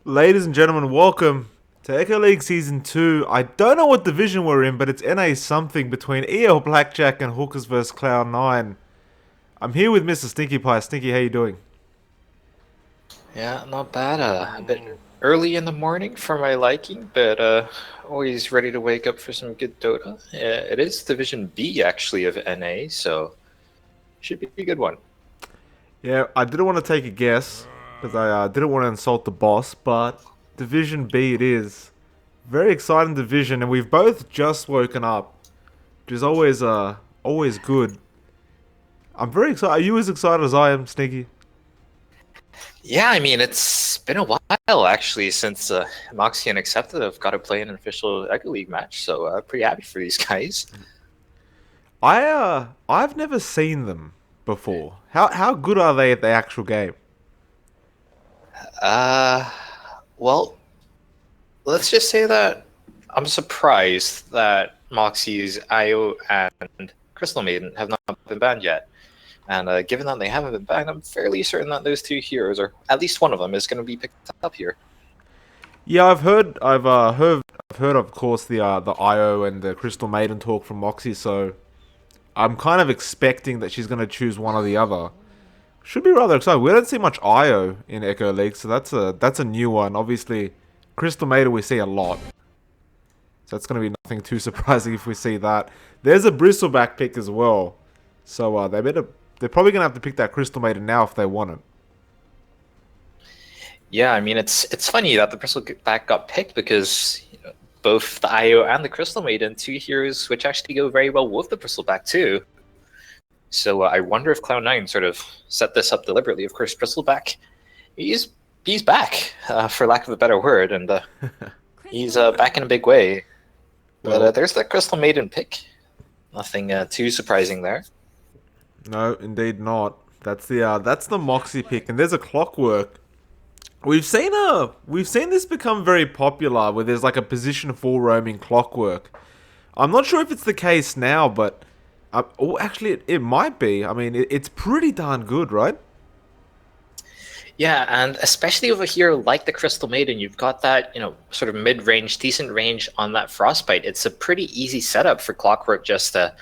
Ladies and gentlemen, welcome to Echo League Season 2. I don't know what division we're in, but it's NA something between EL Blackjack and Hookers vs Clown 9. I'm here with Mr. StinkyPie. Stinky, how you doing? Yeah, not bad. A bit early in the morning for my liking, but always ready to wake up for some good Dota. It is Division B actually of NA, so should be a good one. Yeah, I didn't want to take a guess, because I didn't want to insult the boss, but Division B it is. Very exciting division, and we've both just woken up, which is always good. I'm very excited. Are you as excited as I am, Stinky? Yeah, I mean it's been a while actually since Moxie and Accepted have got to play an official Echo League match, so pretty happy for these guys. I've never seen them before. How good are they at the actual game? Uh, well, let's just say that I'm surprised that Moxie's IO and Crystal Maiden have not been banned yet. And given that they haven't been banned, I'm fairly certain that those two heroes, or at least one of them, is going to be picked up here. Yeah, I've heard, of course, the IO and the Crystal Maiden talk from Moxie. So I'm kind of expecting that she's going to choose one or the other. Should be rather exciting. We don't see much IO in Echo League, so that's a new one. Obviously, Crystal Maiden we see a lot, so it's going to be nothing too surprising if we see that. There's a Bristleback pick as well, so they're probably going to have to pick that Crystal Maiden now if they want it. Yeah, I mean it's funny that the Bristleback got picked because both the IO and the Crystal Maiden, two heroes which actually go very well with the Bristleback too. So I wonder if Cloud9 sort of set this up deliberately. Of course, Bristleback, he's back, for lack of a better word, and he's back in a big way. But Well, there's that Crystal Maiden pick. Nothing too surprising there. no, indeed not. That's the Moxie pick, and there's a Clockwork. We've seen this become very popular, where there's like a position 4 roaming Clockwork. I'm not sure if it's the case now, but actually, it might be. I mean, it's pretty darn good, right? Yeah, and especially over here, like the Crystal Maiden, you've got that, sort of mid-range, decent range on that Frostbite. It's a pretty easy setup for Clockwork just to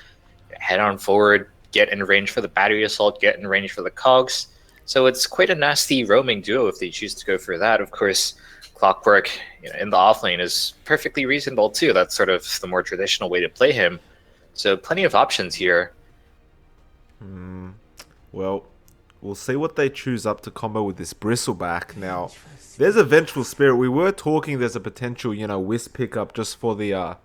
head on forward, get in range for the battery assault, get in range for the cogs. So it's quite a nasty roaming duo if they choose to go for that. Of course, Clockwork, in the offlane is perfectly reasonable too. That's sort of the more traditional way to play him. So plenty of options here. Well, we'll see what they choose up to combo with this Bristleback. Now, there's a Vengeful Spirit. We were talking there's a potential, Wisp pickup just for the,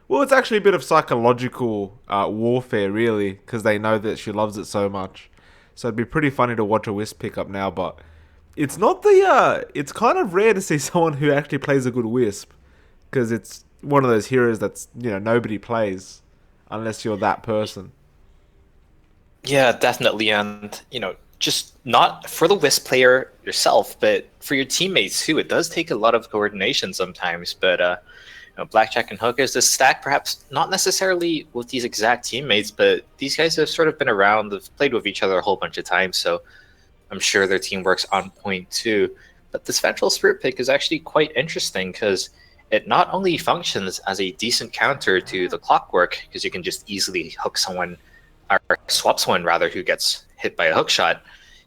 well, it's actually a bit of psychological warfare, really, because they know that she loves it so much. So it'd be pretty funny to watch a Wisp pickup now, but it's not it's kind of rare to see someone who actually plays a good Wisp, because it's one of those heroes that's, nobody plays unless you're that person. Yeah, definitely. And, just not for the Wisp player yourself, but for your teammates too. It does take a lot of coordination sometimes. But Blackjack and Hookers, this stack, perhaps not necessarily with these exact teammates, but these guys have sort of been around, they've played with each other a whole bunch of times. So I'm sure their teamwork's on point too. But this Vengeful Spirit pick is actually quite interesting because it not only functions as a decent counter to the Clockwork, because you can just easily hook someone, or swap someone rather, who gets hit by a hook shot.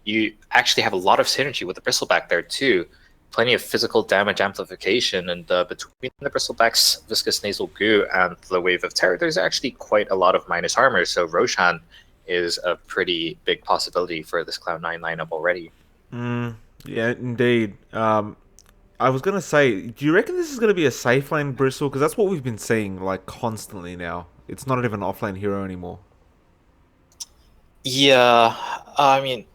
You actually have a lot of synergy with the Bristleback there too. Plenty of physical damage amplification, and between the Bristleback's Viscous Nasal Goo and the Wave of Terror, there's actually quite a lot of minus armor, so Roshan is a pretty big possibility for this Cloud9 lineup already. Yeah, indeed. I was gonna say, do you reckon this is gonna be a safe lane Bristle? Because that's what we've been seeing like constantly now. It's not even an offlane hero anymore. Yeah, I mean,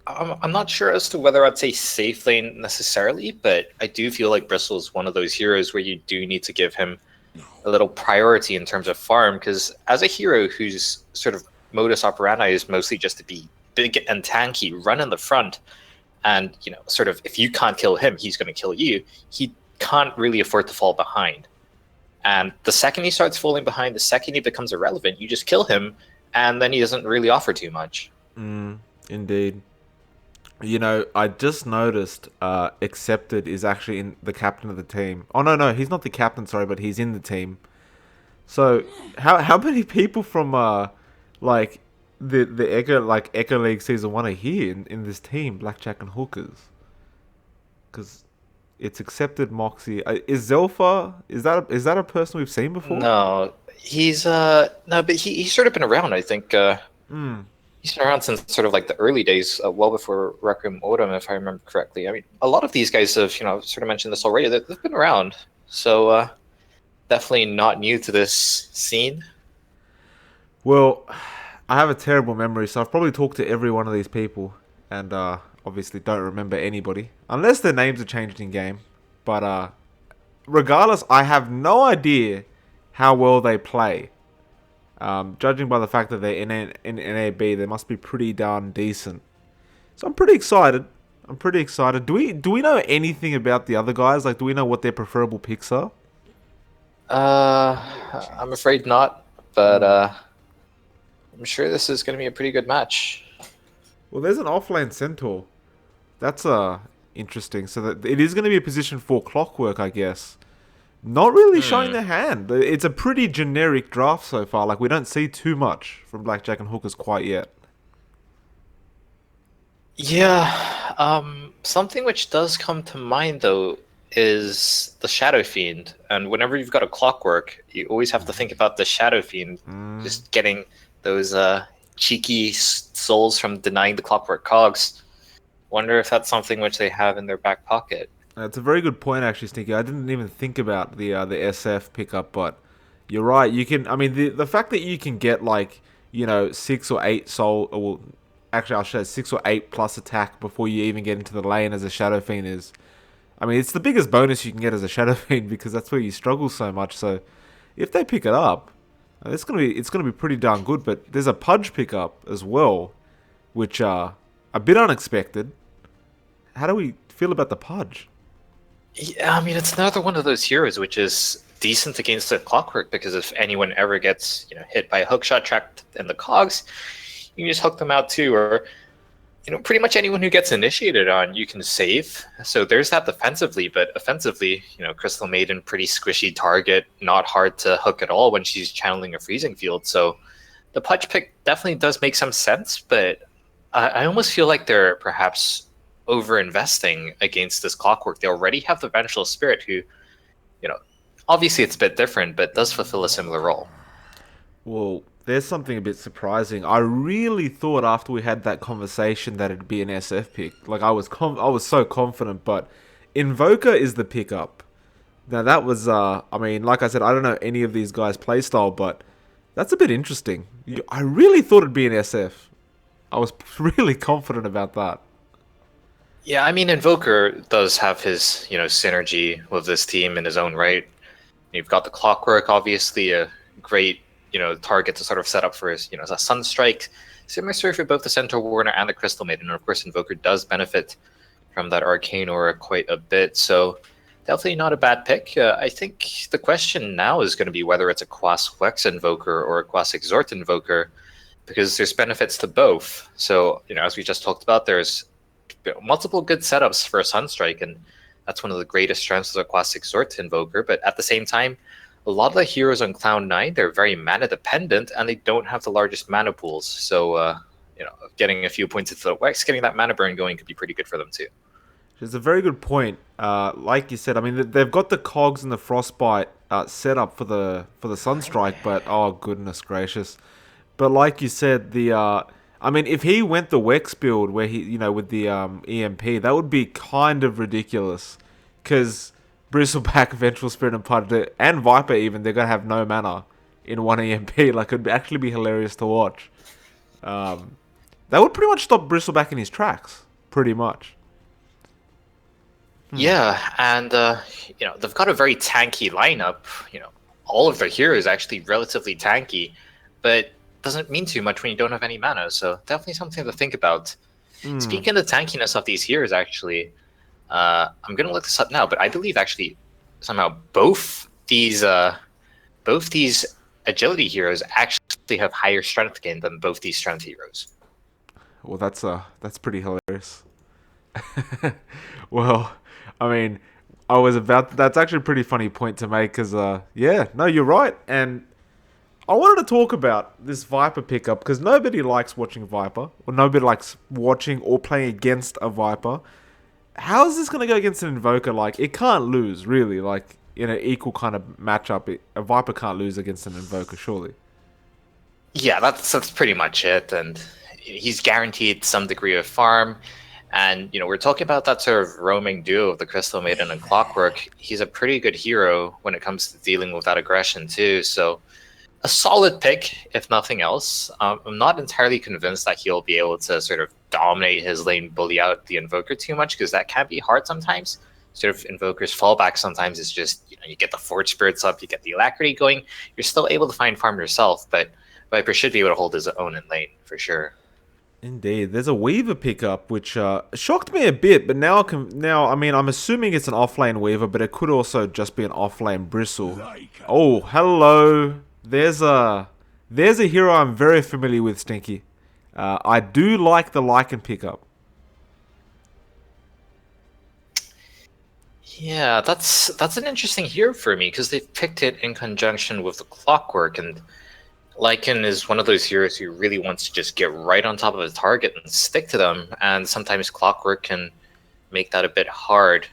I'm not sure as to whether I'd say safe lane necessarily, but I do feel like Bristol is one of those heroes where you do need to give him a little priority in terms of farm, because as a hero whose sort of modus operandi is mostly just to be big and tanky, run in the front, and sort of if you can't kill him, he's going to kill you. He can't really afford to fall behind. And the second he starts falling behind, the second he becomes irrelevant, you just kill him, and then he doesn't really offer too much. Indeed. I just noticed Accepted is actually in the captain of the team. Oh no, he's not the captain, sorry, but he's in the team. So how many people from like the Echo League season 1 are here in this team, Blackjack and Hookers? Because it's Accepted, Moxie. Is Zelfa, is that a person we've seen before? No, he's no, but he's sort of been around. I think Hmm. he's been around since sort of like the early days, well before Requiem Autumn, if I remember correctly. I mean, a lot of these guys have sort of mentioned this already. They've been around, so definitely not new to this scene. Well, I have a terrible memory, so I've probably talked to every one of these people, and obviously don't remember anybody unless their names are changed in game. But regardless, I have no idea how well they play. Judging by the fact that they're in NAB, they must be pretty darn decent. So I'm pretty excited. Do we know anything about the other guys? Like, do we know what their preferable picks are? I'm afraid not, but Hmm. I'm sure this is going to be a pretty good match. Well, there's an offlane centaur. That's interesting. So that it is going to be a position for clockwork, I guess. Not really showing Hmm. their hand. It's a pretty generic draft so far. Like, we don't see too much from Blackjack and Hookers quite yet. Yeah, something which does come to mind though is the Shadow Fiend. And whenever you've got a clockwork, you always have to think about the Shadow Fiend Mm. just getting those cheeky souls from denying the clockwork cogs. Wonder if that's something which they have in their back pocket. It's a very good point, actually, Sneaky. I didn't even think about the SF pickup, but you're right. You can. I mean, the fact that you can get like 6 or 8 soul, or well, actually, I'll show 6 or 8 plus attack before you even get into the lane as a Shadow Fiend is. I mean, it's the biggest bonus you can get as a Shadow Fiend because that's where you struggle so much. So if they pick it up, it's gonna be pretty darn good. But there's a Pudge pickup as well, which are a bit unexpected. How do we feel about the Pudge? Yeah, I mean, it's another one of those heroes which is decent against the clockwork because if anyone ever gets hit by a hookshot tracked in the cogs, you can just hook them out too, or pretty much anyone who gets initiated on, you can save. So there's that defensively, but offensively, Crystal Maiden, pretty squishy target, not hard to hook at all when she's channeling a freezing field. So the Pudge pick definitely does make some sense, but I almost feel like they're perhaps over investing against this clockwork. They already have the Vengeful Spirit, who, you know, obviously it's a bit different, but does fulfill a similar role. Well, there's something a bit surprising. I really thought after we had that conversation that it'd be an SF pick. Like I was so confident, but Invoker is the pickup. Now that was I mean, like I said, I don't know any of these guys' playstyle, but that's a bit interesting. I really thought it'd be an SF. I was really confident about that. Yeah, I mean, Invoker does have his, synergy with this team in his own right. You've got the Clockwork, obviously, a great, target to sort of set up for his, a Sunstrike. Similar story for both the Centaur Warner and the Crystal Maiden. And of course, Invoker does benefit from that Arcane Aura quite a bit. So definitely not a bad pick. I think the question now is going to be whether it's a Quas Flex Invoker or a Quas Exhort Invoker, because there's benefits to both. So, as we just talked about, there's multiple good setups for a Sunstrike, and that's one of the greatest strengths of the Classic Exhort Invoker. But at the same time, a lot of the heroes on Clown 9, they're very mana dependent, and they don't have the largest mana pools. So, getting a few points into the Wex, getting that mana burn going could be pretty good for them too. It's a very good point. Like you said, I mean they've got the cogs and the frostbite set up for the Sunstrike, but oh goodness gracious! But like you said, I mean if he went the Wex build where he with the EMP, that would be kind of ridiculous, because Bristleback, Vengeful Spirit, and Pud and Viper even they're gonna have no mana in one EMP. Like it'd actually be hilarious to watch. Um, that would pretty much stop Bristleback in his tracks, pretty much. Hmm. Yeah, and they've got a very tanky lineup. All of their heroes actually relatively tanky, but doesn't mean too much when you don't have any mana. So definitely something to think about. Hmm. Speaking of the tankiness of these heroes, actually, I'm gonna look this up now, but I believe actually somehow both these agility heroes actually have higher strength gain than both these strength heroes. Well, that's pretty hilarious. Well, I mean, I was about. That's actually a pretty funny point to make because, yeah, no, you're right. And I wanted to talk about this Viper pickup because nobody likes watching Viper, or nobody likes watching or playing against a Viper. How is this going to go against an Invoker? Like, it can't lose, really. Like, in an equal kind of matchup, a Viper can't lose against an Invoker, surely. Yeah, that's pretty much it, and he's guaranteed some degree of farm. And we're talking about that sort of roaming duo of the Crystal Maiden and Clockwork. He's a pretty good hero when it comes to dealing with that aggression too. So a solid pick, if nothing else. I'm not entirely convinced that he'll be able to sort of dominate his lane, bully out the Invoker too much, because that can be hard sometimes. Sort of Invoker's fallback sometimes is just, you get the Forge Spirits up, you get the Alacrity going, you're still able to find farm yourself, but Viper should be able to hold his own in lane, for sure. Indeed, there's a Weaver pickup which shocked me a bit, but now I mean I'm assuming it's an offlane Weaver, but it could also just be an offlane Bristle. Oh, hello. There's a hero I'm very familiar with, Stinky. I do like the Lycan pickup. Yeah, that's an interesting hero for me because they've picked it in conjunction with the Clockwork, and Lycan is one of those heroes who really wants to just get right on top of a target and stick to them, and sometimes Clockwork can make that a bit hard.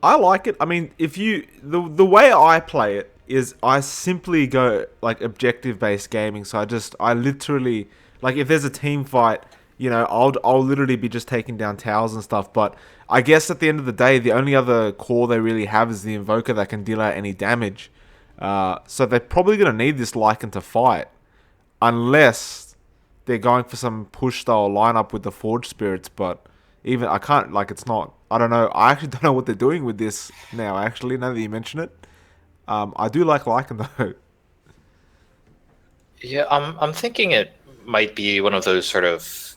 I like it. I mean, if you the way I play it is I simply go like objective based gaming. So I literally like if there's a team fight, I'll literally be just taking down towers and stuff. But I guess at the end of the day, the only other core they really have is the Invoker that can deal out any damage. So they're probably gonna need this Lycan to fight, unless they're going for some push style lineup with the Forge Spirits. But even I can't like it's not. I don't know. I actually don't know what they're doing with this now. Actually, now that you mention it, I do like Lycan though. Yeah, I'm thinking it might be one of those sort of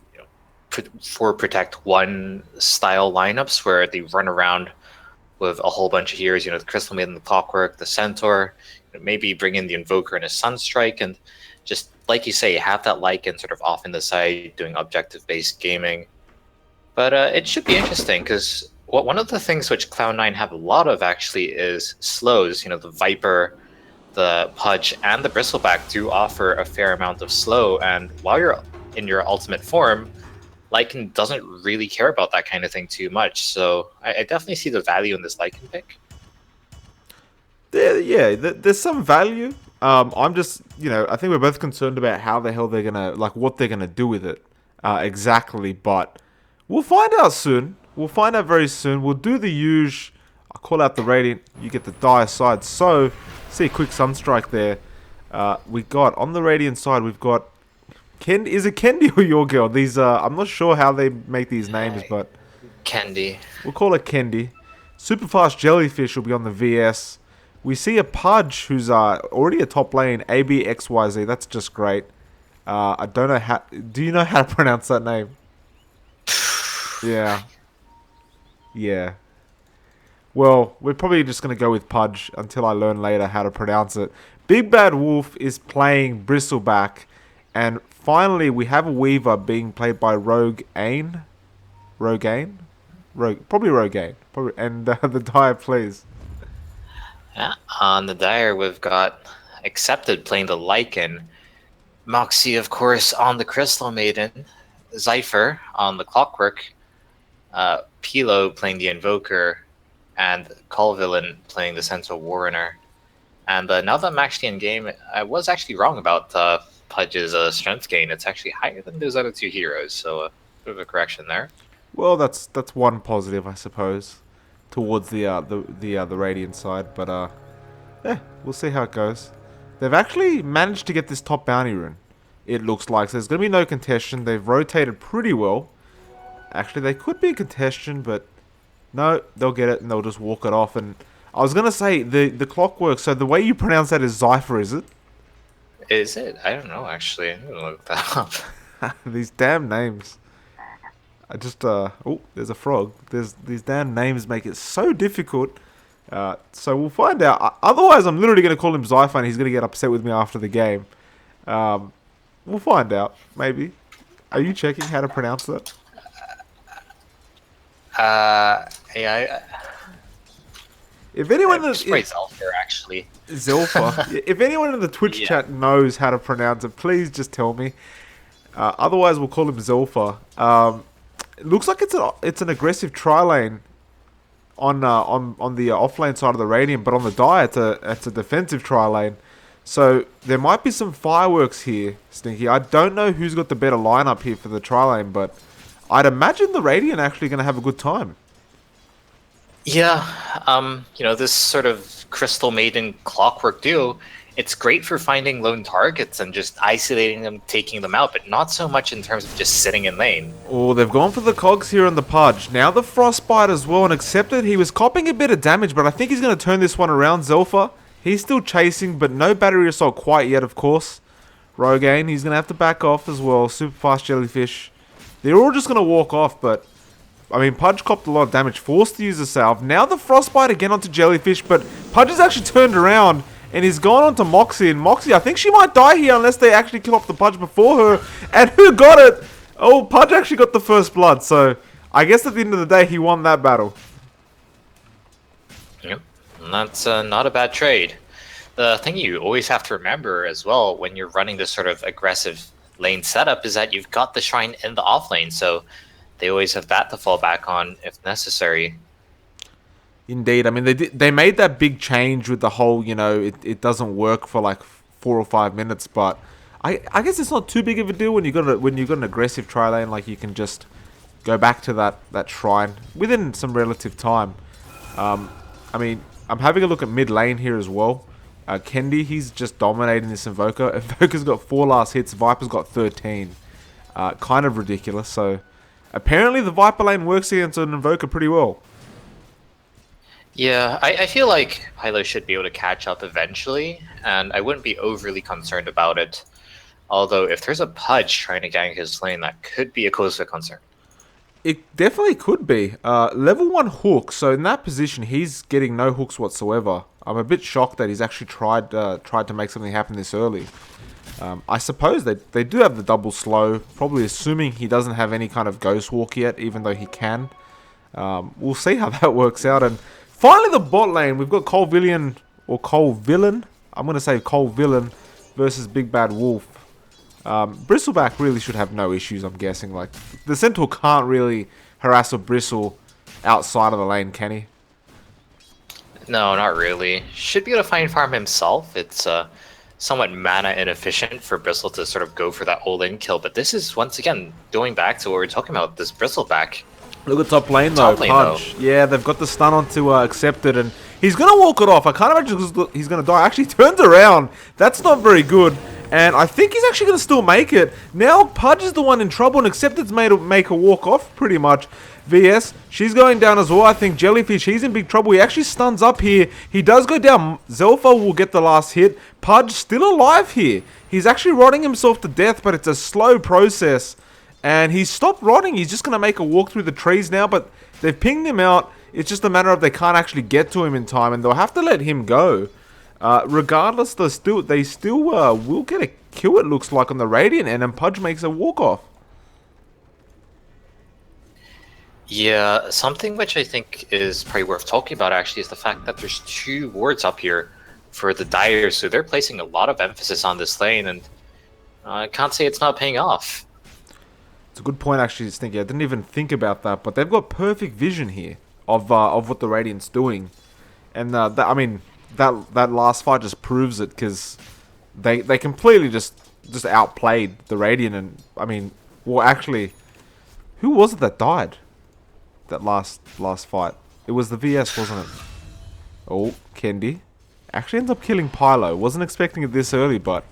for protect one style lineups where they run around with a whole bunch of heroes. The Crystal Maiden, the Clockwork, the Centaur. Maybe bring in the Invoker and a Sunstrike, and just like you say, have that Lycan sort of off in the side doing objective-based gaming. But it should be interesting because one of the things which Cloud9 have a lot of actually is slows. The Viper, the Pudge, and the Bristleback do offer a fair amount of slow. And while you're in your ultimate form, Lycan doesn't really care about that kind of thing too much. So I definitely see the value in this Lycan pick. There's some value. I'm just, I think we're both concerned about how the hell they're gonna, like, what they're gonna do with it, exactly. But we'll find out soon. We'll find out very soon. We'll do the usual. I'll call out the Radiant. You get the dire side. So, see a quick Sunstrike there. We got on the Radiant side. We've got Is it Kendi or your girl? These I'm not sure how they make these names, but Kendi. We'll call it Kendi. Super fast Jellyfish will be on the VS. We see a Pudge who's already a top lane, ABXYZ. That's just great. I don't know how... Do you know how to pronounce that name? Yeah. Yeah. Well, we're probably just going to go with Pudge until I learn later how to pronounce it. Big Bad Wolf is playing Bristleback. And finally, we have a Weaver being played by Rogaine. Rogaine? Probably Rogaine. And the Dire, please. Yeah, on the Dire, we've got Accepted playing the Lycan, Moxie, of course, on the Crystal Maiden, Zypher on the Clockwork, Pilo playing the Invoker, and Colvillain playing the Central Warrener. And now that I'm actually in game, I was actually wrong about Pudge's strength gain. It's actually higher than those other two heroes, so a bit of a correction there. Well, that's one positive, I suppose, towards the Radiant side. But yeah, we'll see how it goes. They've actually managed to get this top bounty rune. It looks like so there's going to be no contention. They've rotated pretty well. Actually, they could be a contention, but no, they'll get it and they'll just walk it off. And I was going to say the Clockwork. So the way you pronounce that is Zypher, is it? Is it? I don't know, actually. I'm going to look that up. These damn names. I just, oh, there's a frog. These damn names make it so difficult. So we'll find out. Otherwise, I'm literally going to call him Zypher and he's going to get upset with me after the game. We'll find out, maybe. Are you checking how to pronounce that? Yeah, If anyone I'm surprised Alpha actually. Zilfa, if anyone in the Twitch Yeah. chat knows how to pronounce it, please just tell me. Otherwise, we'll call him Zilfa. It looks like it's an aggressive tri lane on the offlane side of the Radiant, but on the die it's a defensive tri lane. So there might be some fireworks here, Stinky. I don't know who's got the better lineup here for the tri lane, but I'd imagine the Radiant actually going to have a good time. Yeah, this sort of Crystal Maiden clockwork duo, it's great for finding lone targets and just isolating them, taking them out, but not so much in terms of just sitting in lane. Oh, they've gone for the cogs here on the Pudge. Now the Frostbite as well, and accepted. He was copping a bit of damage, but I think he's going to turn this one around, Zelfa. He's still chasing, but no battery assault quite yet, of course. Rogaine, he's going to have to back off as well. Super fast Jellyfish. They're all just going to walk off, but I mean, Pudge copped a lot of damage, forced to use the salve. Now the Frostbite again onto Jellyfish, but Pudge has actually turned around and he's gone on to Moxie. And Moxie, I think she might die here unless they actually kill off the Pudge before her. And who got it? Oh, Pudge actually got the first blood. So I guess at the end of the day, he won that battle. Yep, and that's not a bad trade. The thing you always have to remember as well when you're running this sort of aggressive lane setup is that you've got the Shrine in the off lane, so they always have that to fall back on if necessary. Indeed. I mean, they made that big change with the whole, it doesn't work for like 4 or 5 minutes, but I guess it's not too big of a deal when you've got an aggressive tri lane. Like, you can just go back to that shrine within some relative time. I mean, I'm having a look at mid lane here as well. Kendi, he's just dominating this Invoker. Invoker's got 4 last hits. Viper's got 13. Kind of ridiculous. So apparently the Viper lane works against an Invoker pretty well. Yeah, I feel like Hilo should be able to catch up eventually, and I wouldn't be overly concerned about it. Although, if there's a Pudge trying to gank his lane, that could be a cause for concern. It definitely could be. Level 1 hook, so in that position, he's getting no hooks whatsoever. I'm a bit shocked that he's actually tried to make something happen this early. I suppose they do have the double slow, probably assuming he doesn't have any kind of ghost walk yet, even though he can. We'll see how that works out. And finally, the bot lane, we've got Cole Villain, I'm going to say Cole Villain versus Big Bad Wolf. Bristleback really should have no issues, I'm guessing. Like, the Centaur can't really harass a Bristle outside of the lane, can he? No, not really. Should be able to find farm himself. It's somewhat mana inefficient for Bristle to sort of go for that all-in kill, but this is, once again, going back to what we were talking about, this Bristleback. Look at top lane though, Pudge. Yeah, they've got the stun onto Accepted, and he's going to walk it off. I can't imagine he's going to die. Actually turns around. That's not very good. And I think he's actually going to still make it. Now Pudge is the one in trouble, and Accepted's make a walk off pretty much. VS, she's going down as well. I think Jellyfish, he's in big trouble. He actually stuns up here. He does go down. Zelfa will get the last hit. Pudge still alive here. He's actually rotting himself to death, but it's a slow process. And he's stopped rotting. He's just going to make a walk through the trees now, but they've pinged him out. It's just a matter of they can't actually get to him in time, and they'll have to let him go. Regardless, they still will get a kill, it looks like, on the Radiant end, and Pudge makes a walk-off. Yeah, something which I think is probably worth talking about, actually, is the fact that there's 2 wards up here for the Dyers, so they're placing a lot of emphasis on this lane, and I can't say it's not paying off. It's a good point, actually, Stinky. I didn't even think about that, but they've got perfect vision here of what the Radiant's doing. And, that last fight just proves it, because they completely just outplayed the Radiant. And, I mean, well, actually, who was it that died? That last fight. It was the VS, wasn't it? Oh, Kendi. Actually ends up killing Pylo. Wasn't expecting it this early, but...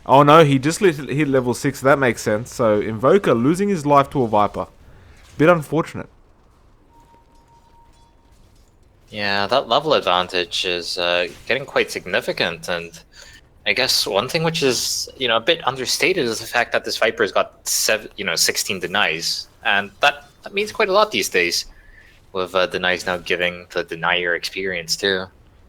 Oh no, he just hit level 6, so that makes sense. So, Invoker losing his life to a Viper. Bit unfortunate. Yeah, that level advantage is getting quite significant, and I guess one thing which is, a bit understated is the fact that this Viper's got 16 denies, and that means quite a lot these days, with denies now giving the denier experience too.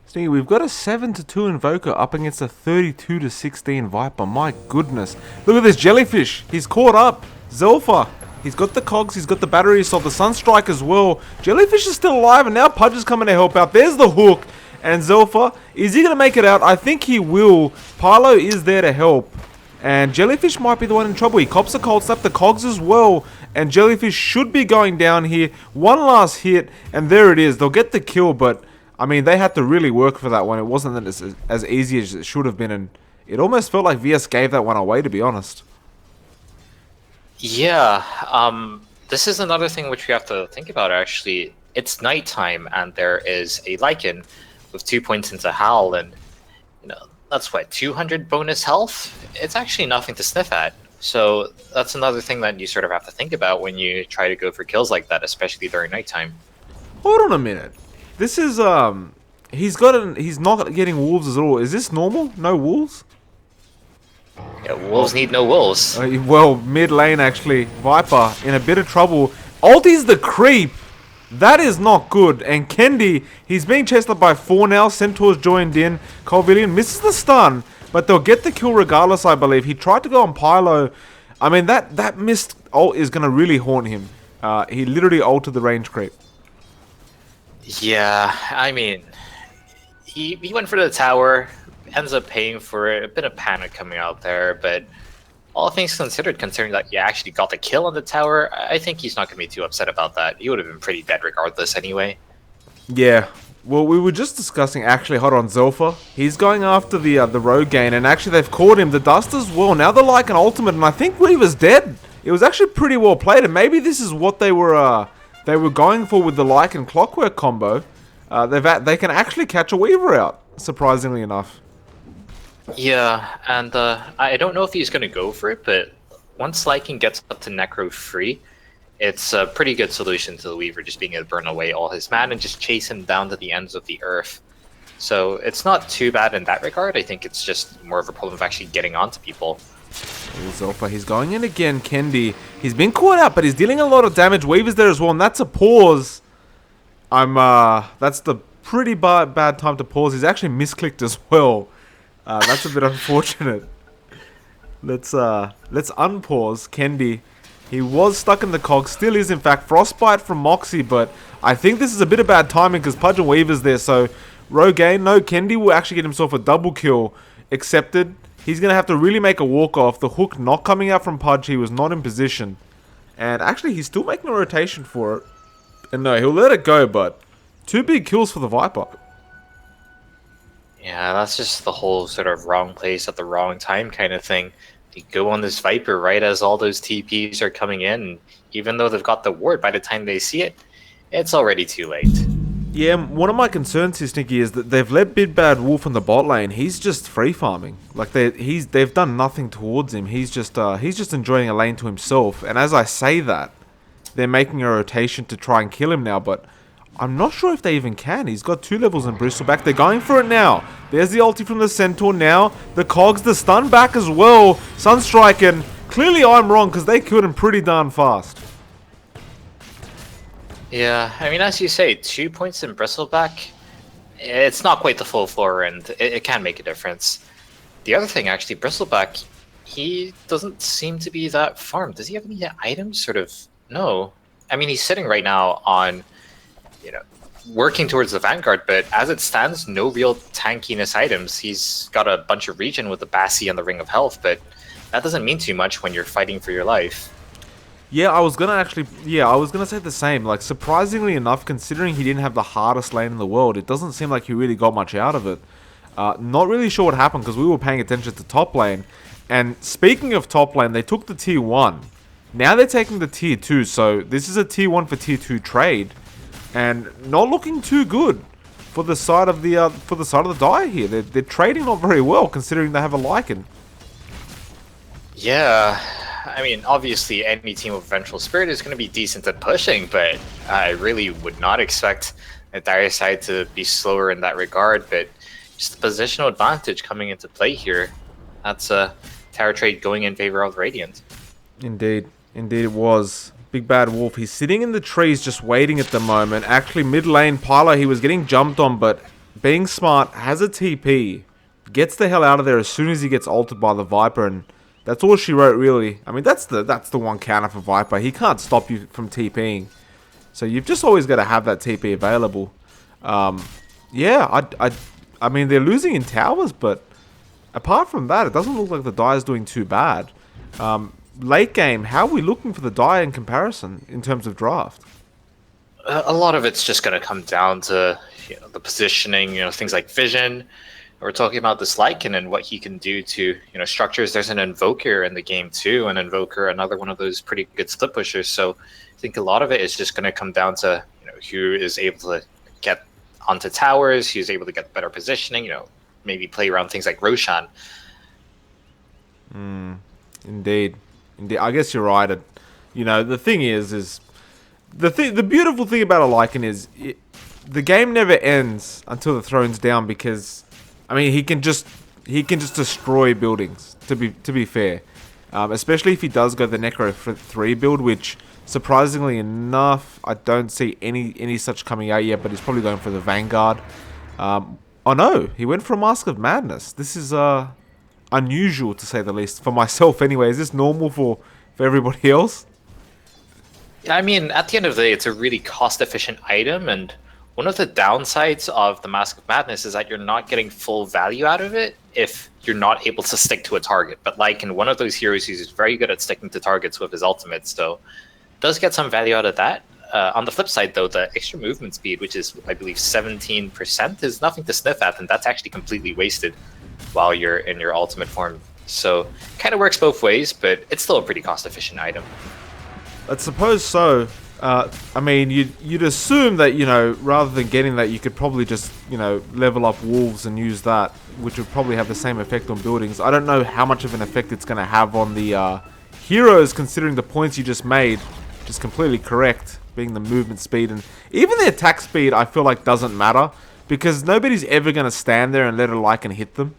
Stinky, we've got a 7-2 Invoker up against a 32-16 Viper. My goodness. Look at this Jellyfish. He's caught up. Zelfa. He's got the cogs, he's got the battery assault, the Sunstrike as well. Jellyfish is still alive, and now Pudge is coming to help out. There's the hook. And Zelfa, is he going to make it out? I think he will. Pilo is there to help. And Jellyfish might be the one in trouble. He cops a cold snap, the cogs as well. And Jellyfish should be going down here. One last hit, and there it is. They'll get the kill, but, I mean, they had to really work for that one. It wasn't as easy as it should have been, and it almost felt like VS gave that one away, to be honest. Yeah, this is another thing which we have to think about, actually. It's nighttime, and there is a Lycan with 2 points into Howl, and, you know, that's what, 200 bonus health? It's actually nothing to sniff at. So that's another thing that you sort of have to think about when you try to go for kills like that, especially during nighttime. Hold on a minute. This is, he's not getting wolves at all. Is this normal? No wolves? Yeah, wolves need no wolves. Well, mid lane actually. Viper in a bit of trouble. Ulti's the creep. That is not good. And Kendi, he's being chased up by 4 now. Centaur's joined in. Colvillian misses the stun, but they'll get the kill regardless, I believe. He tried to go on Pylo. I mean, that missed ult is going to really haunt him. He literally ulted the range creep. Yeah, I mean, he went for the tower, ends up paying for it. A bit of panic coming out there, but all things considered, considering that you actually got the kill on the tower, I think he's not going to be too upset about that. He would have been pretty dead regardless anyway. Yeah. Well, we were just discussing, actually, hold on, Zelfa. He's going after the Rogaine, and actually they've caught him. The Dust as well. Now they're like an ultimate, and I think Weaver's dead. It was actually pretty well played, and maybe this is what they were going for with the Like and Clockwork combo. They can actually catch a Weaver out, surprisingly enough. Yeah, and I don't know if he's going to go for it, but once Lycan gets up to Necro free, it's a pretty good solution to the Weaver just being able to burn away all his mana and just chase him down to the ends of the earth. So it's not too bad in that regard. I think it's just more of a problem of actually getting onto people. Zelfa, he's going in again. Kendi, he's been caught out, but he's dealing a lot of damage. Weaver's there as well, and that's a pause. That's the pretty bad time to pause. He's actually misclicked as well. That's a bit unfortunate. Let's unpause Kendi. He was stuck in the cog, still is in fact. Frostbite from Moxie, but I think this is a bit of bad timing because Pudge and Weaver's there, so Rogaine, no, Kendi will actually get himself a double kill. Accepted. He's going to have to really make a walk-off. The hook not coming out from Pudge, he was not in position. And actually, he's still making a rotation for it. And no, he'll let it go, but 2 big kills for the Viper. Yeah, that's just the whole sort of wrong place at the wrong time kind of thing. You go on this Viper right as all those TPs are coming in, and even though they've got the ward, by the time they see it, it's already too late. Yeah, one of my concerns here, Stinky, is that they've let Big Bad Wolf in the bot lane. He's just free farming. Like they've done nothing towards him. He's just enjoying a lane to himself. And as I say that, they're making a rotation to try and kill him now, but I'm not sure if they even can. He's got 2 levels in Bristleback. They're going for it now. There's the ulti from the Centaur now. The cogs, the stun back as well. Sunstrike, and clearly I'm wrong because they killed him pretty darn fast. Yeah, I mean, as you say, 2 points in Bristleback, it's not quite the full floor, and it can make a difference. The other thing, actually, Bristleback, he doesn't seem to be that farmed. Does he have any items? Sort of, no. I mean, he's sitting right now on, working towards the Vanguard, but as it stands, no real tankiness items. He's got a bunch of regen with the Bassi and the Ring of Health, but that doesn't mean too much when you're fighting for your life. Yeah, I was gonna say the same. Like, surprisingly enough, considering he didn't have the hardest lane in the world, it doesn't seem like he really got much out of it. Not really sure what happened because we were paying attention to top lane. And speaking of top lane, they took the tier 1. Now they're taking the tier 2, so this is a tier 1 for tier 2 trade. And not looking too good for the side of the Dire here. They're trading not very well considering they have a Lycan. Yeah, I mean, obviously any team with Vengeful Spirit is going to be decent at pushing, but I really would not expect the Dire side to be slower in that regard. But just the positional advantage coming into play here, that's a tower trade going in favor of Radiant. Indeed it was. Big Bad Wolf, he's sitting in the trees just waiting at the moment. Actually, mid lane, Pylo, he was getting jumped on, but being smart, has a TP. Gets the hell out of there as soon as he gets ulted by the Viper, and That's all she wrote, really. I mean, that's the one counter for Viper. He can't stop you from TPing. So you've just always got to have that TP available. Yeah, I mean, they're losing in towers, but apart from that, it doesn't look like the die is doing too bad. Late game, how are we looking for the die in comparison in terms of draft? A lot of it's just going to come down to the positioning, things like vision. We're talking about this Lycan and what he can do to, structures. There's an Invoker in the game too, an Invoker, another one of those pretty good split pushers. So I think a lot of it is just going to come down to, who is able to get onto towers, who's able to get better positioning, maybe play around things like Roshan. Indeed. I guess you're right. The thing is the beautiful thing about a Lycan is the game never ends until the throne's down, because I mean he can just destroy buildings. To be fair, especially if he does go the Necro 3 build, which surprisingly enough I don't see any such coming out yet. But he's probably going for the Vanguard. Oh no, he went for a Mask of Madness. This is unusual to say the least for myself. Anyway, is this normal for everybody else? I mean, at the end of the day, it's a really cost-efficient item, and one of the downsides of the Mask of Madness is that you're not getting full value out of it if you're not able to stick to a target. But like in one of those heroes, he's very good at sticking to targets with his ultimate, so does get some value out of that. On the flip side, though, the extra movement speed, which is, I believe, 17%, is nothing to sniff at, and that's actually completely wasted while you're in your ultimate form. So kind of works both ways, but it's still a pretty cost-efficient item. I suppose so. I mean, you'd assume that, rather than getting that, you could probably just, level up wolves and use that, which would probably have the same effect on buildings. I don't know how much of an effect it's going to have on the heroes, considering the points you just made, which is completely correct, being the movement speed. And even the attack speed, I feel like, doesn't matter, because nobody's ever going to stand there and let a Lycan hit them.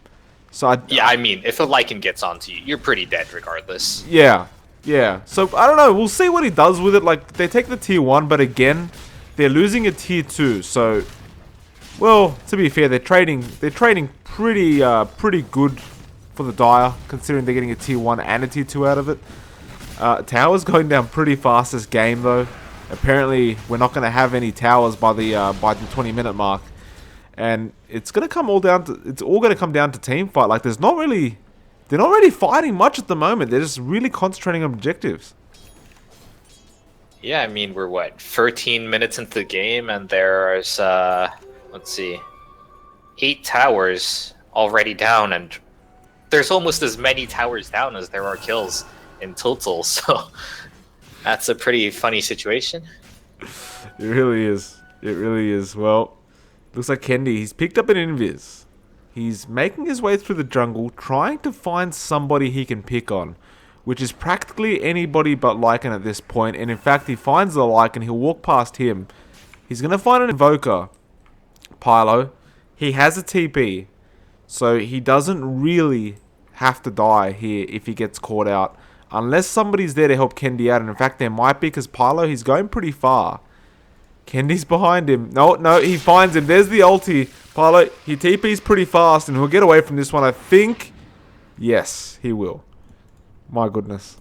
So I mean, if a Lycan gets onto you, you're pretty dead regardless. Yeah. So, I don't know. We'll see what he does with it. Like, they take the tier 1, but again, they're losing a tier 2. So, well, to be fair, they're trading pretty good for the Dire, considering they're getting a tier 1 and a tier 2 out of it. Towers going down pretty fast this game, though. Apparently, we're not going to have any towers by the 20-minute mark. And it's all going to come down to team fight. Like, they're not really fighting much at the moment. They're just really concentrating on objectives. Yeah, I mean, we're 13 minutes into the game, and there's let's see, 8 towers already down, and there's almost as many towers down as there are kills in total. So that's a pretty funny situation. It really is. Well, looks like Kendi, he's picked up an invis. He's making his way through the jungle, trying to find somebody he can pick on, which is practically anybody but Lycan at this point. And in fact, he finds the Lycan, he'll walk past him. He's going to find an Invoker, Pylo. He has a TP, so he doesn't really have to die here if he gets caught out, unless somebody's there to help Kendi out. And in fact, there might be, because Pylo, he's going pretty far. Kendi's behind him. No, he finds him. There's the ulti. Pylo, he TP's pretty fast, and he'll get away from this one, I think. Yes, he will. My goodness.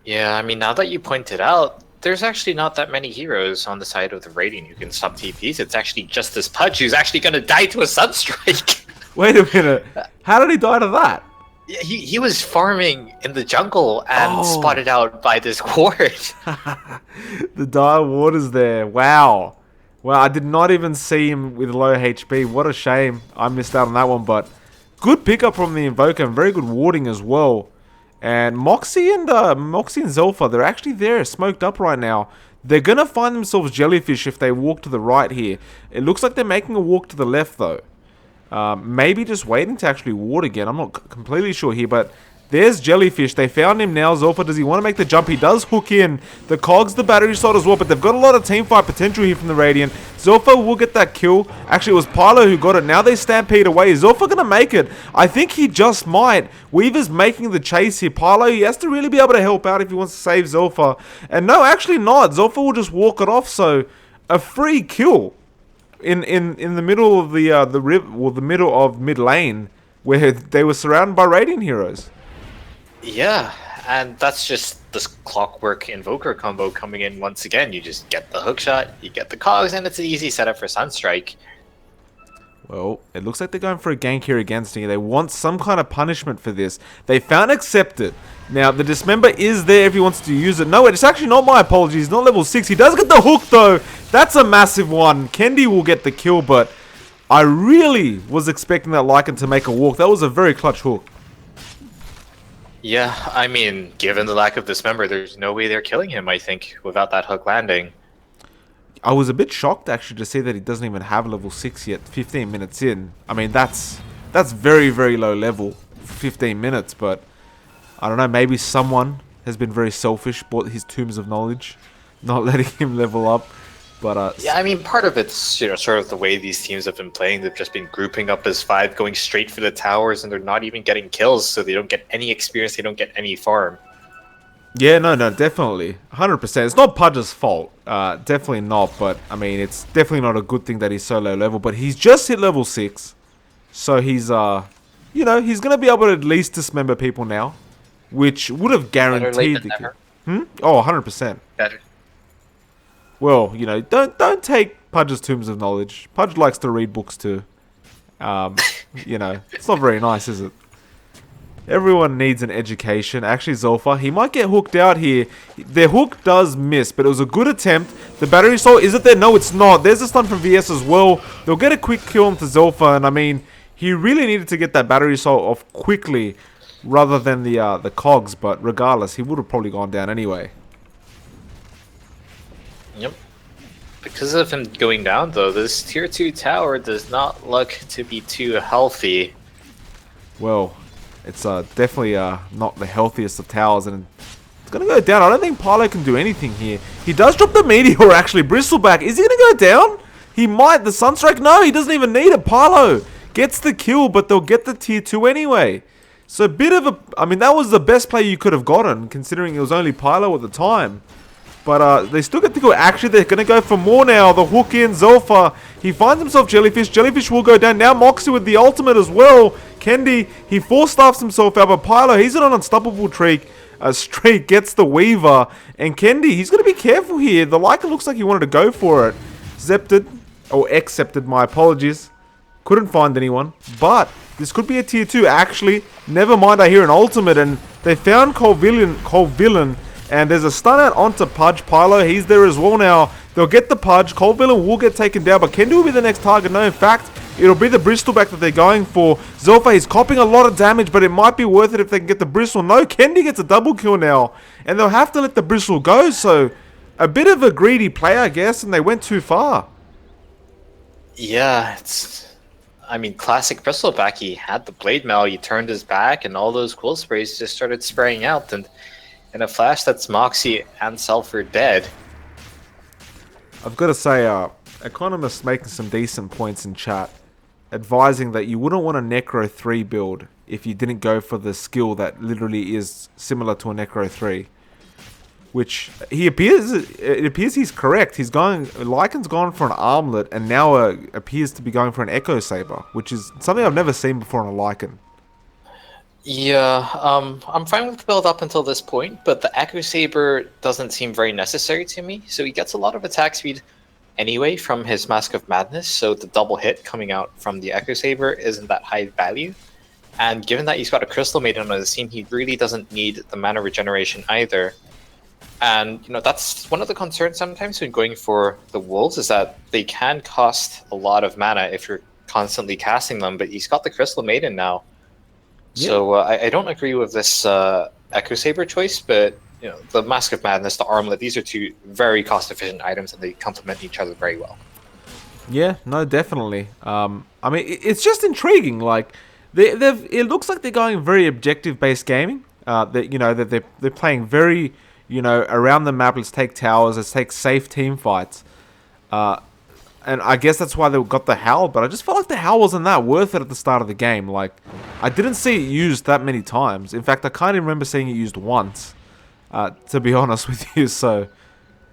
Yeah, I mean, now that you pointed out, there's actually not that many heroes on the side of the Radiant who can stop TPs. It's actually just this Pudge who's actually going to die to a Sunstrike. Wait a minute. How did he die to that? Yeah, he was farming in the jungle and spotted out by this ward. The dire warders there. Wow, I did not even see him with low HP. What a shame. I missed out on that one, but good pickup from the Invoker and very good warding as well. And Moxie and Zelfa, they're actually there, smoked up right now. They're going to find themselves Jellyfish if they walk to the right here. It looks like they're making a walk to the left, though. Maybe just waiting to actually ward again. I'm not completely sure here, but there's Jellyfish. They found him now. Zelfa, does he want to make the jump? He does hook in. The Cogs, the battery slot as well, but they've got a lot of teamfight potential here from the Radiant. Zelfa will get that kill. Actually, it was Pylo who got it. Now they stampede away. Is Zelfa going to make it? I think he just might. Weaver's making the chase here. Pylo, he has to really be able to help out if he wants to save Zelfa. And no, actually not. Zelfa will just walk it off, so a free kill. In the middle of the middle of mid lane, where they were surrounded by Radiant heroes. Yeah, and that's just this clockwork invoker combo coming in once again. You just get the hook shot, you get the cogs, and it's an easy setup for Sunstrike. Well, it looks like they're going for a gank here against me. They want some kind of punishment for this. They found Accepted. Now, the Dismember is there if he wants to use it. No, it's actually not my apologies. Not level 6. He does get the hook, though. That's a massive one. Kendi will get the kill, but I really was expecting that Lycan to make a walk. That was a very clutch hook. Yeah, I mean, given the lack of Dismember, there's no way they're killing him, I think, without that hook landing. I was a bit shocked, actually, to see that he doesn't even have level 6 yet, 15 minutes in. I mean, that's very, very low level for 15 minutes, but I don't know, maybe someone has been very selfish, bought his Tombs of Knowledge, not letting him level up. But Yeah, I mean, part of it's, sort of the way these teams have been playing. They've just been grouping up as 5, going straight for the towers, and they're not even getting kills, so they don't get any experience, they don't get any farm. yeah, no, definitely. 100%. It's not Pudge's fault. Definitely not, but I mean, it's definitely not a good thing that he's so low level, but he's just hit level 6. So he's, he's going to be able to at least dismember people now, which would have Better late guaranteed than the kill. never. Oh, 100%. Better. Well, don't take Pudge's Tombs of Knowledge. Pudge likes to read books too. It's not very nice, is it? Everyone needs an education. Actually, Zolfa, he might get hooked out here. Their hook does miss, but it was a good attempt. The battery assault, is it there? No, it's not. There's a stun from VS as well. They'll get a quick kill onto Zolfa, and I mean, he really needed to get that battery assault off quickly rather than the cogs, but regardless, he would have probably gone down anyway. Yep. Because of him going down, though, this tier 2 tower does not look to be too healthy. Well, it's definitely not the healthiest of towers, and it's going to go down. I don't think Pilo can do anything here. He does drop the Meteor, actually. Bristleback, is he going to go down? He might. The Sunstrike, no, he doesn't even need it. Pilo gets the kill, but they'll get the tier 2 anyway. So a bit of a... I mean, that was the best play you could have gotten, considering it was only Pilo at the time. But they still get to go. Actually, they're going to go for more now. The hook in. Zolfa, he finds himself Jellyfish. Jellyfish will go down. Now Moxie with the ultimate as well. Kendi, he four-staffs himself out. But Pilo, he's on an unstoppable streak. Gets the Weaver. And Kendi, he's going to be careful here. The Lycan looks like he wanted to go for it. Zepted. Or accepted, my apologies. Couldn't find anyone. But this could be a tier 2. Actually, never mind. I hear an ultimate. And they found Cole Villain. And there's a stun out onto Pudge. Pilo, he's there as well now. They'll get the Pudge. Cole Villain will get taken down, but Kendi will be the next target. No, in fact, it'll be the Bristleback that they're going for. Zolfa, he's copping a lot of damage, but it might be worth it if they can get the Bristle. No, Kendi gets a double kill now, and they'll have to let the Bristle go, so a bit of a greedy play, I guess, and they went too far. Yeah, I mean, classic Bristleback. He had the Blade Mail, he turned his back, and all those cool sprays just started spraying out, and in a flash, that's Moxie and Selfer dead. I've got to say, Economist making some decent points in chat, advising that you wouldn't want a Necro 3 build if you didn't go for the skill that literally is similar to a Necro 3. Which, it appears he's correct. Lycan's gone for an Armlet, and now appears to be going for an Echo Saber, which is something I've never seen before on a Lycan. Yeah, I'm fine with the build up until this point, but the Echo Saber doesn't seem very necessary to me. So he gets a lot of attack speed anyway from his Mask of Madness, so the double hit coming out from the Echo Saber isn't that high value. And given that he's got a Crystal Maiden on his team, he really doesn't need the mana regeneration either. And, that's one of the concerns sometimes when going for the Wolves, is that they can cost a lot of mana if you're constantly casting them, but he's got the Crystal Maiden now. Yeah. So I don't agree with this Echo Saber choice, but the Mask of Madness, the Armlet, these are two very cost-efficient items, and they complement each other very well. Yeah, no, definitely. I mean, it's just intriguing. Like, it looks like they're going very objective-based gaming. That they're playing very, around the map. Let's take towers. Let's take safe team fights. And I guess that's why they got the Howl, but I just felt like the Howl wasn't that worth it at the start of the game. Like, I didn't see it used that many times. In fact, I can't even remember seeing it used once, to be honest with you. So,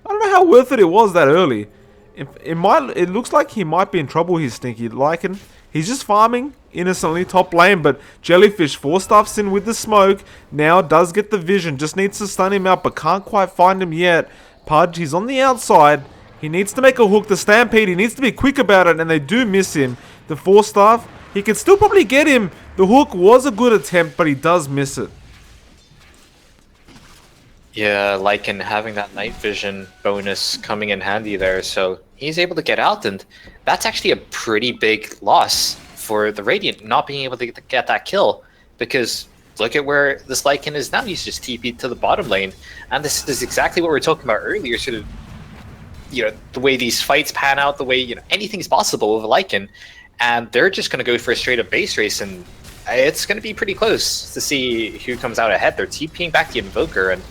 I don't know how worth it was that early. It looks like he might be in trouble here, Stinky. Lycan, he's just farming. innocently top lane, but Jellyfish four-staffs in with the smoke. Now does get the vision, just needs to stun him out, but can't quite find him yet. Pudge, he's on the outside. He needs to make a hook. The Stampede, he needs to be quick about it, and they do miss him. The four-staff, he can still probably get him. The hook was a good attempt, but he does miss it. Yeah, Lycan having that night vision bonus coming in handy there, so he's able to get out, and that's actually a pretty big loss for the Radiant, not being able to get that kill, because look at where this Lycan is now. He's just TP'd to the bottom lane, and this is exactly what we were talking about earlier, sort of, the way these fights pan out, the way, anything's possible with a Lycan, and they're just going to go for a straight-up base race, and it's going to be pretty close to see who comes out ahead. They're TPing back the Invoker, and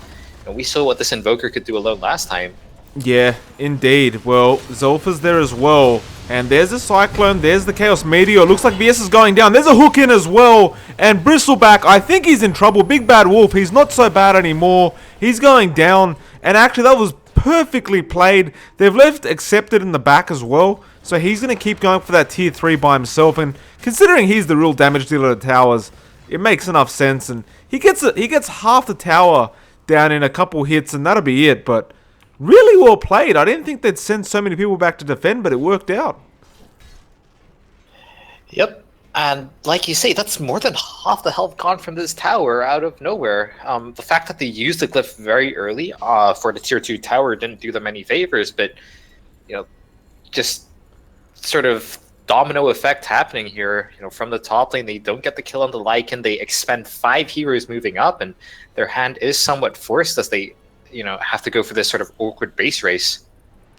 we saw what this Invoker could do alone last time. Yeah, indeed. Well, Zolfa's there as well. And there's the Cyclone, there's the Chaos Meteor. Looks like VS is going down. There's a hook in as well. And Bristleback, I think he's in trouble. Big Bad Wolf, he's not so bad anymore. He's going down. And actually, that was perfectly played. They've left Accepted in the back as well. So he's going to keep going for that tier 3 by himself. And considering he's the real damage dealer at towers, it makes enough sense. And he gets half the tower down in a couple hits, and that'll be it. But really well played. I didn't think they'd send so many people back to defend, but it worked out. Yep, and like you say, that's more than half the health gone from this tower out of nowhere. The fact that they used the glyph very early for the tier 2 tower didn't do them any favors, but just sort of domino effect happening here. From the top lane, they don't get the kill on the Lycan. They expend 5 heroes moving up, and their hand is somewhat forced as they have to go for this sort of awkward base race.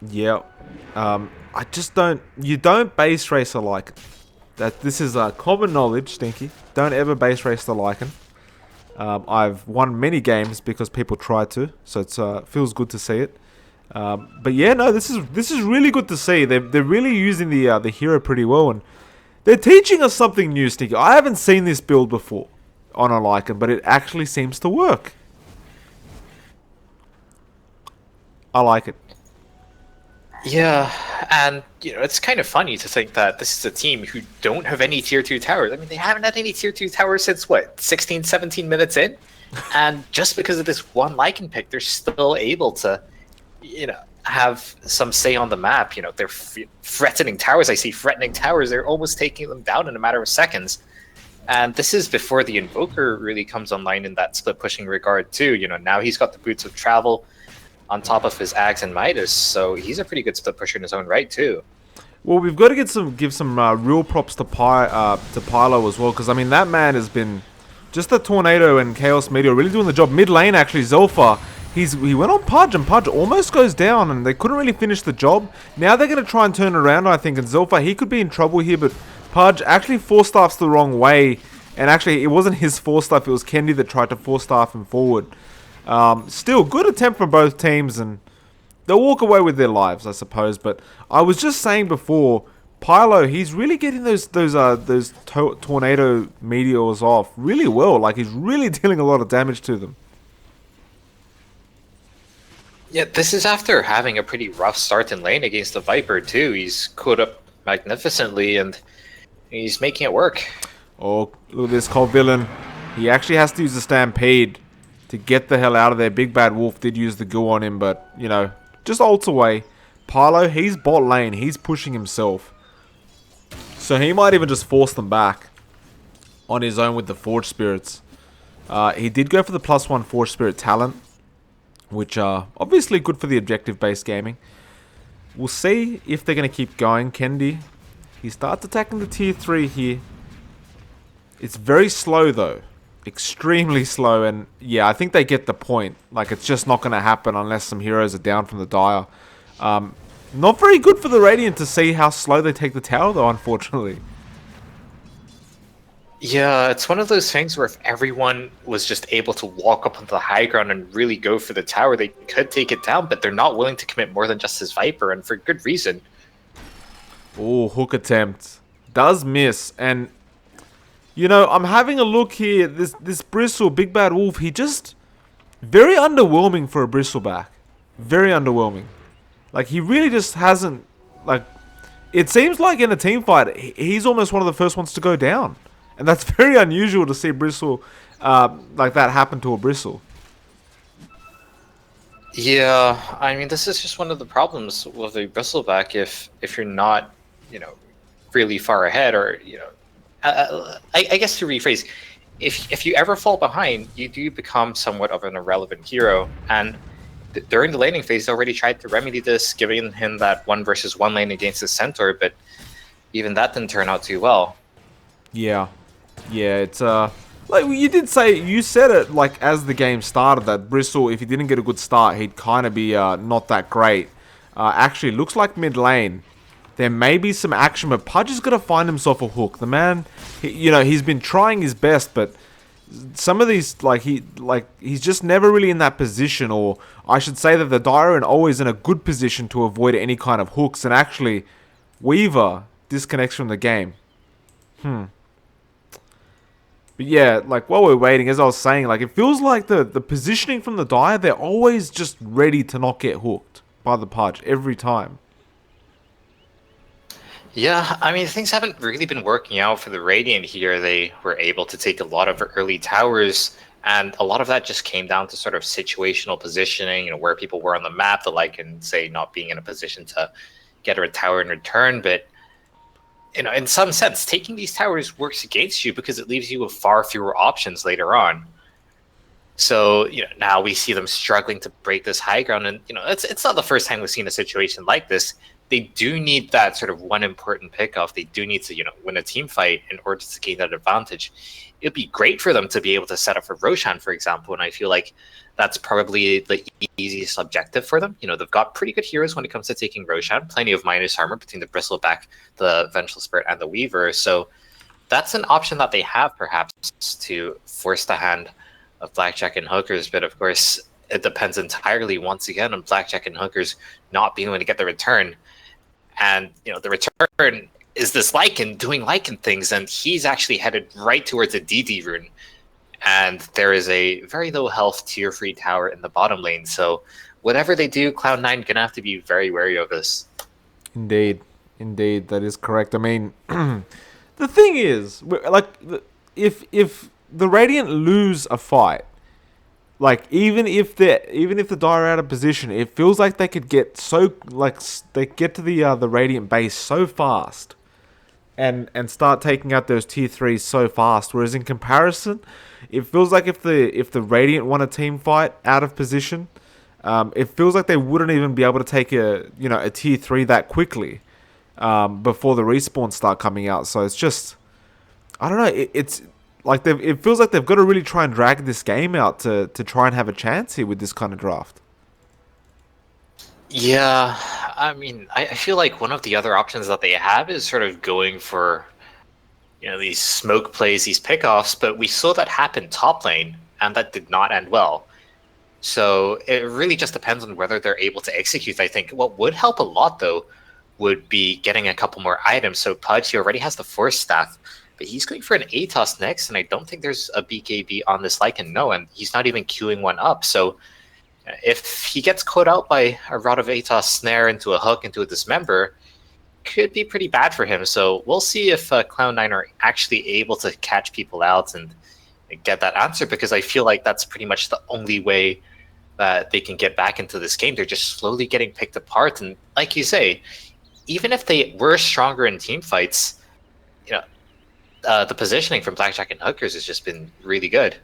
Yeah. I just don't... You don't base race a Lycan. This is common knowledge, Stinky. Don't ever base race the Lycan. I've won many games because people try to, so it feels good to see it. But yeah, no, this is really good to see. They're really using the hero pretty well, and they're teaching us something new, Stinky. I haven't seen this build before on a Lycan, but it actually seems to work. I like it. Yeah, and it's kind of funny to think that this is a team who don't have any tier 2 towers. I mean, they haven't had any tier 2 towers since what, 16, 17 minutes in? And just because of this one Lycan pick, they're still able to, have some say on the map. They're threatening towers. I see threatening towers. They're almost taking them down in a matter of seconds. And this is before the Invoker really comes online in that split pushing regard too. Now he's got the Boots of Travel on top of his Axe and Midas, so he's a pretty good split pusher in his own right too. Well, we've got to give some real props to Pylo as well, because I mean that man has been just the Tornado and Chaos Meteor really doing the job. Mid lane actually, Zolfa, he went on Pudge, and Pudge almost goes down, and they couldn't really finish the job. Now they're going to try and turn it around, I think, and Zolfa, he could be in trouble here, but Pudge actually four-staffs the wrong way, and actually it wasn't his four-staff, it was Kendi that tried to four-staff him forward. Still, good attempt from both teams, and they'll walk away with their lives, I suppose. But I was just saying before, Pylo, he's really getting those tornado meteors off really well. Like, he's really dealing a lot of damage to them. Yeah, this is after having a pretty rough start in lane against the Viper too. He's caught up magnificently, and he's making it work. Oh, look at this Cold Villain. He actually has to use the Stampede to get the hell out of there. Big Bad Wolf did use the goo on him, but, just ults away. Pylo, he's bot lane. He's pushing himself. So he might even just force them back on his own with the Forge Spirits. He did go for the +1 Forge Spirit talent, which are obviously good for the objective-based gaming. We'll see if they're going to keep going. Kendi, he starts attacking the tier 3 here. It's very slow, though. Extremely slow, and yeah, I think they get the point. Like, it's just not going to happen unless some heroes are down from the Dire. Not very good for the Radiant to see how slow they take the tower, though, unfortunately. Yeah, it's one of those things where if everyone was just able to walk up onto the high ground and really go for the tower, they could take it down, but they're not willing to commit more than just his Viper, and for good reason. Oh, hook attempt. Does miss, and I'm having a look here. This Bristle, Big Bad Wolf, he just... Very underwhelming for a Bristleback. Very underwhelming. Like, he really just hasn't... Like, it seems like in a team fight, he's almost one of the first ones to go down. And that's very unusual to see Bristle like that happen to a Bristle. Yeah, I mean, this is just one of the problems with a bristleback. If you're not, you know, really far ahead, or I guess to rephrase, if you ever fall behind, you do become somewhat of an irrelevant hero. And during the laning phase, they already tried to remedy this, giving him that 1 versus 1 lane against the centaur, but even that didn't turn out too well. Yeah. Yeah, it's like you said it like as the game started that Bristle, if he didn't get a good start, he'd kind of be not that great. Actually, looks like mid lane there may be some action, but Pudge is gonna find himself a hook. The man, he's been trying his best, but some of these he's just never really in that position, or I should say that the Dire are always in a good position to avoid any kind of hooks. And actually, Weaver disconnects from the game. But yeah, like while we're waiting, as I was saying, like it feels like the positioning from the Dire, they're always just ready to not get hooked by the Pudge every time. Yeah, I mean, things haven't really been working out for the Radiant here. They were able to take a lot of early towers, and a lot of that just came down to sort of situational positioning, where people were on the map, the Lycan, say, not being in a position to get a tower in return. But, in some sense, taking these towers works against you because it leaves you with far fewer options later on. So, now we see them struggling to break this high ground, and, it's not the first time we've seen a situation like this. They do need that sort of one important pickoff. They do need to, win a team fight in order to gain that advantage. It'd be great for them to be able to set up for Roshan, for example, and I feel like that's probably the easiest objective for them. They've got pretty good heroes when it comes to taking Roshan, plenty of minus armor between the Bristleback, the Vengeful Spirit, and the Weaver, so that's an option that they have, perhaps, to force the hand of Blackjack and Hookers, but of course, it depends entirely, once again, on Blackjack and Hookers not being able to get the return. And, the return is this Lycan doing Lycan things, and he's actually headed right towards a DD rune. And there is a very low health tier 3 tower in the bottom lane, so whatever they do, Cloud9 going to have to be very wary of this. Indeed, that is correct. I mean, the thing is, like, if the Radiant lose a fight, like even if the Dire are out of position, it feels like they could get they get to the Radiant base so fast, and start taking out those tier 3s so fast. Whereas in comparison, it feels like if the Radiant won a team fight out of position, it feels like they wouldn't even be able to take a tier 3 that quickly before the respawns start coming out. So it's just, I don't know. It's like it feels like they've got to really try and drag this game out to try and have a chance here with this kind of draft. Yeah, I mean, I feel like one of the other options that they have is sort of going for, these smoke plays, these pickoffs, but we saw that happen top lane, and that did not end well. So it really just depends on whether they're able to execute. I think what would help a lot, though, would be getting a couple more items. So Pudge, he already has the Force Staff, but he's going for an Atos next, and I don't think there's a BKB on this Lycan, no, and he's not even queuing one up. So if he gets caught out by a Rod of Atos snare into a hook, into a dismember, could be pretty bad for him. So we'll see if Cloud9 are actually able to catch people out and get that answer, because I feel like that's pretty much the only way that they can get back into this game. They're just slowly getting picked apart, and like you say, even if they were stronger in team fights, the positioning from Blackjack and Hookers has just been really good.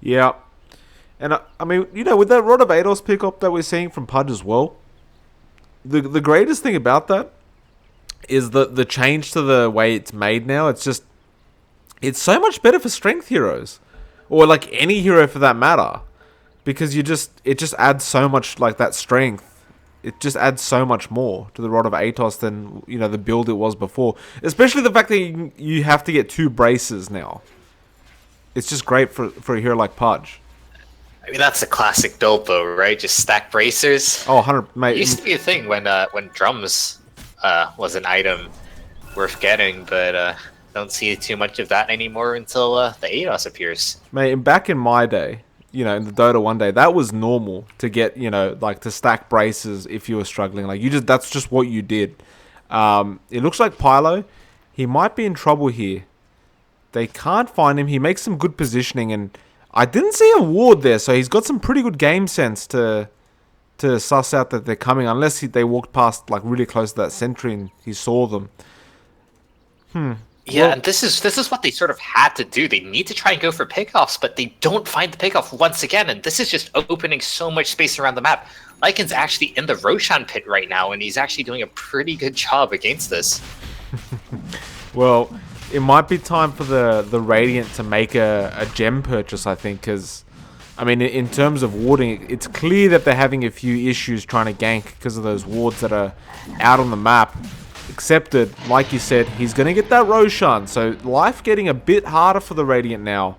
Yeah. And I mean, with that Rod of Ados pickup that we're seeing from Pudge as well, the greatest thing about that is the change to the way it's made now. It's so much better for strength heroes, or like any hero for that matter, because it just adds so much, like, that strength. It just adds so much more to the Rod of Atos than the build it was before. Especially the fact that you have to get 2 braces now. It's just great for a hero like Pudge. I mean, that's a classic build, though, right? Just stack bracers. Oh, 100, mate. It used to be a thing when drums was an item worth getting, but don't see too much of that anymore until the Ados appears. Mate, back in my day, in the Dota 1 day, that was normal to get, like, to stack braces if you were struggling. Like, that's just what you did. It looks like Pylo, he might be in trouble here. They can't find him. He makes some good positioning, and I didn't see a ward there, so he's got some pretty good game sense to suss out that they're coming, unless they walked past like really close to that sentry and he saw them. Yeah, and this is what they sort of had to do. They need to try and go for pickoffs, but they don't find the pickoff once again, and this is just opening so much space around the map. Lycan's actually in the Roshan pit right now, and he's actually doing a pretty good job against this. Well, it might be time for the Radiant to make a gem purchase, I think, because, I mean, in terms of warding, it's clear that they're having a few issues trying to gank because of those wards that are out on the map. Accepted, like you said, he's going to get that Roshan, so life getting a bit harder for the Radiant now.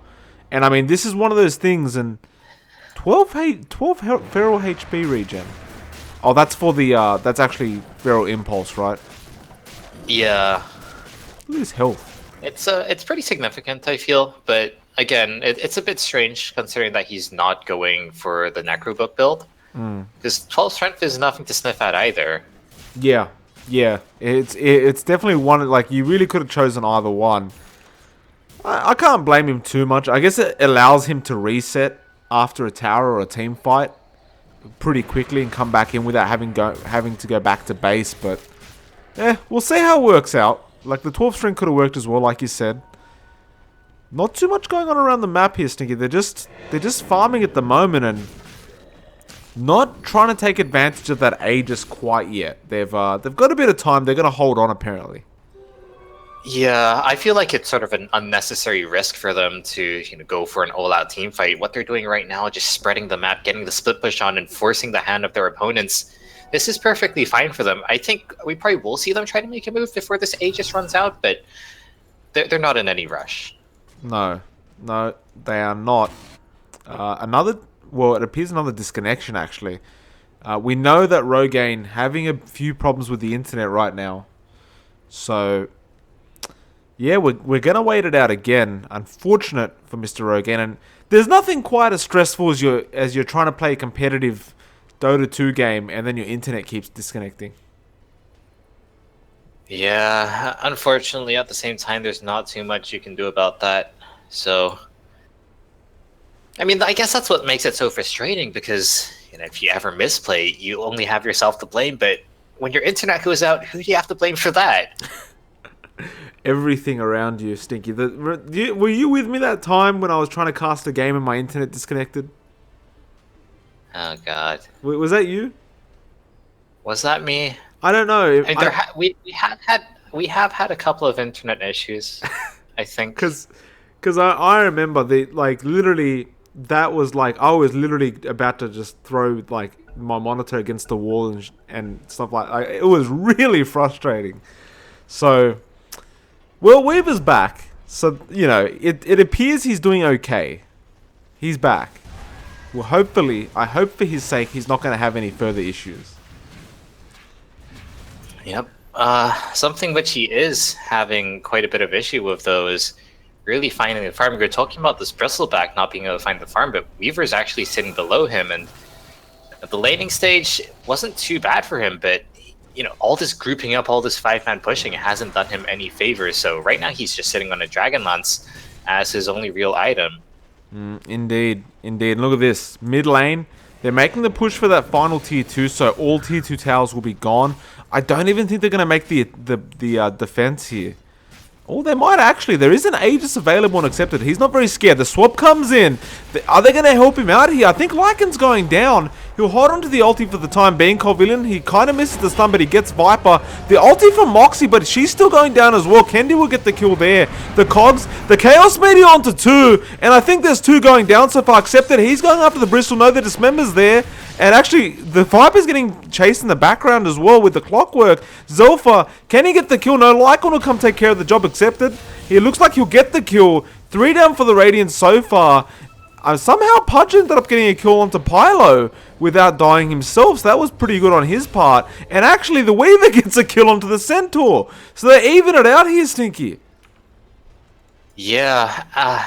And, I mean, this is one of those things, and 12 Feral HP regen. Oh, that's for the, that's actually Feral Impulse, right? Yeah. Look at his health. It's pretty significant, I feel, but again, it's a bit strange considering that he's not going for the Necrobook build. Because 12 strength is nothing to sniff at either. Yeah, it's definitely one, like, you really could have chosen either one. I can't blame him too much. I guess it allows him to reset after a tower or a team fight pretty quickly and come back in without having to go back to base, but we'll see how it works out. Like, the 12th string could have worked as well, like you said. Not too much going on around the map here, Stinky. They're just farming at the moment and not trying to take advantage of that Aegis quite yet. They've got a bit of time. They're going to hold on, apparently. Yeah, I feel like it's sort of an unnecessary risk for them to go for an all-out team fight. What they're doing right now, just spreading the map, getting the split push on, and forcing the hand of their opponents. This is perfectly fine for them. I think we probably will see them try to make a move before this Aegis runs out, but they're not in any rush. No, they are not. It appears another disconnection, actually. We know that Rogaine having a few problems with the internet right now. So, yeah, we're going to wait it out again. Unfortunate for Mr. Rogaine. And there's nothing quite as stressful as you're trying to play a competitive Dota 2 game and then your internet keeps disconnecting. Yeah, unfortunately, at the same time, there's not too much you can do about that. So, I mean, I guess that's what makes it so frustrating, because if you ever misplay, you only have yourself to blame. But when your internet goes out, who do you have to blame for that? Everything around you, Stinky. Were you with me that time when I was trying to cast a game and my internet disconnected? Oh God, Was that you? Was that me? I don't know. I mean, we have had a couple of internet issues, I think. Because I remember literally that was like I was literally about to just throw like my monitor against the wall and stuff like it was really frustrating. So, well, Weaver's back. So it appears he's doing okay. He's back. Well, hopefully, I hope for his sake he's not going to have any further issues. Yep. Something which he is having quite a bit of issue with, though, is really finding the farm. We're talking about this Bristleback not being able to find the farm, but Weaver's actually sitting below him, and at the laning stage wasn't too bad for him, but all this grouping up, all this 5-man pushing hasn't done him any favors. So right now he's just sitting on a Dragon Lance as his only real item. Indeed. Look at this. Mid lane, they're making the push for that final tier 2, so all tier 2 towers will be gone. I don't even think they're going to make the defense here. Oh, they might actually. There is an Aegis available and accepted. He's not very scared. The swap comes in. Are they going to help him out here? I think Lycan's going down. He'll hold on to the ulti for the time being, Colvillian. He kind of misses the stun, but he gets Viper. The ulti from Moxie, but she's still going down as well. Kendi will get the kill there. The Cogs, the Chaos Meteor onto 2. And I think there's 2 going down so far. Accepted. He's going after the Bristol. No, the Dismember's there. And actually, the Viper's getting chased in the background as well with the Clockwork. Zelfa, can he get the kill? No, Lycan will come take care of the job. Accepted. He looks like he'll get the kill. 3 down for the Radiant so far. Somehow Pudge ended up getting a kill onto Pylo without dying himself, so that was pretty good on his part. And actually, the Weaver gets a kill onto the Centaur. So they even it out here, Stinky. Yeah,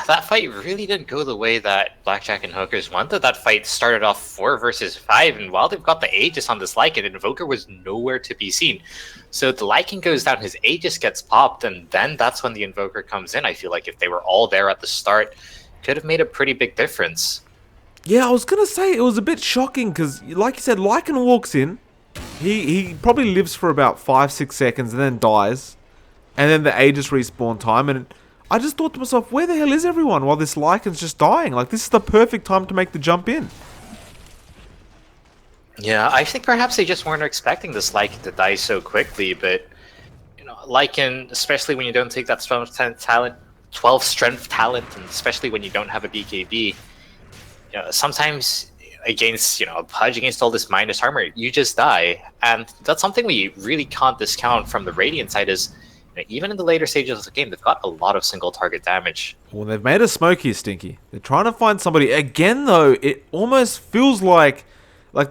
that fight really didn't go the way that Blackjack and Hookers wanted. That fight started off 4 versus 5, and while they've got the Aegis on this Lycan, Invoker was nowhere to be seen. So the Lycan goes down, his Aegis gets popped, and then that's when the Invoker comes in. I feel like if they were all there at the start, could have made a pretty big difference. Yeah, I was gonna say it was a bit shocking because, like you said, Lycan walks in. He probably lives for about 5-6 seconds and then dies, and then the Aegis respawn time. And I just thought to myself, where the hell is everyone while this Lycan's just dying? Like, this is the perfect time to make the jump in. Yeah, I think perhaps they just weren't expecting this Lycan to die so quickly, but Lycan, especially when you don't take that 12 strength talent, and especially when you don't have a BKB, sometimes against a Pudge, against all this minus armor, you just die, and that's something we really can't discount from the Radiant side. Is even in the later stages of the game, they've got a lot of single target damage. Well, they've made a smoke here, Stinky. They're trying to find somebody. Again, though, it almost feels like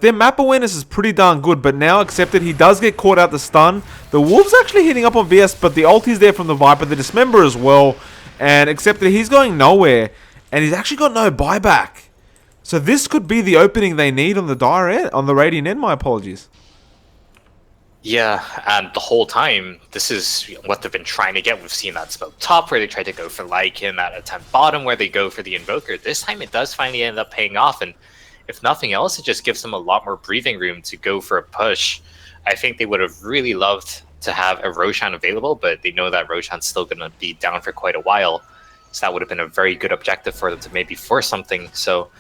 their map awareness is pretty darn good, but now accepted he does get caught out the stun. The Wolf's actually hitting up on VS, but the ulti's there from the Viper, the Dismember as well, and accepted he's going nowhere, and he's actually got no buyback. So this could be the opening they need on the Dire end, on the Radiant end, my apologies. Yeah, and the whole time, this is what they've been trying to get. We've seen that smoke top where they tried to go for Lycan, that attempt bottom where they go for the Invoker. This time it does finally end up paying off, and if nothing else, it just gives them a lot more breathing room to go for a push. I think they would have really loved to have a Roshan available, but they know that Roshan's still going to be down for quite a while. So that would have been a very good objective for them to maybe force something. So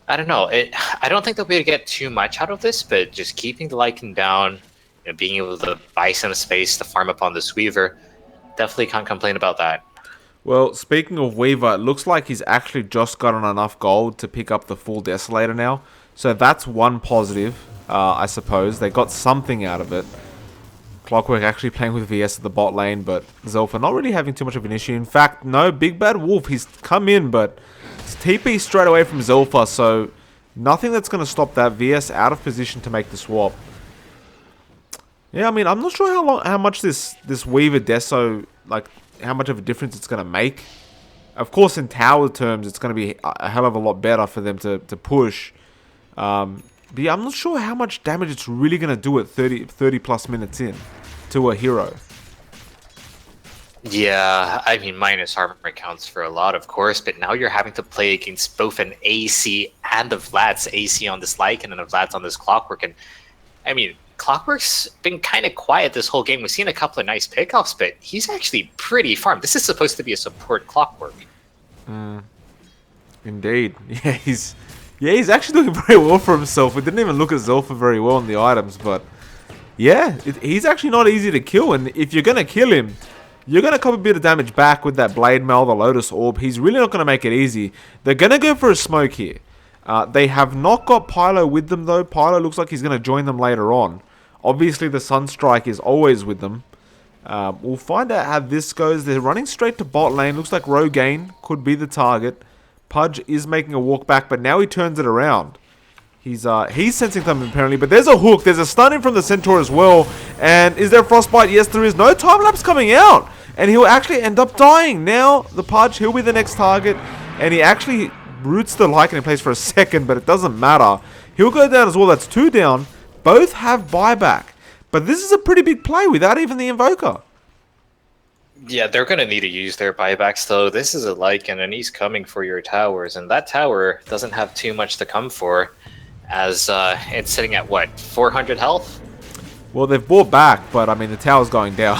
I don't know. I don't think they'll be able to get too much out of this, but just keeping the Lycan down, being able to buy some space to farm up on this Weaver, definitely can't complain about that. Well, speaking of Weaver, it looks like he's actually just gotten enough gold to pick up the full Desolator now. So that's one positive, I suppose. They got something out of it. Clockwork actually playing with VS at the bot lane, but Zelfa not really having too much of an issue. In fact, no, Big Bad Wolf, he's come in, but it's TP straight away from Zelfa, so nothing that's going to stop that. VS out of position to make the swap. Yeah, I mean, I'm not sure how much this Weaver Deso, like, how much of a difference it's going to make. Of course, in tower terms, it's going to be a hell of a lot better for them to push. But yeah, I'm not sure how much damage it's really going to do at 30 plus minutes in to a hero. Yeah, I mean, minus armor counts for a lot, of course, but now you're having to play against both an AC and a Vlad's AC on this Lycan and a Vlad's on this Clockwork. And I mean, Clockwork's been kind of quiet this whole game. We've seen a couple of nice pickoffs, but he's actually pretty farmed. This is supposed to be a support Clockwork. Indeed. Yeah, he's actually doing very well for himself. We didn't even look at Zelfa very well in the items, but yeah, he's actually not easy to kill. And if you're going to kill him, you're going to cop a bit of damage back with that Blade Mail, the Lotus Orb. He's really not going to make it easy. They're going to go for a smoke here. They have not got Pylo with them, though. Pylo looks like he's going to join them later on. Obviously, the Sunstrike is always with them. We'll find out how this goes. They're running straight to bot lane. Looks like Rogaine could be the target. Pudge is making a walk back, but now he turns it around. He's sensing something apparently, but there's a hook. There's a stun in from the Centaur as well. And is there a Frostbite? Yes, there is. No time lapse coming out. And he'll actually end up dying. Now, the Pudge, he'll be the next target. And he actually roots the Lycan in place for a second, but it doesn't matter. He'll go down as well. That's 2 down. Both have buyback. But this is a pretty big play without even the Invoker. Yeah, they're going to need to use their buybacks, though. This is a Lycan, and he's coming for your towers. And that tower doesn't have too much to come for, as it's sitting at, what, 400 health? Well, they've bought back, but, I mean, the tower's going down.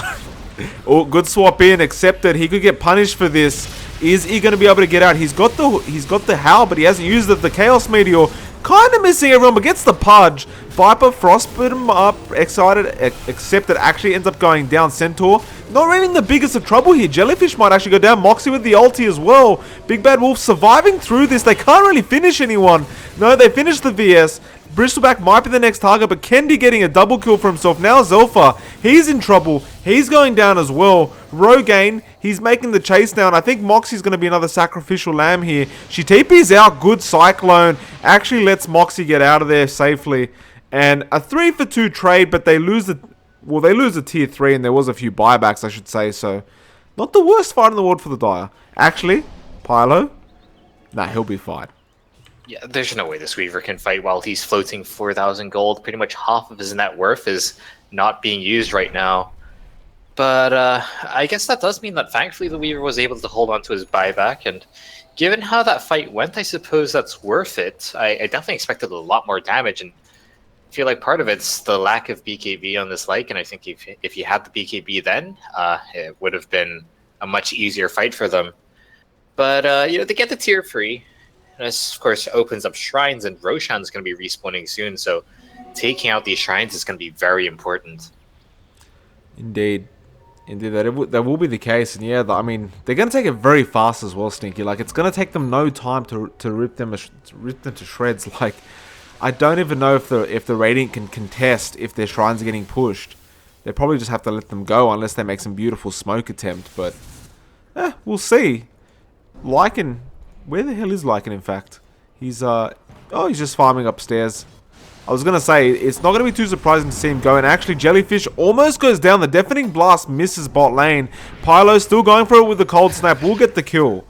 Oh, good swap in, accepted. He could get punished for this. Is he going to be able to get out? He's got the Howl, but he hasn't used it. The Chaos Meteor, kind of missing everyone, but gets the Pudge. Viper frostbite him up, excited, accepted, actually ends up going down. Centaur, not really in the biggest of trouble here. Jellyfish might actually go down. Moxie with the ulti as well. Big Bad Wolf surviving through this. They can't really finish anyone. No, they finished the VS. Bristleback might be the next target, but Kendi getting a double kill for himself. Now Zelfa, he's in trouble. He's going down as well. Rogaine, he's making the chase down. I think Moxie's going to be another sacrificial lamb here. She TP's out. Good Cyclone. Actually lets Moxie get out of there safely. And a 3-for-2 trade, but they lose the... Well, they lose the tier 3, and there was a few buybacks, I should say, so... Not the worst fight in the world for the Dire. Actually, Pylo, nah, he'll be fine. Yeah, there's no way this Weaver can fight while he's floating 4,000 gold. Pretty much half of his net worth is not being used right now. But I guess that does mean that thankfully the Weaver was able to hold on to his buyback, and given how that fight went, I suppose that's worth it. I definitely expected a lot more damage, and I feel like part of it's the lack of BKB on this like, and I think if you had the BKB then, it would have been a much easier fight for them. But you know, they get the tier 3. This, of course, opens up shrines, and Roshan's going to be respawning soon, so taking out these shrines is going to be very important. Indeed. Indeed, that will be the case. And yeah, I mean, they're going to take it very fast as well, Stinky. Like, it's going to take them no time to rip them to shreds. Like, I don't even know if the Radiant can contest if their shrines are getting pushed. They probably just have to let them go unless they make some beautiful smoke attempt. But, we'll see. Lycan, where the hell is Lycan, in fact? He's just farming upstairs. I was going to say, it's not going to be too surprising to see him go. And actually, Jellyfish almost goes down. The Deafening Blast misses bot lane. Pylo still going for it with the Cold Snap. Will get the kill.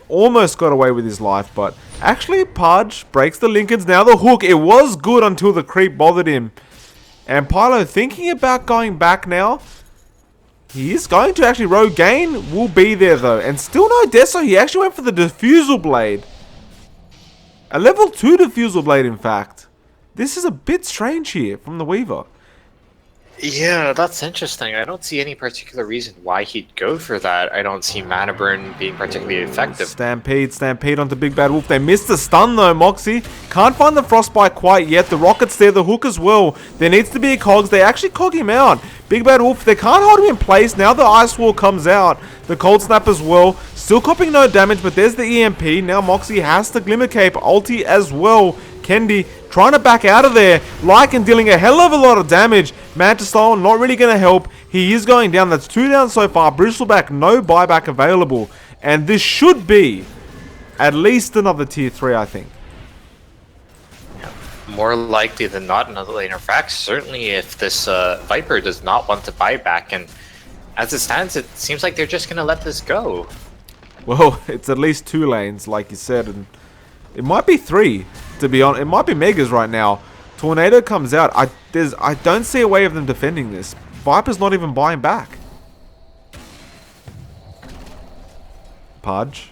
Almost got away with his life. But actually, Pudge breaks the Lincolns. Now the hook. It was good until the creep bothered him. And Pylo thinking about going back now. He is going to actually Rogaine. Will be there though. And still no Deso. He actually went for the Diffusal Blade. A level 2 Diffusal Blade, in fact. This is a bit strange here from the Weaver. Yeah, that's interesting. I don't see any particular reason why he'd go for that. I don't see Mana Burn being particularly effective. Stampede onto Big Bad Wolf. They missed the stun though, Moxie. Can't find the Frostbite quite yet. The Rocket's there, the hook as well. There needs to be a Cogs. They actually cog him out. Big Bad Wolf, they can't hold him in place. Now the Ice Wall comes out. The Cold Snap as well. Still copying no damage, but there's the EMP. Now Moxie has the Glimmer Cape. Ulti as well. Kendi trying to back out of there. Lycan dealing a hell of a lot of damage. Manta Style not really going to help. He is going down. That's 2 down so far. Bristleback, no buyback available. And this should be at least another tier 3, I think. More likely than not, another laner frac. Certainly if this Viper does not want to buy back. And as it stands, it seems like they're just going to let this go. Well, it's at least 2 lanes, like you said. And it might be 3. To be honest, it might be Megas right now. Tornado comes out. I don't see a way of them defending this. Viper's not even buying back. Pudge.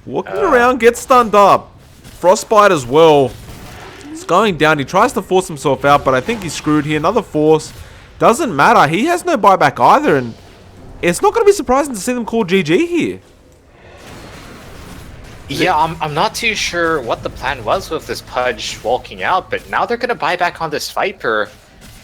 Walking around, gets stunned up. Frostbite as well. It's going down. He tries to force himself out, but I think he's screwed here. Another force. Doesn't matter. He has no buyback either, and it's not going to be surprising to see them call GG here. Yeah, I'm not too sure what the plan was with this Pudge walking out, but now they're going to buy back on this Viper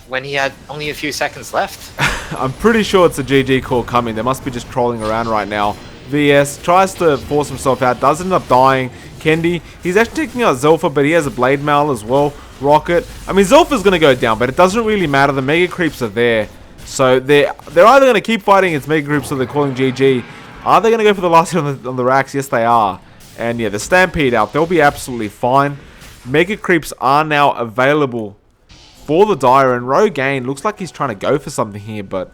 when he had only a few seconds left. I'm pretty sure it's a GG call coming. They must be just trolling around right now. VS tries to force himself out, does end up dying. Kendi, he's actually taking out Zelfa, but he has a Blade Mail as well. Rocket. I mean, Zelfa's going to go down, but it doesn't really matter. The Mega Creeps are there. So they're either going to keep fighting against Mega Creeps or they're calling GG. Are they going to go for the last hit on the racks? Yes, they are. And yeah, the Stampede out. They'll be absolutely fine. Mega Creeps are now available for the Dire. And Rogaine looks like he's trying to go for something here. But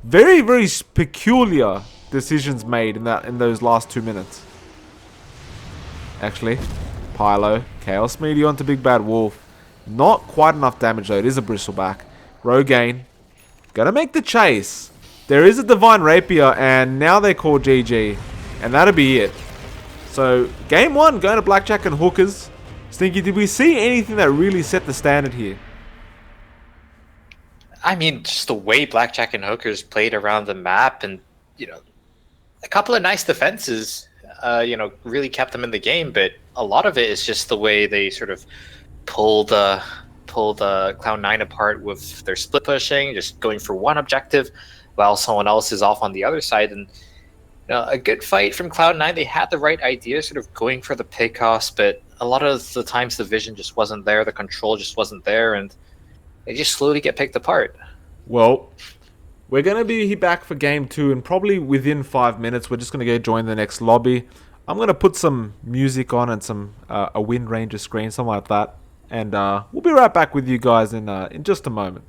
very, very peculiar decisions made in those last 2 minutes. Actually, Pylo. Chaos Meteor onto Big Bad Wolf. Not quite enough damage though. It is a Bristleback. Rogaine. Gonna make the chase. There is a Divine Rapier. And now they call GG. And that'll be it. So, game 1 going to Blackjack and Hookers. Stinky, did we see anything that really set the standard here? I mean, just the way Blackjack and Hookers played around the map and, you know, a couple of nice defenses, you know, really kept them in the game, but a lot of it is just the way they sort of pulled Cloud9 apart with their split pushing, just going for one objective while someone else is off on the other side. And a good fight from Cloud9. They had the right idea, sort of going for the pickoffs, but a lot of the times the vision just wasn't there, the control just wasn't there, and they just slowly get picked apart. Well, we're going to be back for game 2, and probably within 5 minutes, we're just going to go join the next lobby. I'm going to put some music on and some a Wind Ranger screen, something like that, and we'll be right back with you guys in just a moment.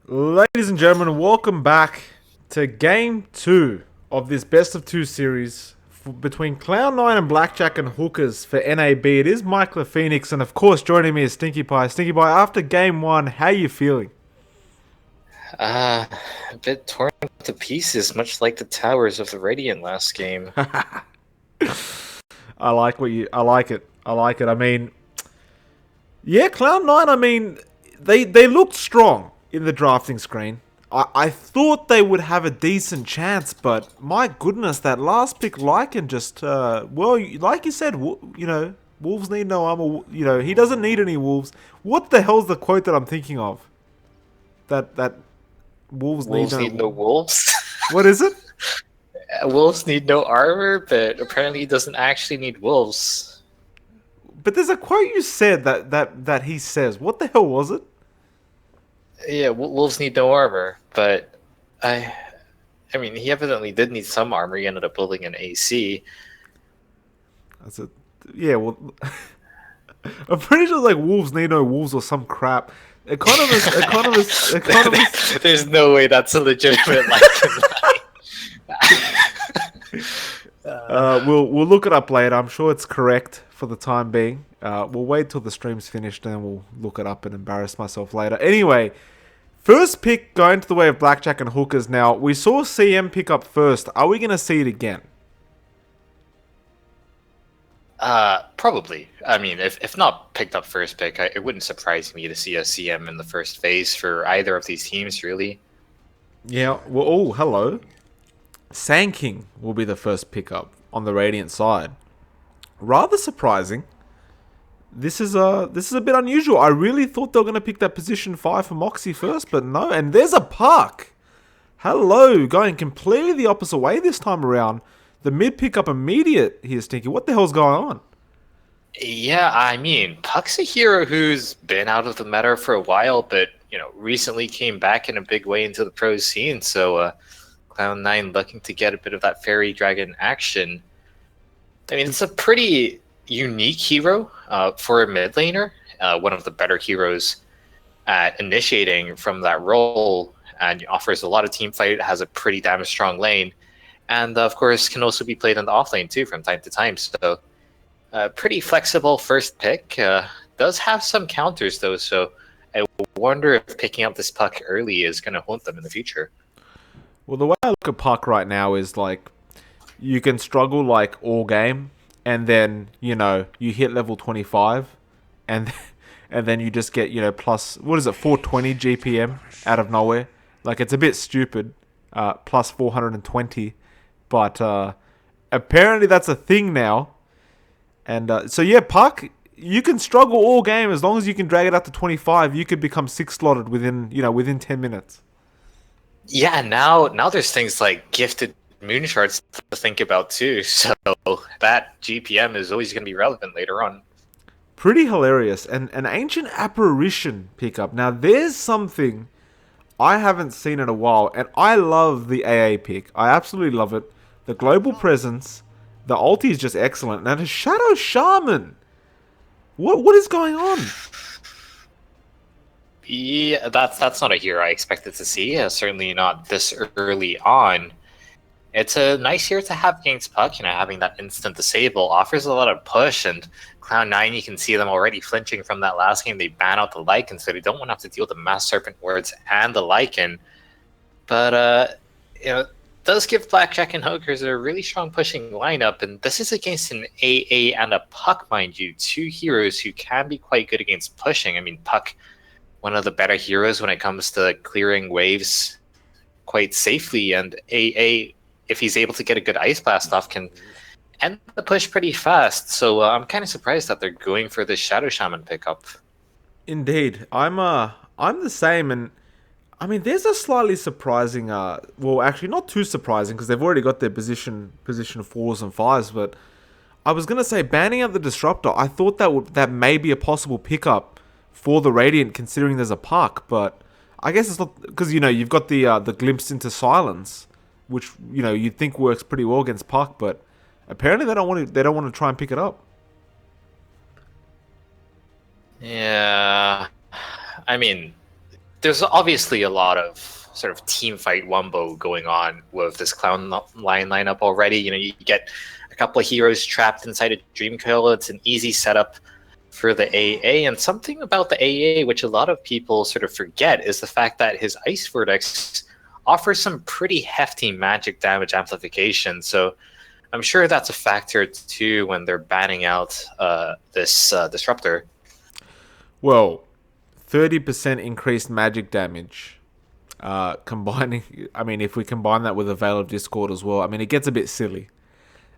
Ladies and gentlemen, welcome back to Game 2 of this Best of 2 series between Clown9 and Blackjack and Hookers for NAB. It is Mike Phoenix, and of course joining me is StinkyPie. StinkyPie, after Game 1, how are you feeling? A bit torn to pieces, much like the towers of the Radiant last game. I like it. I mean, yeah, Clown9, I mean, they looked strong in the drafting screen. I thought they would have a decent chance, but my goodness, that last pick, Lycan, just, well, like you said, wolves need no armor. He doesn't need any wolves. What the hell's the quote that I'm thinking of? That wolves need no wolves. What is it? Wolves need no armor, but apparently he doesn't actually need wolves. But there's a quote you said that he says. What the hell was it? Yeah, wolves need no armor, but I mean, he evidently did need some armor. He ended up building an AC. That's it. Yeah, well, I'm pretty sure like wolves need no wolves or some crap. Economist. There's no way that's a legitimate line. We'll look it up later. I'm sure it's correct for the time being. We'll wait till the stream's finished and we'll look it up and embarrass myself later. Anyway, first pick going to the way of Blackjack and Hookers. Now, we saw CM pick up first. Are we going to see it again? Probably. I mean, if not picked up first pick, it wouldn't surprise me to see a CM in the first phase for either of these teams, really. Yeah, well, oh, hello. Sand King will be the first pickup on the Radiant side. Rather surprising. This is a bit unusual. I really thought they were going to pick that position 5 for Moxie first, but no. And there's a Puck. Hello, going completely the opposite way this time around. The mid pickup immediate here, Stinky. What the hell's going on? Yeah, I mean, Puck's a hero who's been out of the meta for a while, but recently came back in a big way into the pro scene. So Clown9 looking to get a bit of that fairy dragon action. I mean, it's a pretty unique hero for a mid laner. One of the better heroes at initiating from that role, and offers a lot of team fight, has a pretty damn strong lane, and of course can also be played in the off lane too from time to time. So pretty flexible first pick. Does have some counters though, so I wonder if picking up this Puck early is going to haunt them in the future. Well, the way I look at Puck right now is like you can struggle like all game, and then you hit level 25, and then you just get plus, what is it, 420 GPM out of nowhere. Like, it's a bit stupid. Plus 420, but apparently that's a thing now. And so yeah, Puck, you can struggle all game as long as you can drag it up to 25. You could become 6 slotted within 10 minutes. Yeah, now there's things like gifted moon shards to think about too, so that GPM is always going to be relevant later on. Pretty hilarious. And an ancient apparition pickup. Now there's something I haven't seen in a while, and I love the AA pick. I absolutely love it. The global presence, the ulti is just excellent. Now the Shadow Shaman, what is going on? Yeah, that's not a hero I expected to see. Certainly not this early on. It's a nice hero to have against Puck. Having that instant disable offers a lot of push, and Clown9, you can see them already flinching from that last game. They ban out the Lycan, so they don't want to have to deal with the Mass Serpent Words and the Lycan. But it does give Blackjack and Hookers a really strong pushing lineup, and this is against an AA and a Puck, mind you, two heroes who can be quite good against pushing. I mean, Puck, one of the better heroes when it comes to clearing waves quite safely, and AA, if he's able to get a good Ice Blast off, can end the push pretty fast. So I'm kind of surprised that they're going for this Shadow Shaman pickup. Indeed, I'm the same, and I mean, there's a slightly surprising. Well, actually, not too surprising because they've already got their position 4s and 5s. But I was gonna say banning out the Disruptor. I thought that may be a possible pickup for the Radiant, considering there's a Puck. But I guess it's not, because you've got the glimpse into silence, which you'd think works pretty well against Puck, but apparently they don't want to try and pick it up. Yeah, I mean, there's obviously a lot of sort of team fight wumbo going on with this clown line lineup already. You get a couple of heroes trapped inside a dream kill. It's an easy setup for the AA, and something about the AA which a lot of people sort of forget is the fact that his Ice Vertex offers some pretty hefty magic damage amplification. So I'm sure that's a factor too when they're banning out this disruptor. Well, 30% increased magic damage. Combining, I mean, if we combine that with a Veil of Discord as well, I mean, it gets a bit silly.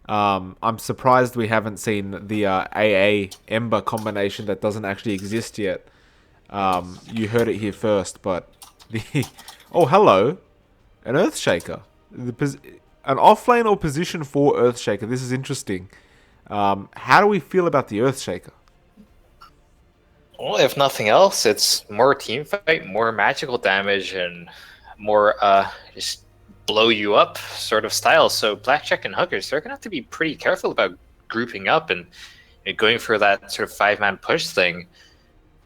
I'm surprised we haven't seen the AA Ember combination that doesn't actually exist yet. You heard it here first, but the oh hello, an Earthshaker, an offlane or position for Earthshaker. This is interesting. How do we feel about the Earthshaker? Well, if nothing else, it's more team fight, more magical damage, and more just blow you up sort of style. So Blackjack and Hookers, they're gonna have to be pretty careful about grouping up and going for that sort of 5-man push thing.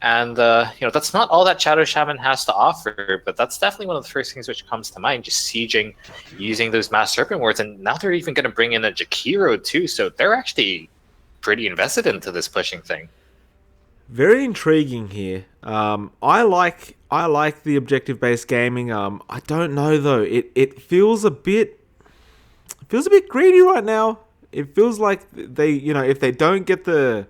And that's not all that Shadow Shaman has to offer, but that's definitely one of the first things which comes to mind. Just sieging, using those Mass Serpent Wards, and now they're even going to bring in a Jakiro too. So they're actually pretty invested into this pushing thing. Very intriguing here. I like the objective-based gaming. I don't know though. It feels a bit greedy right now. It feels like they, if they don't get the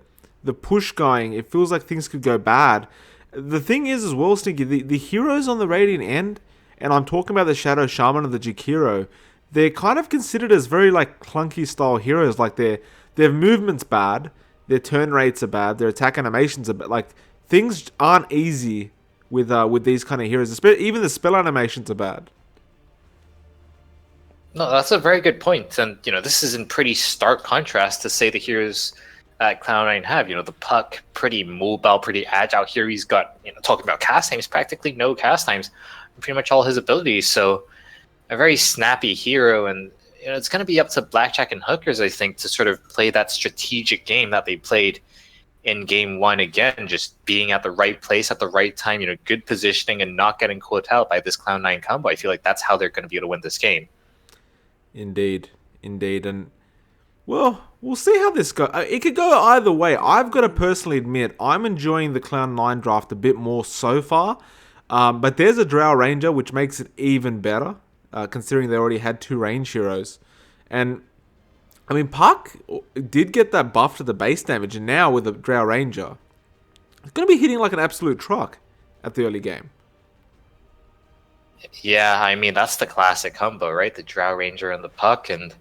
push going, it feels like things could go bad. The thing is as well, Stinky, the heroes on the Radiant end, and I'm talking about the Shadow Shaman and the Jakiro, they're kind of considered as very like clunky style heroes. Like their movement's bad. Their turn rates are bad. Their attack animations are bad. Like, things aren't easy with these kind of heroes. Even the spell animations are bad. No, that's a very good point. And, this is in pretty stark contrast to, say, the heroes that Cloud9 have. The Puck, pretty mobile, pretty agile here. He's got, talking about cast times, practically no cast times. Pretty much all his abilities. So, a very snappy hero, and it's going to be up to Blackjack and Hookers, I think, to sort of play that strategic game that they played in game 1 again, just being at the right place at the right time, good positioning and not getting caught out by this Cloud9 combo. I feel like that's how they're going to be able to win this game. Indeed. And, well, we'll see how this goes. It could go either way. I've got to personally admit, I'm enjoying the Cloud9 draft a bit more so far, but there's a Drow Ranger, which makes it even better. Considering they already had 2 range heroes. And, I mean, Puck did get that buff to the base damage, and now with the Drow Ranger, it's going to be hitting like an absolute truck at the early game. Yeah, I mean, that's the classic combo, right? The Drow Ranger and the Puck, and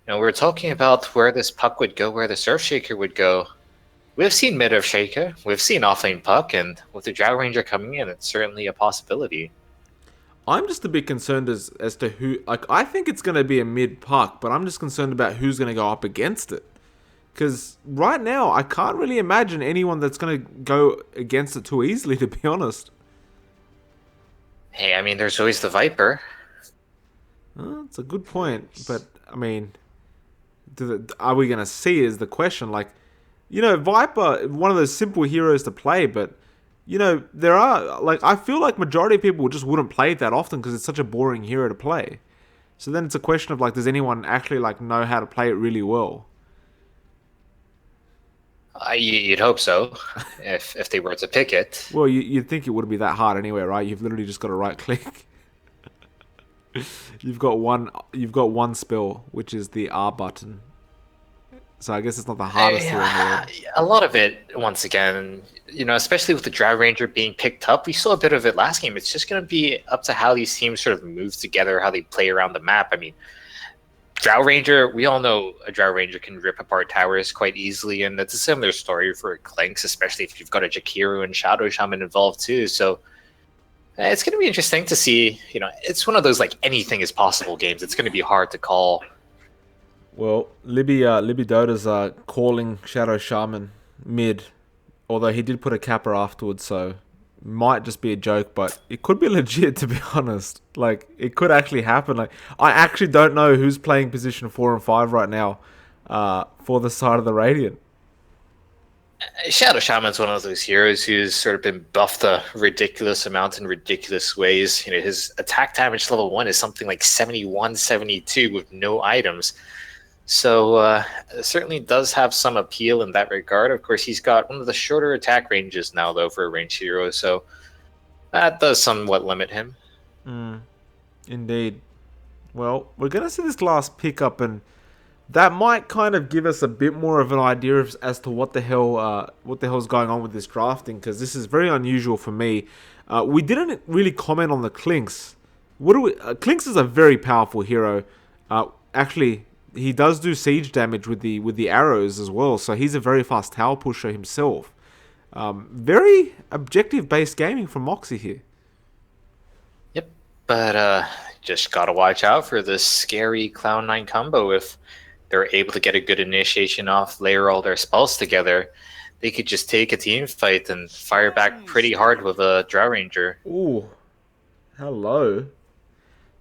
we're talking about where this Puck would go, where the Surfshaker would go. We've seen mid-Earthshaker, we've seen offlane Puck, and with the Drow Ranger coming in, it's certainly a possibility. I'm just a bit concerned as to who... I think it's going to be a mid-Puck, but I'm just concerned about who's going to go up against it. Because right now, I can't really imagine anyone that's going to go against it too easily, to be honest. Hey, I mean, there's always the Viper. It's a good point, but, I mean... are we going to see is the question. Viper, one of those simple heroes to play, but... there are, I feel like majority of people just wouldn't play it that often because it's such a boring hero to play. So then it's a question of, does anyone actually, know how to play it really well? You'd hope so, if they were to pick it. Well, you'd think it wouldn't be that hard anyway, right? You've literally just got to right-click. You've got one spell, which is the R button. So I guess it's not the hardest hero in the world. A lot of it, once again, especially with the Drow Ranger being picked up, we saw a bit of it last game. It's just going to be up to how these teams sort of move together, how they play around the map. I mean, Drow Ranger, we all know a Drow Ranger can rip apart towers quite easily, and it's a similar story for Clanks, especially if you've got a Jakiro and Shadow Shaman involved too. So it's going to be interesting to see. It's one of those anything is possible games. It's going to be hard to call. Well, Libby Dota's calling Shadow Shaman mid, although he did put a capper afterwards, so might just be a joke, but it could be legit, to be honest. It could actually happen. I actually don't know who's playing position 4 and 5 right now for the side of the Radiant. Shadow Shaman's one of those heroes who's sort of been buffed a ridiculous amount in ridiculous ways. His attack damage level 1 is something like 71, 72 with no items. So it certainly does have some appeal in that regard. Of course, he's got one of the shorter attack ranges now, though, for a ranged hero, so that does somewhat limit him. Indeed. Well, we're going to see this last pickup, and that might kind of give us a bit more of an idea as to what the hell's going on with this drafting, because this is very unusual for me. We didn't really comment on the Clinks. Clinks is a very powerful hero. Actually, he does do siege damage with the arrows as well, so he's a very fast tower pusher himself. Very objective based gaming from Moxie here. Yep, but just gotta watch out for this scary Clown 9 combo. If they're able to get a good initiation off, layer all their spells together, they could just take a team fight and fire back pretty hard with a Drow Ranger. Ooh, hello.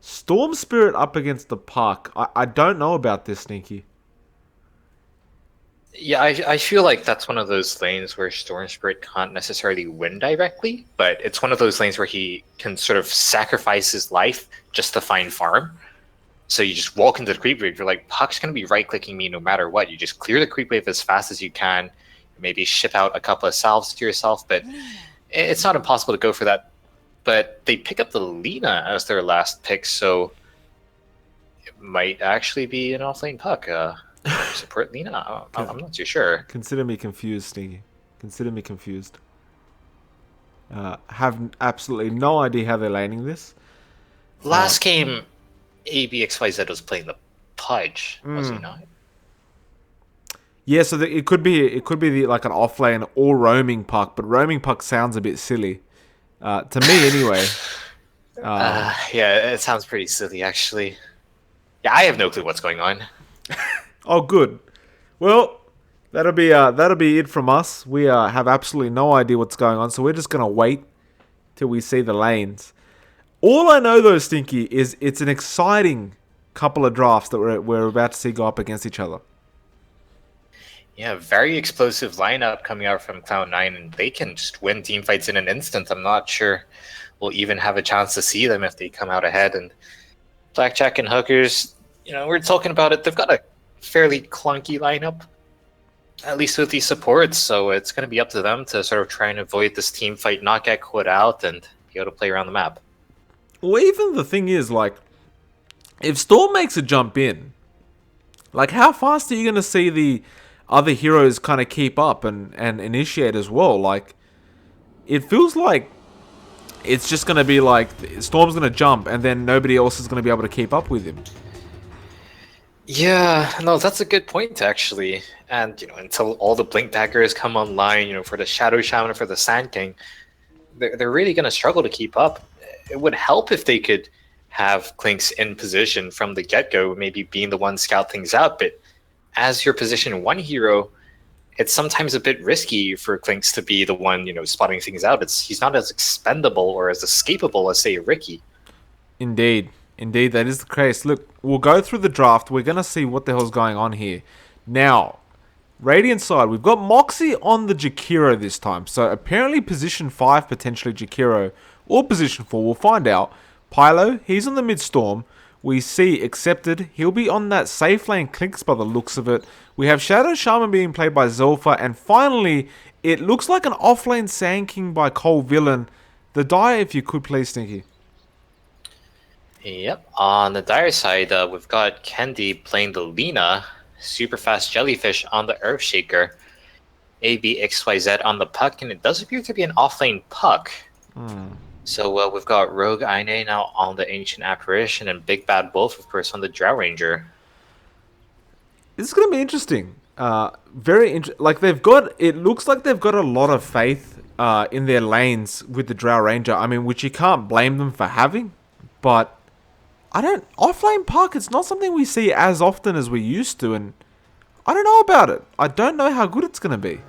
Storm Spirit up against the Puck. I don't know about this, Stinky. Yeah, I feel like that's one of those lanes where Storm Spirit can't necessarily win directly, but it's one of those lanes where he can sort of sacrifice his life just to find farm. So you just walk into the creep wave, you're like, Puck's going to be right-clicking me no matter what. You just clear the creep wave as fast as you can, maybe ship out a couple of salves to yourself, but it's not impossible to go for that. But they pick up the Lina as their last pick, so it might actually be an offlane Puck. Support Lina? I'm not too sure. Consider me confused, Stinky. Consider me confused. Have absolutely no idea how they're laning this. Last game, ABXYZ was playing the Pudge, was he not? Yeah, so it could be like an offlane or roaming Puck, but roaming Puck sounds a bit silly. To me, anyway. Yeah, it sounds pretty silly, actually. Yeah, I have no clue what's going on. Oh, good. Well, that'll be it from us. We have absolutely no idea what's going on, so we're just gonna wait till we see the lanes. All I know, though, Stinky, is it's an exciting couple of drafts that we're about to see go up against each other. Yeah, very explosive lineup coming out from Cloud9, and they can just win team fights in an instant. I'm not sure we'll even have a chance to see them if they come out ahead. And Blackjack and Hookers, we're talking about it. They've got a fairly clunky lineup, at least with these supports. So it's going to be up to them to sort of try and avoid this team fight, not get caught out, and be able to play around the map. Well, even the thing is, like, if Storm makes a jump in, like, how fast are you going to see the other heroes kind of keep up and initiate as well? Like, it feels like it's just going to be like Storm's going to jump and then nobody else is going to be able to keep up with him. Yeah, no, that's a good point, actually. And, until all the Blink Daggers come online, for the Shadow Shaman, for the Sand King, they're really going to struggle to keep up. It would help if they could have Clinks in position from the get-go, maybe being the one scout things out, but as your position 1 hero, it's sometimes a bit risky for Clinks to be the one, spotting things out. He's not as expendable or as escapable as, say, Ricky. Indeed, that is the case. Look, we'll go through the draft. We're going to see what the hell's going on here. Now, Radiant side, we've got Moxie on the Jakiro this time. So apparently position 5, potentially Jakiro, or position 4, we'll find out. Pylo, he's on the mid-storm. We see Accepted, he'll be on that safe lane Clinks by the looks of it. We have Shadow Shaman being played by Zolfa. And finally, it looks like an offlane Sand King by Cole Villain. The Dire, if you could please, Stinky. Yep, on the Dire side, we've got Kendi playing the Lina, super fast Jellyfish on the Earthshaker, ABXYZ on the Puck, and it does appear to be an offlane Puck. So we've got Rogue Aine now on the Ancient Apparition, and Big Bad Wolf, of course, on the Drow Ranger. This is going to be interesting. Like it looks like they've got a lot of faith in their lanes with the Drow Ranger. I mean, which you can't blame them for having, but offlane Puck, it's not something we see as often as we used to, and I don't know about it. I don't know how good it's going to be.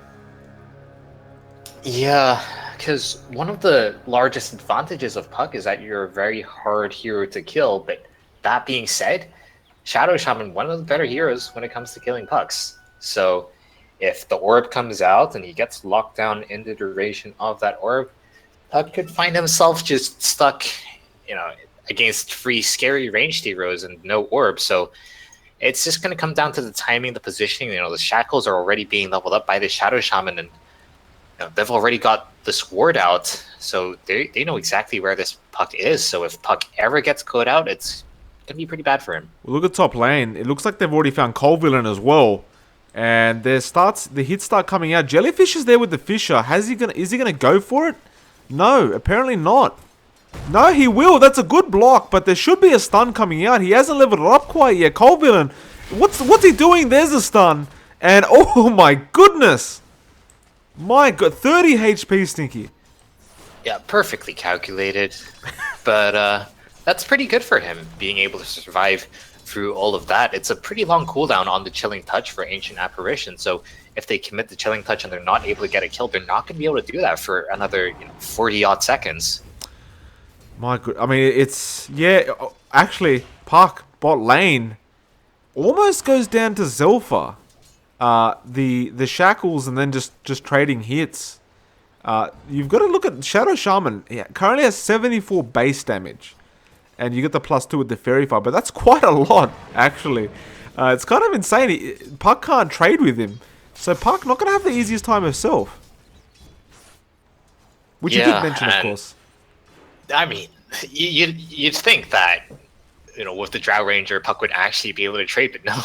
Yeah, because one of the largest advantages of Puck is that you're a very hard hero to kill, but that being said, Shadow Shaman, one of the better heroes when it comes to killing Pucks. So If the orb comes out and he gets locked down in the duration of that orb, Puck could find himself just stuck, against free scary ranged heroes and no orb. So it's just going to come down to the timing, the positioning. The shackles are already being leveled up by the Shadow Shaman, and they've already got the sword out, so they know exactly where this Puck is. So if Puck ever gets caught out, it's going to be pretty bad for him. Well, look at top lane. It looks like they've already found Colvillain as well. And the hits start coming out. Jellyfish is there with the Fisher. Is he gonna go for it? No, apparently not. No, he will. That's a good block, but there should be a stun coming out. He hasn't leveled it up quite yet. Colvillain, what's he doing? There's a stun. And oh my goodness. My god, 30 HP, Stinky. Yeah, perfectly calculated. But that's pretty good for him, being able to survive through all of that. It's a pretty long cooldown on the Chilling Touch for Ancient Apparition, so if they commit the Chilling Touch and they're not able to get a kill, they're not going to be able to do that for another 40-odd seconds. My god, I mean, it's... Yeah, actually, Puck, bot lane, almost goes down to Zilpha. The shackles and then just trading hits. You've got to look at Shadow Shaman. Yeah, currently has 74 base damage. And you get the +2 with the Fairy Fire, but that's quite a lot, actually. It's kind of insane. Puck can't trade with him. So Puck not going to have the easiest time herself. Which you did mention, of course. I mean, you'd think that, with the Drow Ranger, Puck would actually be able to trade, but no.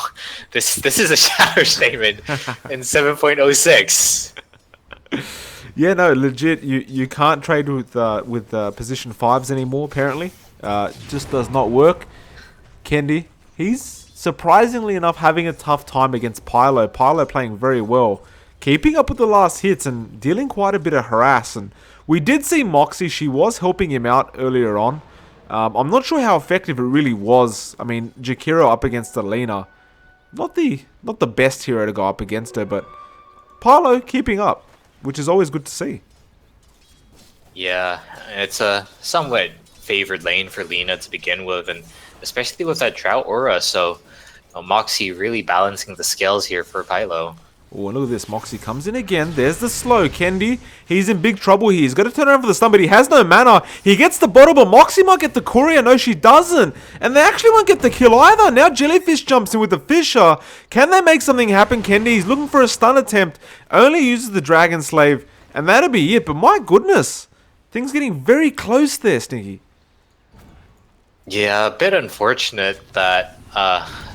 This is a Shadow Shaman in 7.06. Yeah, no, legit. You can't trade with position 5s anymore, apparently. Just does not work. Kendi, he's surprisingly enough having a tough time against Pylo. Pylo playing very well, keeping up with the last hits and dealing quite a bit of harass. And we did see Moxie. She was helping him out earlier on. I'm not sure how effective it really was. I mean, Jakiro up against Alina, not the best hero to go up against her, but Pylo keeping up, which is always good to see. Yeah, it's a somewhat favored lane for Lina to begin with, and especially with that Drought Aura, so Moxie really balancing the scales here for Pylo. Oh, and look at this. Moxie comes in again. There's the slow. Kendi, he's in big trouble here. He's got to turn around for the stun, but he has no mana. He gets the bottle, but Moxie might get the courier. No, she doesn't. And they actually won't get the kill either. Now Jellyfish jumps in with the Fisher. Can they make something happen, Kendi? He's looking for a stun attempt. Only uses the Dragon Slave, and that'll be it. But my goodness, things getting very close there, Stinky. Yeah, a bit unfortunate that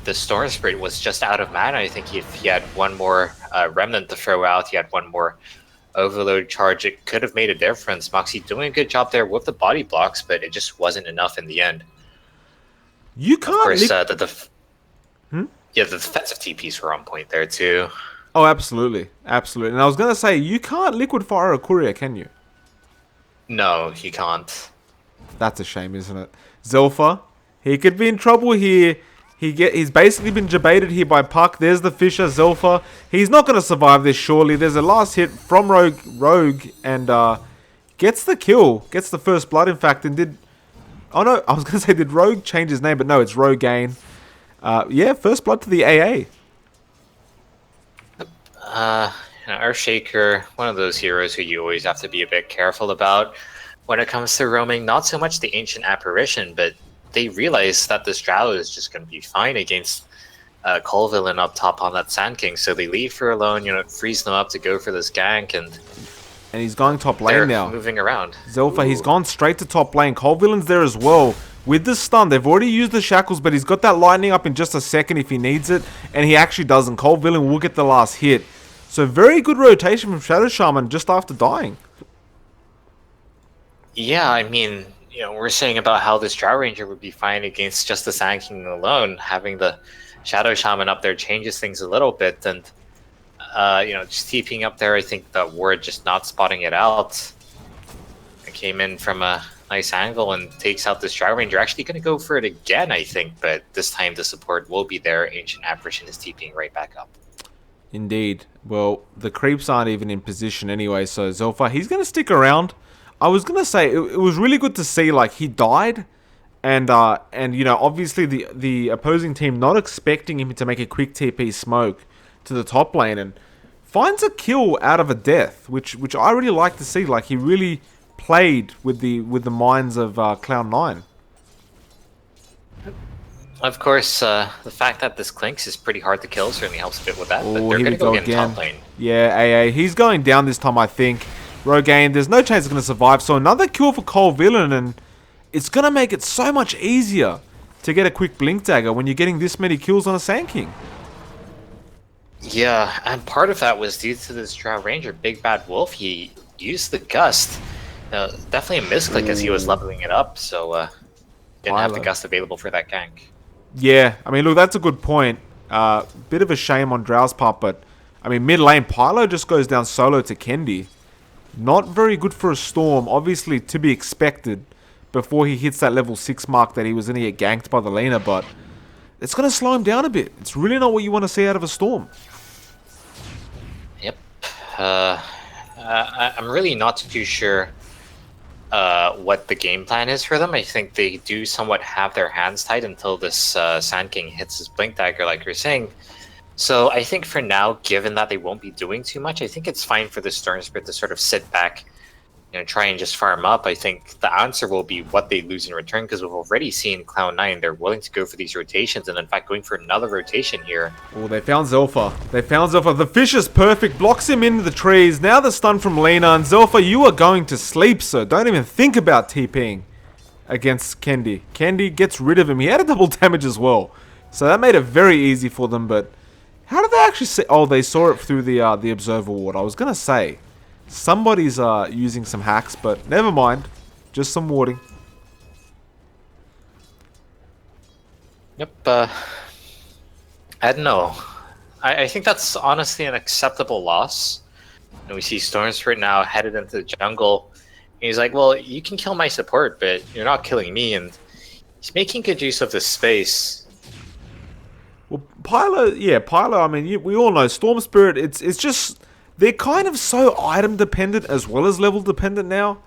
the Storm Spirit was just out of mana. I think if he had one more Remnant to throw out, he had one more Overload charge, it could have made a difference. Moxie doing a good job there with the body blocks, but it just wasn't enough in the end. You can't... Of course, the defensive TPs were on point there too. Oh, absolutely. Absolutely. And I was going to say, you can't Liquid Fire a courier, can you? No, you can't. That's a shame, isn't it? Zilpha, he could be in trouble here. He's basically been debated here by Puck. There's the Fisher, Zilpha. He's not going to survive this, surely. There's a last hit from Rogue and gets the kill. Gets the first blood, in fact, and did... Oh, no, I was going to say, did Rogue change his name? But no, it's Rogaine. Yeah, first blood to the AA. Earthshaker, one of those heroes who you always have to be a bit careful about when it comes to roaming. Not so much the Ancient Apparition, but they realize that this Drow is just going to be fine against Colvillain up top on that Sand King, so they leave her alone, freeze them up to go for this gank, and he's going top lane now. Moving around. Zilpha, he's gone straight to top lane. Colvillain's there as well. With the stun, they've already used the shackles, but he's got that lightning up in just a second if he needs it, and he actually doesn't. Colvillain will get the last hit. So very good rotation from Shadow Shaman just after dying. Yeah, I mean, we're saying about how this Drow Ranger would be fine against just the Sand King alone. Having the Shadow Shaman up there changes things a little bit, and just TPing up there, I think the ward just not spotting it out. It came in from a nice angle and takes out this Drow Ranger. Actually going to go for it again, I think, but this time the support will be there. Ancient Apparition is TPing right back up. Indeed. Well, the creeps aren't even in position anyway, so Zilpha, he's going to stick around. I was going to say, it was really good to see, he died, and obviously the opposing team not expecting him to make a quick TP smoke to the top lane, and finds a kill out of a death, which I really like to see. Like, he really played with the minds of Clown9. Of course, the fact that this Clinks is pretty hard to kill certainly helps a bit with that, but Oh, they're here going we to go go get in again. top lane. Yeah, AA. He's going down this time, I think. Rogaine, there's no chance he's going to survive. So another kill for Cole Villain, and it's going to make it so much easier to get a quick Blink Dagger when you're getting this many kills on a Sand King. Yeah, and part of that was due to this Drow Ranger, Big Bad Wolf. He used the Gust. Definitely a misclick as he was leveling it up, so didn't have the Gust available for that gank. Yeah, I mean, look, that's a good point. Bit of a shame on Drow's part, but I mean, mid lane, Pylo just goes down solo to Kendi. Not very good for a Storm, obviously to be expected before he hits that level 6 mark that he was going to get ganked by the laner, but it's going to slow him down a bit. It's really not what you want to see out of a Storm. Yep. I'm really not too sure what the game plan is for them. I think they do somewhat have their hands tied until this Sand King hits his Blink Dagger, like you're saying. So I think for now, given that they won't be doing too much, I think it's fine for the Storm Spirit to sort of sit back, try and just farm up. I think the answer will be what they lose in return, because we've already seen Clown9, they're willing to go for these rotations, and in fact going for another rotation here. Oh, they found Zelfa. They found Zelfa. The fish is perfect, blocks him into the trees. Now the stun from Lena, and Zelfa, you are going to sleep, so don't even think about TPing against Kendi. Kendi gets rid of him. He had a double damage as well, so that made it very easy for them, but how did they actually see? Oh, they saw it through the observer ward. I was going to say, somebody's using some hacks, but never mind. Just some warding. Yep, I don't know. I think that's honestly an acceptable loss. And we see Storm Spirit now headed into the jungle. And he's like, well, you can kill my support, but you're not killing me. And he's making good use of this space. Well, Pylo, I mean, we all know Storm Spirit, it's just, they're kind of so item dependent as well as level dependent now.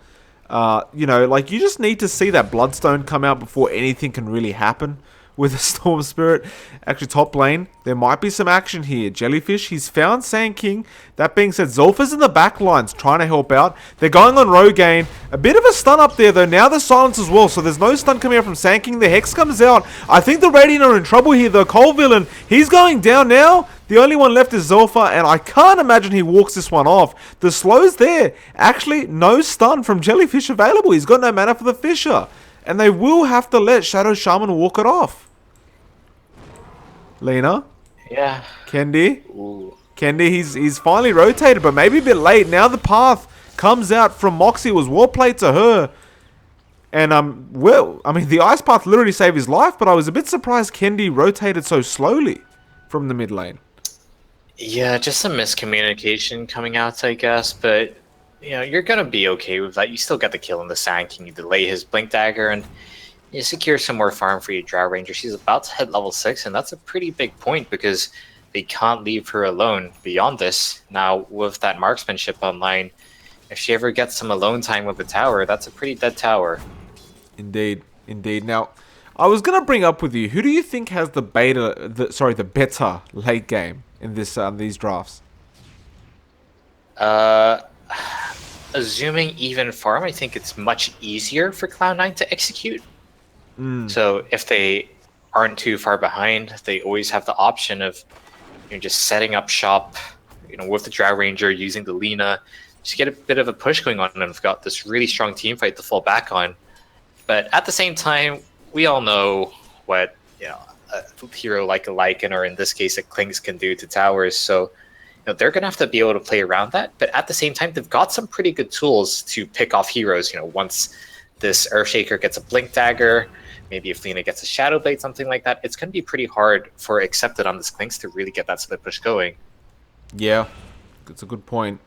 Like, you just need to see that Bloodstone come out before anything can really happen with a Storm Spirit. Actually, top lane, there might be some action here. Jellyfish, he's found Sand King. That being said, Zolfa's in the back lines trying to help out. They're going on Rogaine. A bit of a stun up there, though. Now the silence as well, so there's no stun coming out from Sand King. The Hex comes out. I think the Radiant are in trouble here, though. Cole Villain, he's going down now. The only one left is Zolfa, and I can't imagine he walks this one off. The slow's there. Actually, no stun from Jellyfish available. He's got no mana for the Fisher. And they will have to let Shadow Shaman walk it off. Lena? Yeah. Kendi? Ooh. Kendi, he's finally rotated, but maybe a bit late. Now the path comes out from Moxie. It was well played to her. And, well, I mean, the ice path literally saved his life, but I was a bit surprised Kendi rotated so slowly from the mid lane. Yeah, just some miscommunication coming out, I guess, but you're gonna be okay with that. You still get the kill on the Sand King. You delay his Blink Dagger, and you secure some more farm for your Drow Ranger. She's about to hit level 6, and that's a pretty big point because they can't leave her alone beyond this. Now, with that marksmanship online, if she ever gets some alone time with the tower, that's a pretty dead tower. Indeed, indeed. Now, I was gonna bring up with you, who do you think has the better late game in this these drafts? Assuming even farm, I think it's much easier for Cloud9 to execute. So if they aren't too far behind, they always have the option of just setting up shop, with the Drow Ranger, using the Lena, just get a bit of a push going on, and they've got this really strong team fight to fall back on. But at the same time, we all know what a hero like a Lycan, or in this case a Klings, can do to towers. So they're going to have to be able to play around that. But at the same time, they've got some pretty good tools to pick off heroes. Once this Earthshaker gets a Blink Dagger, maybe if Lena gets a Shadow Blade, something like that, it's going to be pretty hard for Accepted on this Klings to really get that split push going. Yeah, that's a good point.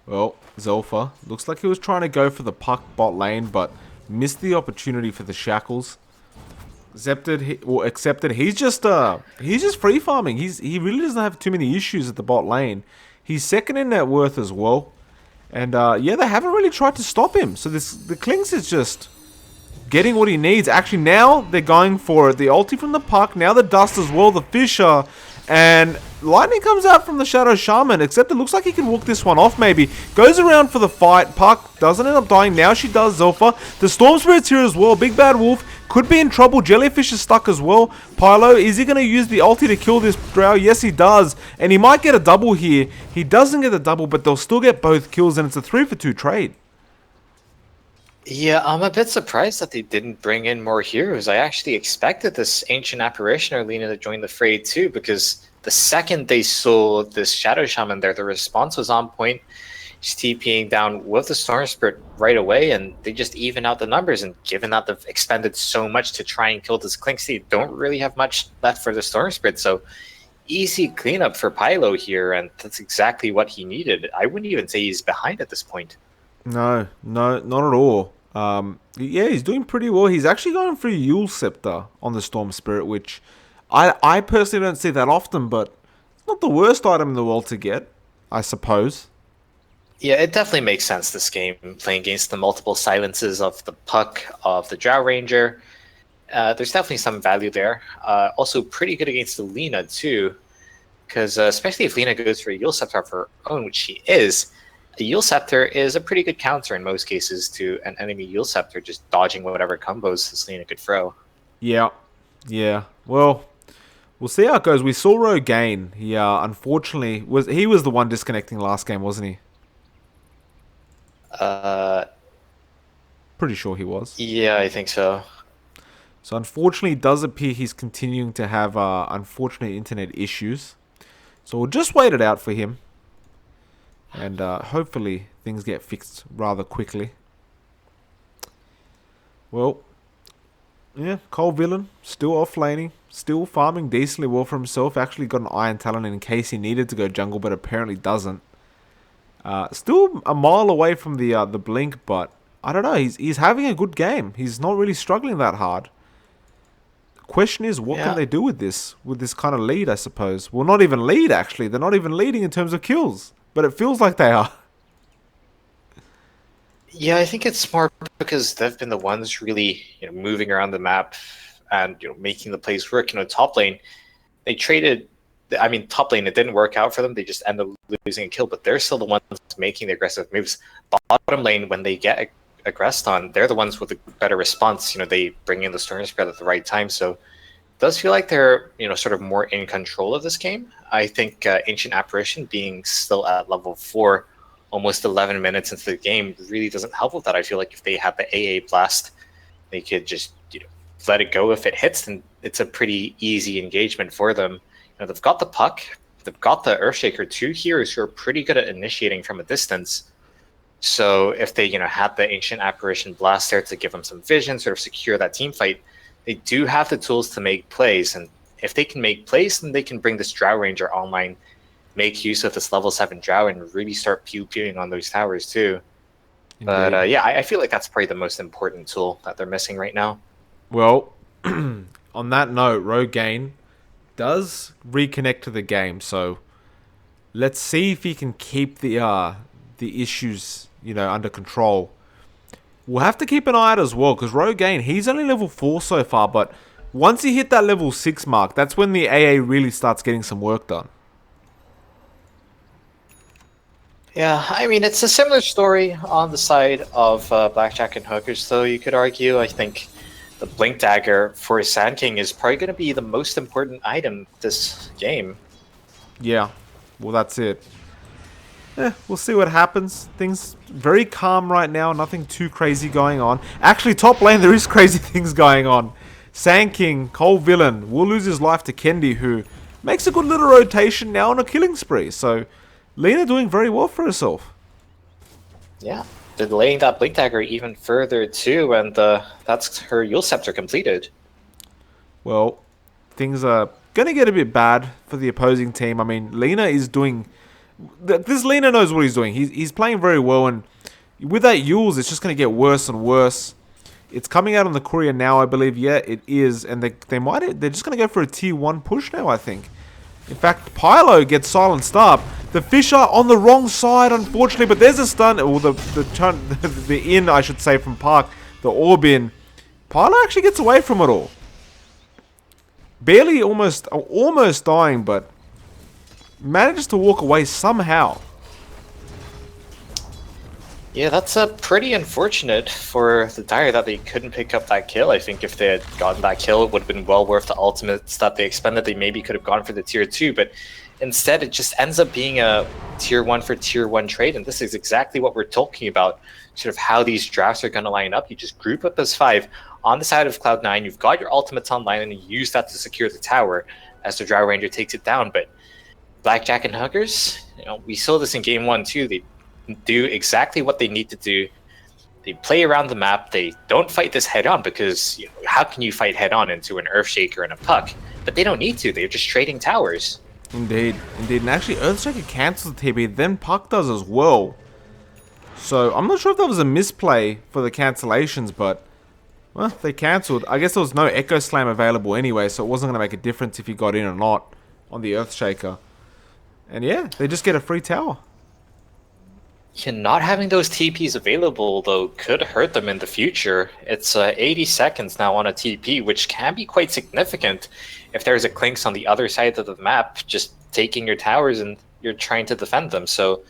Well, Zolfa looks like he was trying to go for the puck bot lane, but missed the opportunity for the shackles. Accepted, he's just free farming. He really doesn't have too many issues at the bot lane. He's second in net worth as well, and they haven't really tried to stop him. So the Klings is just getting what he needs. Actually, now they're going for it. The ulti from the puck, now the dust as well, the Fisher, And Lightning comes out from the Shadow Shaman, except it looks like he can walk this one off maybe. Goes around for the fight. Park doesn't end up dying. Now she does, Zilpha. The Storm Spirit's here as well. Big Bad Wolf could be in trouble. Jellyfish is stuck as well. Pylo, is he going to use the ulti to kill this Drow? Yes, he does. And he might get a double here. He doesn't get the double, but they'll still get both kills, and it's a 3-for-2 trade. Yeah, I'm a bit surprised that they didn't bring in more heroes. I actually expected this Ancient Apparition or Lina to join the fray too, because the second they saw this Shadow Shaman there, the response was on point. She's TPing down with the Storm Spirit right away, and they just even out the numbers. And given that they've expended so much to try and kill this Clinksy, they don't really have much left for the Storm Spirit. So easy cleanup for Pylo here, and that's exactly what he needed. I wouldn't even say he's behind at this point. No, not at all. Yeah, he's doing pretty well. He's actually going for Yule Scepter on the Storm Spirit, which I personally don't see that often, but it's not the worst item in the world to get, I suppose. Yeah, it definitely makes sense this game, playing against the multiple silences of the Puck, of the Drow Ranger. There's definitely some value there. Also pretty good against the Lina too, because especially if Lina goes for a Yule Scepter of her own, which she is, a Yule Scepter is a pretty good counter in most cases to an enemy Yule Scepter, just dodging whatever combos this Lina could throw. Yeah. Well, we'll see how it goes. We saw Rogaine. He unfortunately was the one disconnecting last game, wasn't he? Pretty sure he was. Yeah, I think so. So unfortunately, it does appear he's continuing to have unfortunate internet issues. So we'll just wait it out for him. And hopefully things get fixed rather quickly. Well, yeah, Cole Villain still off laning, still farming decently well for himself. Actually got an Iron Talon in case he needed to go jungle, but apparently doesn't. Still a mile away from the blink, but I don't know. He's having a good game. He's not really struggling that hard. The question is, what can they do with this kind of lead? I suppose. Well, not even lead actually. They're not even leading in terms of kills. But it feels like they are. Yeah, I think it's more because they've been the ones really, moving around the map and making the plays work. Top lane, they traded. I mean, top lane, it didn't work out for them. They just ended up losing a kill, but they're still the ones making the aggressive moves. Bottom lane, when they get aggressed on, they're the ones with a better response. They bring in the Storm Spirit at the right time. So it does feel like they're, sort of more in control of this game. I think Ancient Apparition being still at level 4, almost 11 minutes into the game, really doesn't help with that. I feel like if they had the AA Blast, they could just let it go. If it hits, then it's a pretty easy engagement for them. They've got the Puck, they've got the Earthshaker, 2 heroes who are pretty good at initiating from a distance. So if they had the Ancient Apparition Blast there to give them some vision, sort of secure that team fight, they do have the tools to make plays, and if they can make plays, then they can bring this Drow Ranger online, make use of this level 7 Drow, and really start pew-pewing on those towers too. Indeed. But yeah, I feel like that's probably the most important tool that they're missing right now. Well, on that note, Rogaine does reconnect to the game, so let's see if he can keep the issues, under control. We'll have to keep an eye out as well, because Rogaine, he's only level 4 so far, but once he hit that level 6 mark, that's when the AA really starts getting some work done. Yeah, I mean, it's a similar story on the side of Blackjack and Hookers, though you could argue. I think the Blink Dagger for Sand King is probably going to be the most important item this game. Yeah, well, that's it. We'll see what happens. Things very calm right now. Nothing too crazy going on. Actually, top lane, there is crazy things going on. Sand King, Cole Villain, will lose his life to Kendi, who makes a good little rotation now on a killing spree. So, Lina doing very well for herself. Yeah, delaying that Blink Dagger even further too, and that's her Yule Scepter completed. Well, things are going to get a bit bad for the opposing team. I mean, Lina is doing... This Lina knows what he's doing. He's playing very well, and with that Yules, it's just going to get worse and worse. It's coming out on the courier now, I believe. Yeah, it is, and they're just going to go for a tier 1 push now, I think. In fact, Pylo gets silenced up. The Fisher on the wrong side, unfortunately, but there's a stun, or the in, I should say, from Park, the orb in. Pylo actually gets away from it all. Barely, almost dying, but manages to walk away somehow. Yeah, that's pretty unfortunate for the Dire that they couldn't pick up that kill. I think if they had gotten that kill, it would have been well worth the ultimates that they expended. They maybe could have gone for the tier 2, but instead it just ends up being a tier 1 for tier 1 trade, and this is exactly what we're talking about, sort of how these drafts are going to line up. You just group up as 5 on the side of Cloud9, you've got your ultimates online, and you use that to secure the tower as the Drow Ranger takes it down. But Blackjack and Huggers, we saw this in game 1 too. They do exactly what they need to do. They play around the map. They don't fight this head on because how can you fight head on into an Earthshaker and a Puck? But they don't need to. They're just trading towers. Indeed. And actually, Earthshaker cancels the TP, then Puck does as well. So I'm not sure if that was a misplay for the cancellations, but well, they cancelled. I guess there was no Echo Slam available anyway, so it wasn't going to make a difference if you got in or not on the Earthshaker. And yeah, they just get a free tower. Yeah, not having those TPs available, though, could hurt them in the future. It's 80 seconds now on a TP, which can be quite significant if there's a Clinks on the other side of the map, just taking your towers and you're trying to defend them. So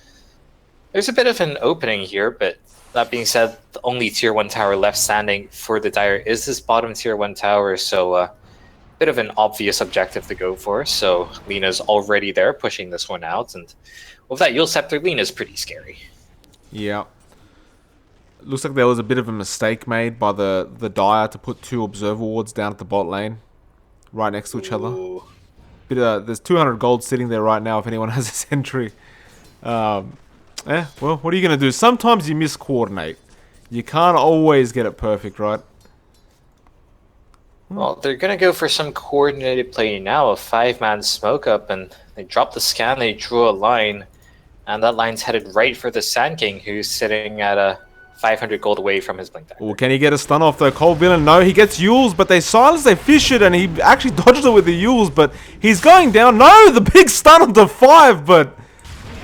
there's a bit of an opening here, but that being said, the only tier 1 tower left standing for the Dire is this bottom tier 1 tower, so a bit of an obvious objective to go for. So Lena's already there, pushing this one out, and with that Yule Scepter, Lena's pretty scary. Yeah. Looks like there was a bit of a mistake made by the Dire to put 2 Observer Wards down at the bot lane, right next to each other. There's 200 gold sitting there right now if anyone has a sentry. Well, what are you going to do? Sometimes you miscoordinate. You can't always get it perfect, right? Well, they're going to go for some coordinated play now, a 5-man smoke up, and they drop the scan, they drew a line, and that line's headed right for the Sand King, who's sitting at a 500 gold away from his Blink Dagger. Well, can he get a stun off the Cold Villain? No, he gets Yules, but they silence, they fish it, and he actually dodged it with the Yules, but he's going down. No, the big stun onto 5, but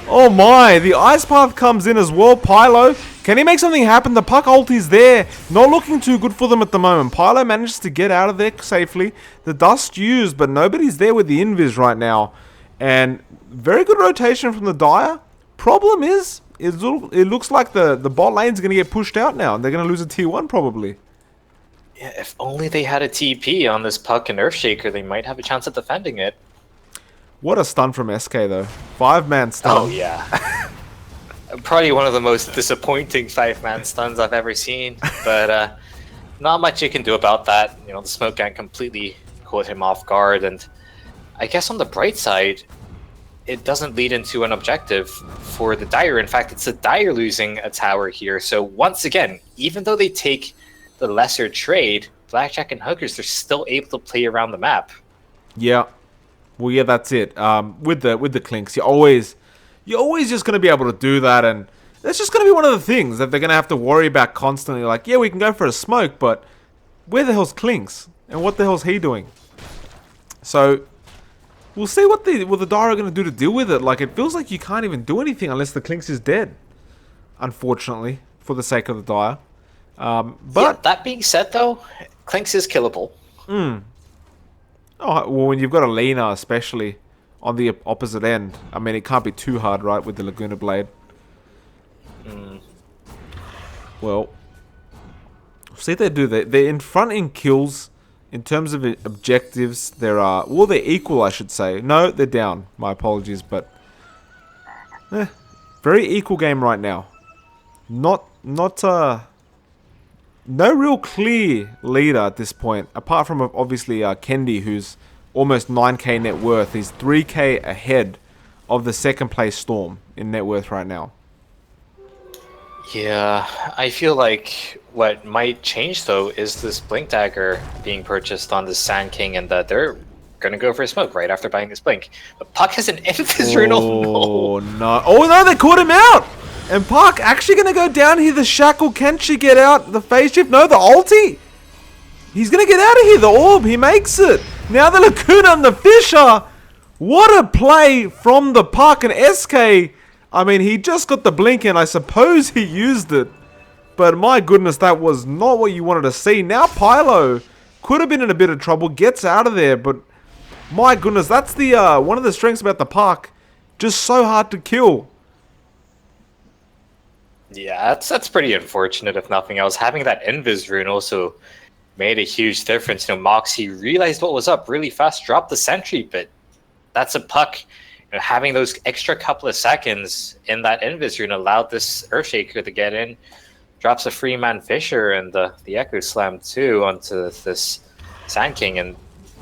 oh my, the Ice Path comes in as well. Pylo, can he make something happen? The Puck ulti's there. Not looking too good for them at the moment. Pylo manages to get out of there safely. The Dust used, but nobody's there with the Invis right now. And very good rotation from the Dire. Problem is, it looks like the bot lane's going to get pushed out now, and they're going to lose a tier 1 probably. Yeah, if only they had a TP on this Puck and Earthshaker, they might have a chance at defending it. What a stun from SK though. 5-man stun. Oh yeah. Probably one of the most disappointing 5-man stuns I've ever seen, but not much you can do about that. The smoke gang completely caught him off guard, and I guess on the bright side, it doesn't lead into an objective for the Dire. In fact, it's the Dire losing a tower here. So once again, even though they take the lesser trade, Blackjack and Huggers, they're still able to play around the map. Yeah. Well, yeah, that's it. With the Clinks, you're always just going to be able to do that, and that's just going to be one of the things that they're going to have to worry about constantly. Like, yeah, we can go for a smoke, but where the hell's Clinks? And what the hell's he doing? So we'll see what the Dire are going to do to deal with it. Like, it feels like you can't even do anything unless the Clinks is dead, unfortunately, for the sake of the Dire. But yeah, that being said, though, Clinks is killable. Oh, well, when you've got a Lena, especially on the opposite end, I mean, it can't be too hard, right, with the Laguna Blade. Well, see what they do. They're in front in kills. In terms of objectives, they're equal, I should say. No, they're down. My apologies, but very equal game right now. No real clear leader at this point, apart from obviously Kendi, who's almost 9k net worth. He's 3k ahead of the second place Storm in net worth right now. Yeah, I feel like what might change though is this Blink Dagger being purchased on the Sand King, and that they're gonna go for a smoke right after buying this Blink. But Puck has an Invis rune. Oh no! Oh no! They caught him out. And Puck actually gonna go down here. The shackle. Can she get out? The phase shift. No, the ulti. He's gonna get out of here. The orb. He makes it. Now the Lacuna and the Fisher. What a play from the Puck and SK. I mean, he just got the blink and I suppose he used it. But my goodness, that was not what you wanted to see. Now Pylo could have been in a bit of trouble. Gets out of there. But my goodness, that's the one of the strengths about the Puck. just so hard to kill. Yeah, that's pretty unfortunate if nothing else. Having that Invis rune also made a huge difference. Moxie realized what was up really fast, dropped the sentry, but that's a puck. Having those extra couple of seconds in that Invis rune allowed this Earthshaker to get in, drops a Freeman Fisher and the Echo Slam too onto this Sand King, and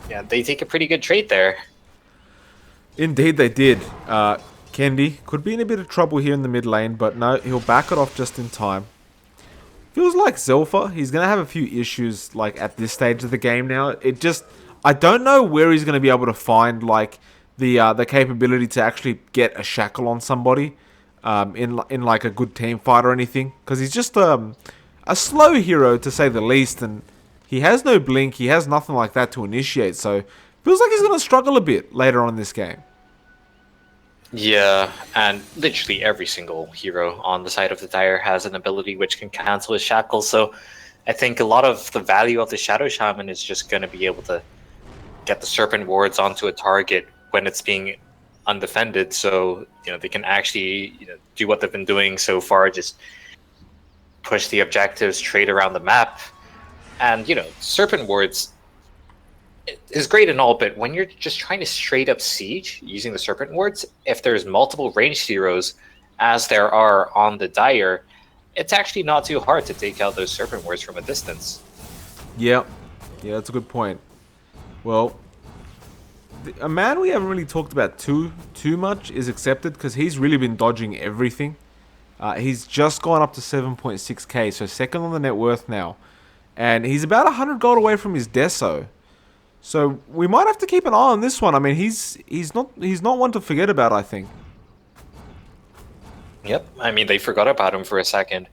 yeah, they take a pretty good trade there. Indeed they did. Kendi could be in a bit of trouble here in the mid lane, but no, he'll back it off just in time. Feels like Zelfa, he's going to have a few issues like at this stage of the game now. I don't know where he's going to be able to find like the capability to actually get a shackle on somebody in like a good team fight or anything, because he's just a slow hero to say the least, and he has no blink, he has nothing like that to initiate, so feels like he's going to struggle a bit later on in this game. Yeah, and literally every single hero on the side of the Dire has an ability which can cancel his shackles, so I think a lot of the value of the Shadow Shaman is just going to be able to get the Serpent Wards onto a target when it's being undefended, so they can actually do what they've been doing so far, just push the objectives, trade around the map, and Serpent Wards is great and all, but when you're just trying to straight up siege using the Serpent Wards, if there's multiple ranged heroes, as there are on the Dire, it's actually not too hard to take out those Serpent Wards from a distance. Yeah, that's a good point. Well, a man we haven't really talked about too much is Accepted, because he's really been dodging everything. He's just gone up to 7.6k, so second on the net worth now, and he's about 100 gold away from his Deso. So we might have to keep an eye on this one. I mean, he's not one to forget about, I think. Yep, I mean, they forgot about him for a second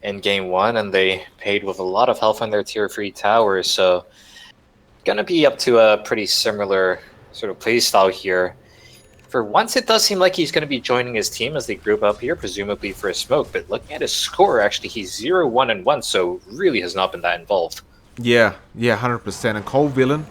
in game one, and they paid with a lot of health on their tier 3 towers, so gonna be up to a pretty similar sort of playstyle here. For once, it does seem like he's going to be joining his team as they group up here, presumably for a smoke, but looking at his score, actually, he's 0-1-1, so really has not been that involved. Yeah, 100%. And Cole Villain,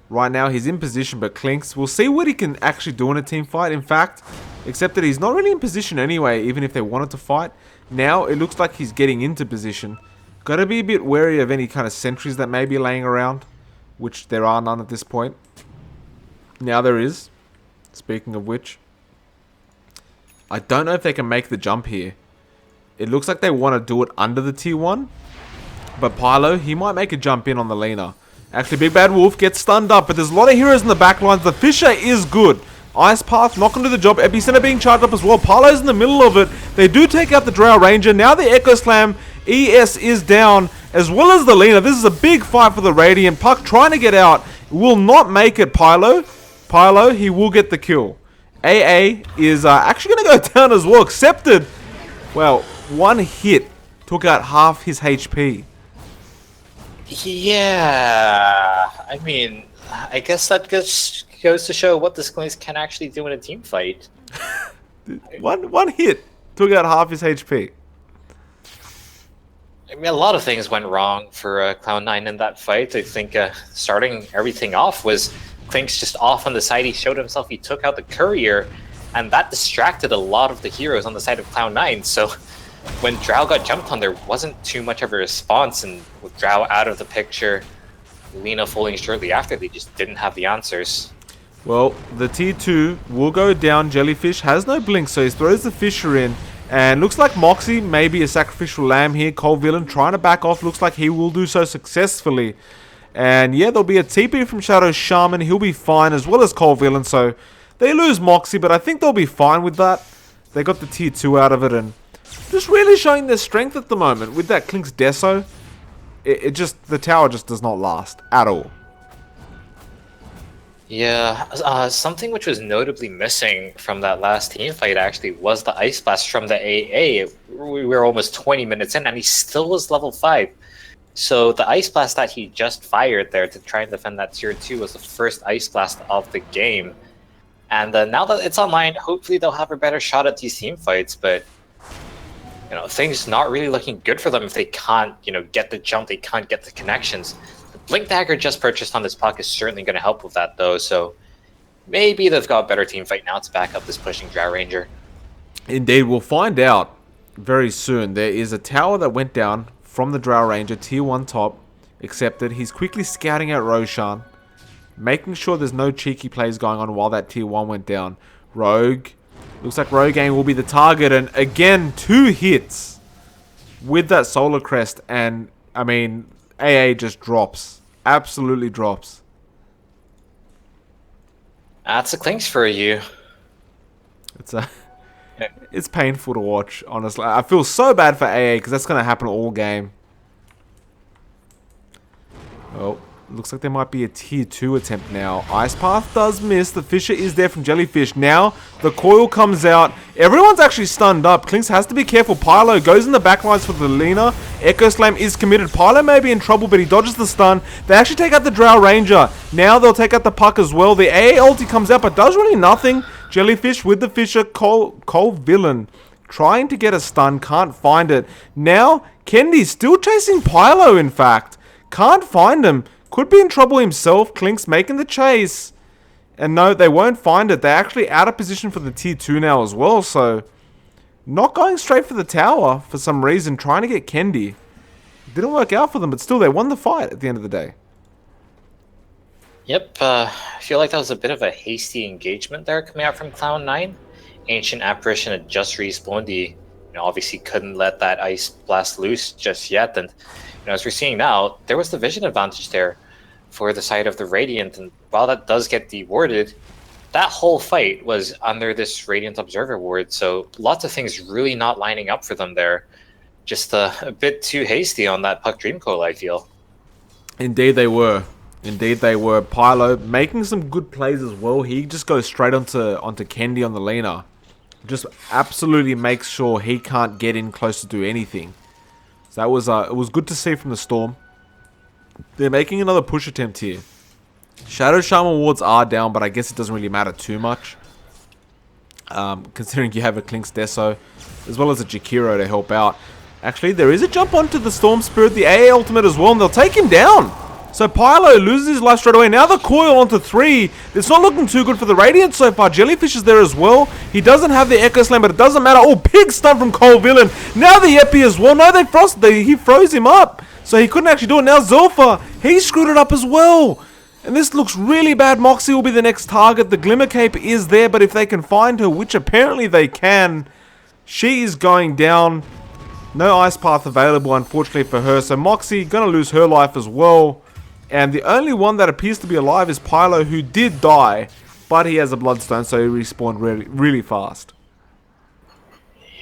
right now, he's in position, but Clinks, we'll see what he can actually do in a team fight. In fact, except that he's not really in position anyway, even if they wanted to fight. Now, it looks like he's getting into position. Got to be a bit wary of any kind of sentries that may be laying around, which there are none at this point. Now there is. Speaking of which, I don't know if they can make the jump here. It looks like they want to do it under the tier 1. But Pylo, he might make a jump in on the Lena. Actually, Big Bad Wolf gets stunned up, but there's a lot of heroes in the back lines. The Fisher is good. Ice Path not going to do the job. Epicenter being charged up as well. Pylo's in the middle of it. They do take out the Drow Ranger. Now the Echo Slam. ES is down, as well as the Lena. This is a big fight for the Radiant. Puck trying to get out. Will not make it, Pylo. Pylo, he will get the kill. AA is actually going to go down as well. Accepted. Well, one hit took out half his HP. Yeah, I mean, I guess that just goes to show what the Sklings can actually do in a team fight. one hit took out half his HP. I mean, a lot of things went wrong for Cloud9 in that fight. I think starting everything off was Klink's just off on the side. He showed himself, he took out the courier, and that distracted a lot of the heroes on the side of Cloud9. So when Drow got jumped on, there wasn't too much of a response, and with Drow out of the picture, Lena falling shortly after, they just didn't have the answers. Well, the tier 2 will go down. Jellyfish has no blink, so he throws the Fisher in. And looks like Moxie may be a sacrificial lamb here. Cole Villain trying to back off. Looks like he will do so successfully. And yeah, there'll be a TP from Shadow Shaman. He'll be fine, as well as Cole Villain. So they lose Moxie, but I think they'll be fine with that. They got the tier 2 out of it, and just really showing their strength at the moment. With that Klink's Deso, the tower just does not last at all. Yeah, something which was notably missing from that last team fight actually was the Ice Blast from the AA. We were almost 20 minutes in, and he still was level 5. So the Ice Blast that he just fired there to try and defend that tier 2 was the first Ice Blast of the game. And now that it's online, hopefully they'll have a better shot at these team fights, but things not really looking good for them if they can't, get the jump, they can't get the connections. The Blink Dagger just purchased on this puck is certainly going to help with that, though, so maybe they've got a better team fight now to back up this pushing Drow Ranger. Indeed, we'll find out very soon. There is a tower that went down from the Drow Ranger, tier 1 top, accepted. He's quickly scouting out Roshan, making sure there's no cheeky plays going on while that tier 1 went down. Rogue, looks like Rogaine will be the target, and again, 2 hits with that Solar Crest, and I mean, AA just drops. Absolutely drops. That's a clinks for you. It's painful to watch, honestly. I feel so bad for AA because that's going to happen all game. Oh, looks like there might be a tier 2 attempt now. Ice Path does miss. The Fisher is there from Jellyfish. Now, the coil comes out. Everyone's actually stunned up. Klinks has to be careful. Pylo goes in the backlines for the Lina. Echo Slam is committed. Pylo may be in trouble, but he dodges the stun. They actually take out the Drow Ranger. Now they'll take out the Puck as well. The AA ulti comes out, but does really nothing. Jellyfish with the Fisher. Cole Villain trying to get a stun. Can't find it. Now, Kendi's still chasing Pylo, in fact. Can't find him. Could be in trouble himself. Klinks making the chase. And no, they won't find it. They're actually out of position for the tier 2 now as well. So, not going straight for the tower for some reason. Trying to get Kendi. Didn't work out for them, but still they won the fight at the end of the day. Yep, I feel like that was a bit of a hasty engagement there coming out from Clown 9. Ancient Apparition had just respawned. He obviously couldn't let that Ice Blast loose just yet. And as we're seeing now, there was the vision advantage there for the side of the Radiant. And while that does get dewarded, that whole fight was under this Radiant Observer ward. So lots of things really not lining up for them there. Just a bit too hasty on that Puck Dream Coil, I feel. Indeed they were. Indeed they were. Pylo making some good plays as well. He just goes straight onto Kendi on the Lina. Just absolutely makes sure he can't get in close to do anything. So that was it was good to see from the Storm. They're making another push attempt here. Shadow Shaman wards are down, but I guess it doesn't really matter too much. Considering you have a Klinks Deso, as well as a Jakiro to help out. Actually, there is a jump onto the Storm Spirit, the AA ultimate as well, and they'll take him down. So Pylo loses his life straight away. Now the coil onto 3. It's not looking too good for the Radiant so far. Jellyfish is there as well. He doesn't have the Echo Slam, but it doesn't matter. Oh, big stun from Cole Villain. Now the Epi as well. No, he froze him up. So he couldn't actually do it. Now Zilfa, he screwed it up as well. And this looks really bad. Moxie will be the next target. The Glimmer Cape is there, but if they can find her, which apparently they can, she is going down. No Ice Path available, unfortunately, for her. So Moxie going to lose her life as well. And the only one that appears to be alive is Pylo, who did die, but he has a Bloodstone, so he respawned really fast.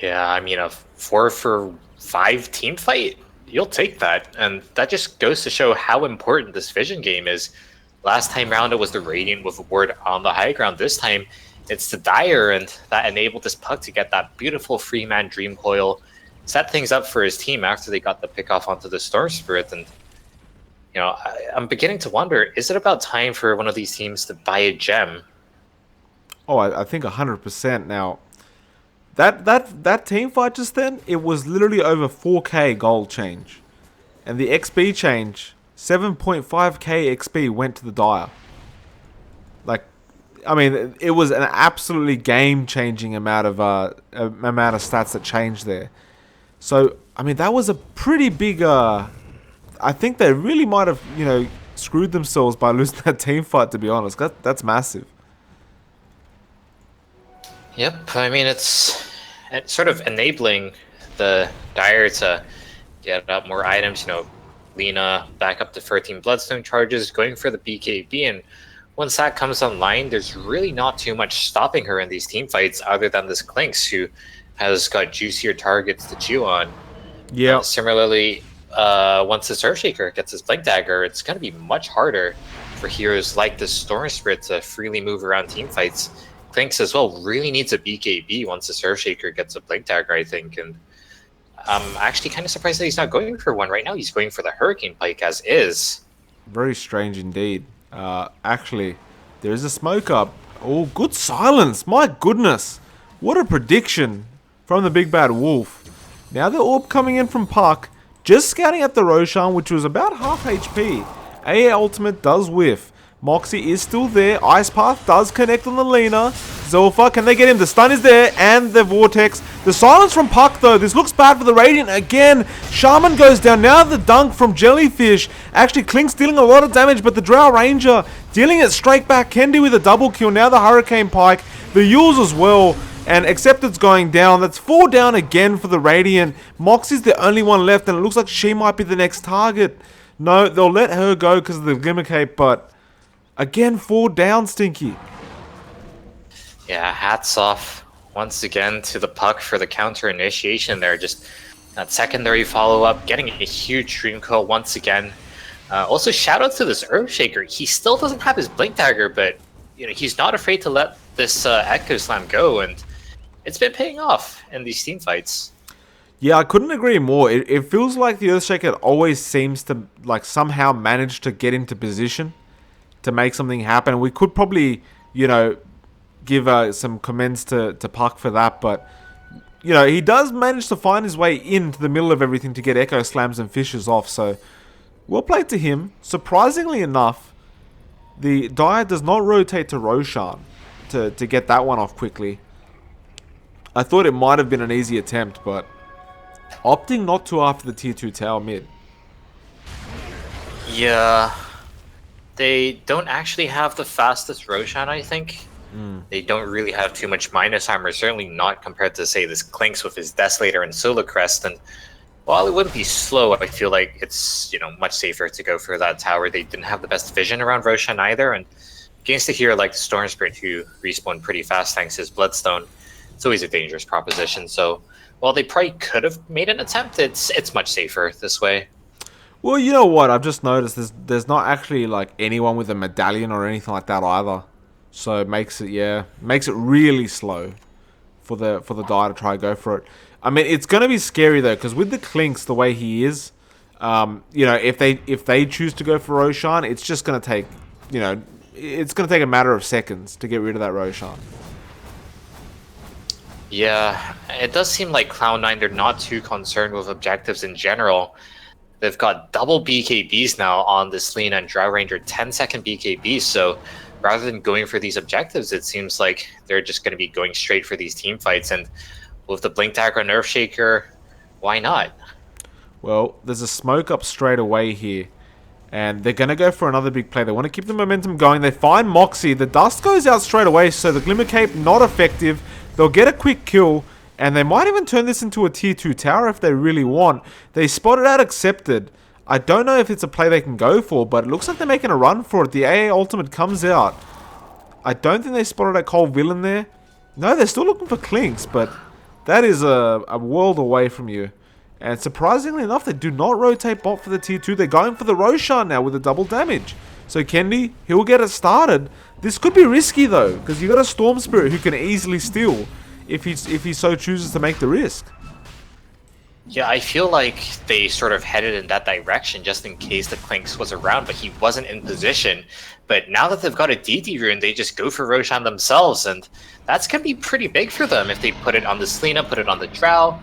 Yeah, I mean, a 4-for-5 team fight, you'll take that. And that just goes to show how important this Vision game is. Last time round, it was the Radiant with a ward on the high ground. This time, it's the Dire, and that enabled this Puck to get that beautiful free-man Dream Coil, set things up for his team after they got the pick-off onto the Storm Spirit. And I'm beginning to wonder, is it about time for one of these teams to buy a gem? Oh, I think 100% now. That team fight just then, it was literally over 4k gold change. And the XP change, 7.5k XP went to the Dire. Like, I mean, it was an absolutely game-changing amount of stats that changed there. So, I mean, that was a pretty big... I think they really might have, screwed themselves by losing that team fight, to be honest. That's massive. Yep, I mean, it's sort of enabling the Dire to get up more items. Lina back up to 13 Bloodstone charges, going for the BKB, and once that comes online, there's really not too much stopping her in these team fights other than this Klinks, who has got juicier targets to chew on. Yeah. Similarly, once the Surfshaker gets his Blink Dagger, it's going to be much harder for heroes like the Storm Spirit to freely move around team fights. Klinks as well really needs a BKB once the Surfshaker gets a Blink Dagger, I think. And I'm actually kind of surprised that he's not going for one right now. He's going for the Hurricane Pike as is. Very strange indeed. Actually, there is a smoke up. Oh, good silence. My goodness. What a prediction from the Big Bad Wolf. Now the orb coming in from Puck. Just scouting at the Roshan, which was about half HP. AA ultimate does whiff. Moxie is still there. Ice Path does connect on the Lina. Zilpha, can they get him? The stun is there, and the Vortex. The silence from Puck, though. This looks bad for the Radiant again. Shaman goes down. Now the dunk from Jellyfish. Actually, Klink's dealing a lot of damage, but the Drow Ranger dealing it straight back. Kendi with a double kill. Now the Hurricane Pike. The Yules as well. And Accepted's going down. That's 4 down again for the Radiant. Moxie's the only one left, and it looks like she might be the next target. No, they'll let her go because of the Glimmer Cape, but again, 4 down, Stinky. Yeah, hats off once again to the Puck for the counter initiation there. Just that secondary follow-up, getting a huge dream kill once again. Also, shout out to this Earthshaker. He still doesn't have his Blink Dagger, but he's not afraid to let this Echo Slam go, and it's been paying off in these team fights. Yeah, I couldn't agree more. It feels like the Earthshaker always seems to somehow manage to get into position to make something happen. We could probably, give some commends to Puck for that, but he does manage to find his way into the middle of everything to get Echo Slams and Fishes off, so well played to him. Surprisingly enough, the Dire does not rotate to Roshan to get that one off quickly. I thought it might have been an easy attempt, but opting not to after the tier 2 tower mid. Yeah, they don't actually have the fastest Roshan, I think. They don't really have too much minus armor, certainly not compared to, say, this Clinks with his Desolator and Solar Crest. And while it wouldn't be slow, I feel like it's much safer to go for that tower. They didn't have the best vision around Roshan either, and against a hero like the Storm Spirit, who respawned pretty fast thanks to his Bloodstone, it's always a dangerous proposition. So while they probably could have made an attempt, it's much safer this way. Well, you know what? I've just noticed there's not actually anyone with a medallion or anything like that either. So it makes it really slow for the Dire to try and go for it. I mean, it's going to be scary though, because with the Clinks the way he is, if they choose to go for Roshan, it's just going to take, it's going to take a matter of seconds to get rid of that Roshan. Yeah, it does seem like Cloud9, they're not too concerned with objectives in general. They've got double BKBs now on this Lina and Drow Ranger, 10-second BKBs, so rather than going for these objectives, it seems like they're just going to be going straight for these team fights, and with the Blink Dagger and Earthshaker, why not? Well, there's a smoke up straight away here, and they're going to go for another big play. They want to keep the momentum going. They find Moxie. The dust goes out straight away, so the Glimmer Cape not effective. They'll get a quick kill, and they might even turn this into a tier 2 tower if they really want. They spotted out Accepted. I don't know if it's a play they can go for, but it looks like they're making a run for it. The AA ultimate comes out. I don't think they spotted a Cold Villain there. No, they're still looking for Clinks, but that is a world away from you. And surprisingly enough, they do not rotate bot for the tier 2. They're going for the Roshan now with the double damage. So Kendi, he'll get it started. This could be risky though, because you got a Storm Spirit who can easily steal if he so chooses to make the risk. Yeah, I feel like they sort of headed in that direction just in case the Clinks was around, but he wasn't in position. But now that they've got a DD rune, they just go for Roshan themselves, and that's going to be pretty big for them if they put it on the Selena, put it on the Drow.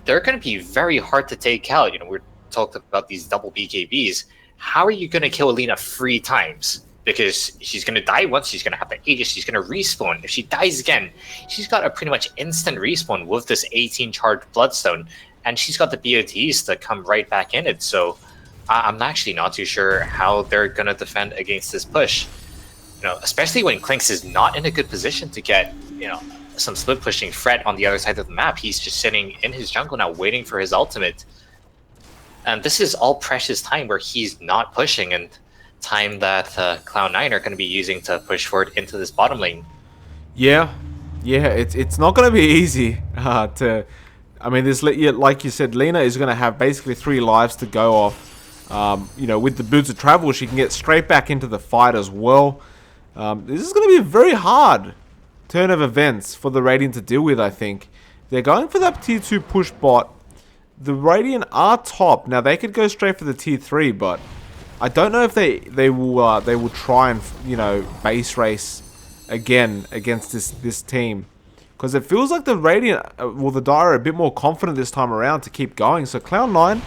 They're going to be very hard to take out. We're talked about these double BKBs. How are you going to kill Alina 3 times? Because she's going to die once, she's going to have the Aegis, she's going to respawn. If she dies again, she's got a pretty much instant respawn with this 18 charged Bloodstone. And she's got the BOTs to come right back in it, so I'm actually not too sure how they're going to defend against this push. Especially when Clinks is not in a good position to get, some split pushing threat on the other side of the map. He's just sitting in his jungle now waiting for his ultimate. And this is all precious time where he's not pushing, and time that Cloud9 are going to be using to push forward into this bottom lane. Yeah, it's not going to be easy to... I mean, like you said, Lina is going to have basically 3 lives to go off. With the Boots of Travel, she can get straight back into the fight as well. This is going to be a very hard turn of events for the Radiant to deal with, I think. They're going for that tier 2 push bot. The Radiant are top. Now, they could go straight for the tier 3, but I don't know if they will try and, base race again against this team. Because it feels like the Radiant, the Dire are a bit more confident this time around to keep going. So Cloud9,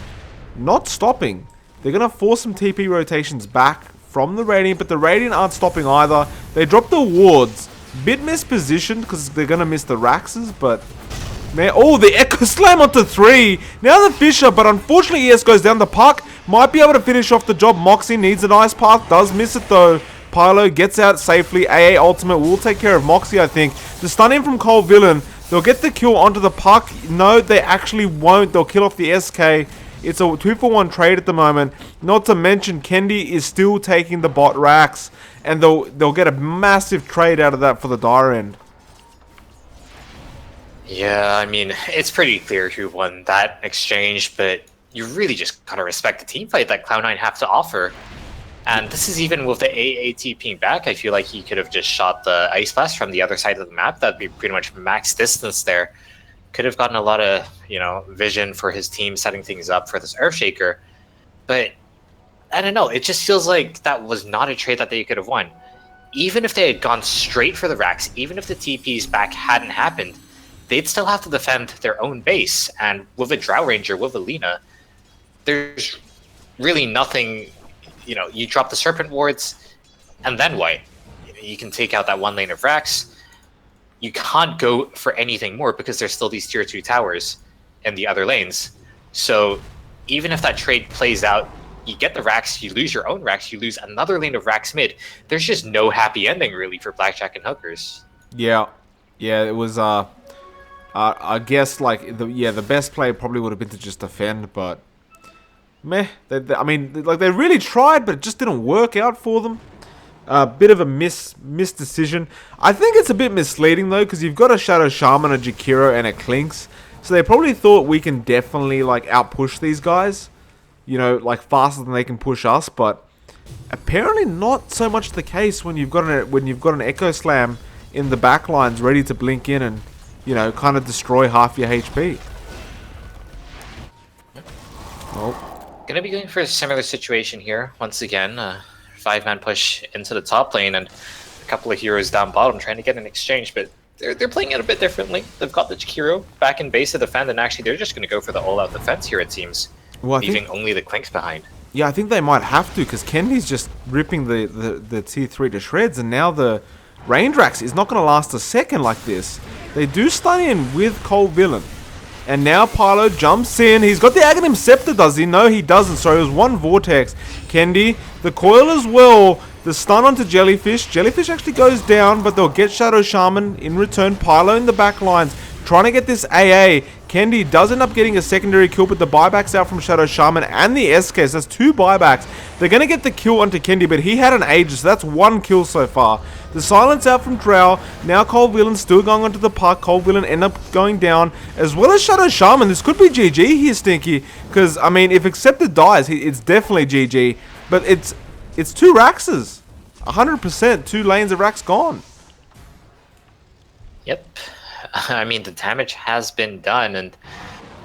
not stopping. They're going to force some TP rotations back from the Radiant, but the Radiant aren't stopping either. They drop the wards. Bit mispositioned because they're going to miss the Raxes, but... Man, oh, the Echo Slam onto 3. Now the Fisher, but unfortunately ES goes down. The Puck might be able to finish off the job. Moxie needs an ice path, does miss it though. Pylo gets out safely. AA ultimate will take care of Moxie, I think. The stun in from Cole Villain. They'll get the kill onto the Puck. No, they actually won't. They'll kill off the SK. It's a 2-for-1 trade at the moment. Not to mention, Kendi is still taking the bot Rax. And they'll get a massive trade out of that for the Dire end. Yeah, I mean, it's pretty clear who won that exchange, but you really just gotta respect the team fight that Cloud9 have to offer. And this is even with the AA TPing back. I feel like he could have just shot the Ice Blast from the other side of the map. That'd be pretty much max distance there. Could have gotten a lot of, vision for his team setting things up for this Earthshaker. But, I don't know, it just feels like that was not a trade that they could have won. Even if they had gone straight for the Rax, even if the TPs back hadn't happened, they'd still have to defend their own base. And with a Drow Ranger, with a Lina, there's really nothing... you drop the Serpent Wards, and then what? You can take out that one lane of Rax. You can't go for anything more because there's still these tier 2 towers in the other lanes. So even if that trade plays out, you get the Rax, you lose your own Rax, you lose another lane of Rax mid. There's just no happy ending really for Blackjack and Hookers. Yeah, it was. I guess the best play probably would have been to just defend, but meh. They really tried, but it just didn't work out for them. A bit of a missed decision. I think it's a bit misleading though, because you've got a Shadow Shaman, a Jakiro, and a Clinks. So they probably thought we can definitely outpush these guys, faster than they can push us. But apparently not so much the case when you've got an Echo Slam in the back lines ready to blink in and kind of destroy half your HP. Oh. Gonna be going for a similar situation here once again. 5-man push into the top lane and a couple of heroes down bottom trying to get an exchange, but they're playing it a bit differently. They've got the Jakiro back in base to defend, and actually they're just going to go for the all-out defense here, it seems, leaving only the Clinks behind. Yeah, I think they might have to, because Kendi's just ripping the tier 3 to shreds, and now the Raindrax is not going to last a second like this. They do stun in with Cole Villain. And now Pylo jumps in. He's got the Aghanim Scepter, does he? No, he doesn't. So it was one Vortex. Kendi, the coil as well. The stun onto Jellyfish. Jellyfish actually goes down, but they'll get Shadow Shaman in return. Pylo in the back lines, trying to get this AA. Kendi does end up getting a secondary kill, but the buybacks out from Shadow Shaman and the SKs. That's 2 buybacks. They're going to get the kill onto Kendi, but he had an Aegis, so that's 1 kill so far. The silence out from Drow. Now Cole Villain still going onto the puck. Cole Villain end up going down, as well as Shadow Shaman. This could be GG here, Stinky, because, I mean, if Accepted dies, it's definitely GG, but it's 2 Raxes. 100%, 2 lanes of Rax gone. Yep. I mean, the damage has been done, and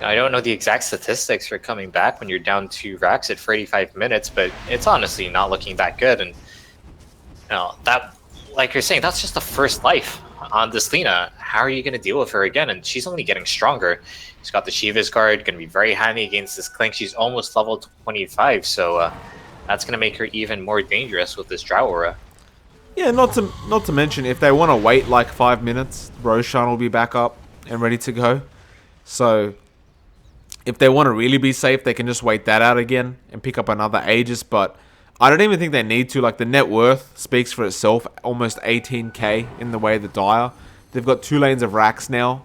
I don't know the exact statistics for coming back when you're down 2 Rax at 45 minutes, but it's honestly not looking that good. And that, like you're saying, that's just the first life on this Lina. How are you going to deal with her again? And she's only getting stronger. She's got the Shiva's Guard, going to be very handy against this Clink. She's almost level 25, so that's going to make her even more dangerous with this Drow Aura. Yeah, not to mention, if they want to wait like 5 minutes, Roshan will be back up and ready to go. So, if they want to really be safe, they can just wait that out again and pick up another Aegis. But I don't even think they need to. Like, the net worth speaks for itself. Almost 18k in the way of the Dire. They've got 2 lanes of Rax now.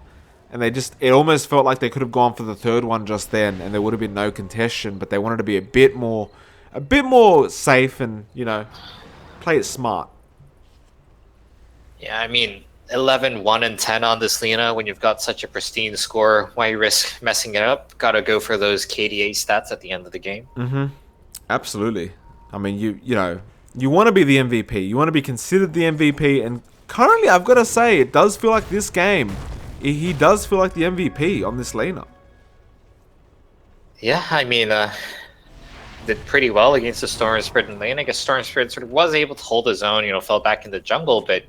And it almost felt like they could have gone for the 3rd one just then. And there would have been no contestation. But they wanted to be a bit more safe and, play it smart. Yeah, I mean, 11, 1, and 10 on this Lina when you've got such a pristine score. Why risk messing it up? Gotta go for those KDA stats at the end of the game. Mm-hmm. Absolutely. I mean, you want to be the MVP. You want to be considered the MVP. And currently, I've got to say, it does feel like this game, he does feel like the MVP on this Lina. Yeah, I mean, did pretty well against the Storm Spirit in lane. I guess Storm Spirit sort of was able to hold his own, fell back in the jungle, but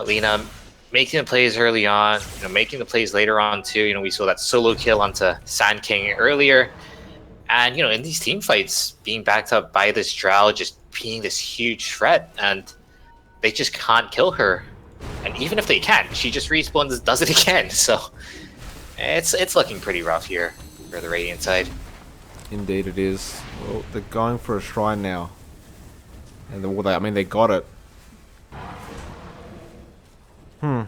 Lina making the plays early on, making the plays later on too. We saw that solo kill onto Sand King earlier. And, in these team fights, being backed up by this Drow, just being this huge threat, and they just can't kill her. And even if they can, she just respawns and does it again. So it's looking pretty rough here for the Radiant side. Indeed it is. Well, they're going for a shrine now. And I mean, they got it. I'm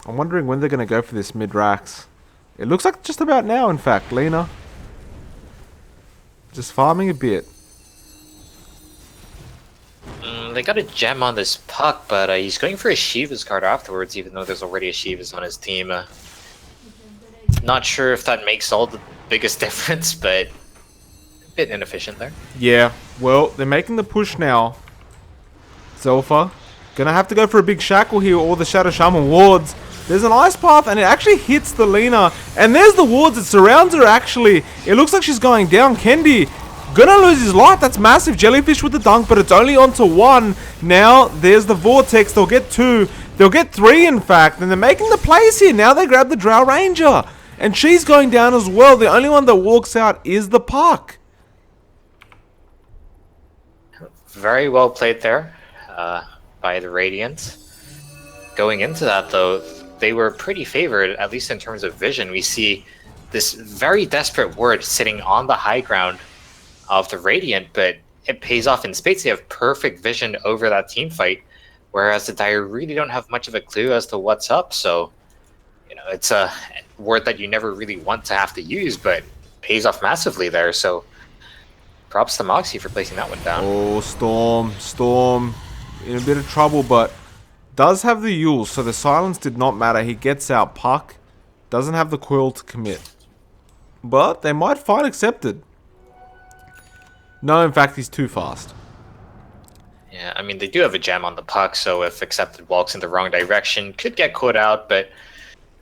wondering when they're going to go for this mid-rax. It looks like just about now, in fact. Lina. Just farming a bit. They got a gem on this Puck, but he's going for a Shiva's card afterwards, even though there's already a Shiva's on his team. Not sure if that makes all the biggest difference, but a bit inefficient there. Yeah, well, they're making the push now. Zelfa. Gonna have to go for a big shackle here, or the Shadow Shaman wards. There's an ice path, and it actually hits the Lina. And there's the wards, it surrounds her actually. It looks like she's going down. Kendi gonna lose his life. That's massive. Jellyfish with the dunk, but it's only onto one. Now, there's the Vortex. They'll get two. They'll get three, in fact. And they're making the plays here. Now they grab the Drow Ranger. And she's going down as well. The only one that walks out is the Puck. Very well played there by the Radiant. Going into that, though, they were pretty favored, at least in terms of vision. We see this very desperate ward sitting on the high ground of the Radiant, but it pays off in spades. They have perfect vision over that team fight, whereas the Dire really don't have much of a clue as to what's up. So, you know, it's a word that you never really want to have to use, but pays off massively there. So, props to Moxie for placing that one down. Oh, Storm in a bit of trouble, but does have the Yule, so the silence did not matter. He gets out. Puck doesn't have the coil to commit, but they might fight accepted. No, in fact, he's too fast. Yeah, I mean, they do have a gem on the Puck, so if accepted walks in the wrong direction, could get caught out, but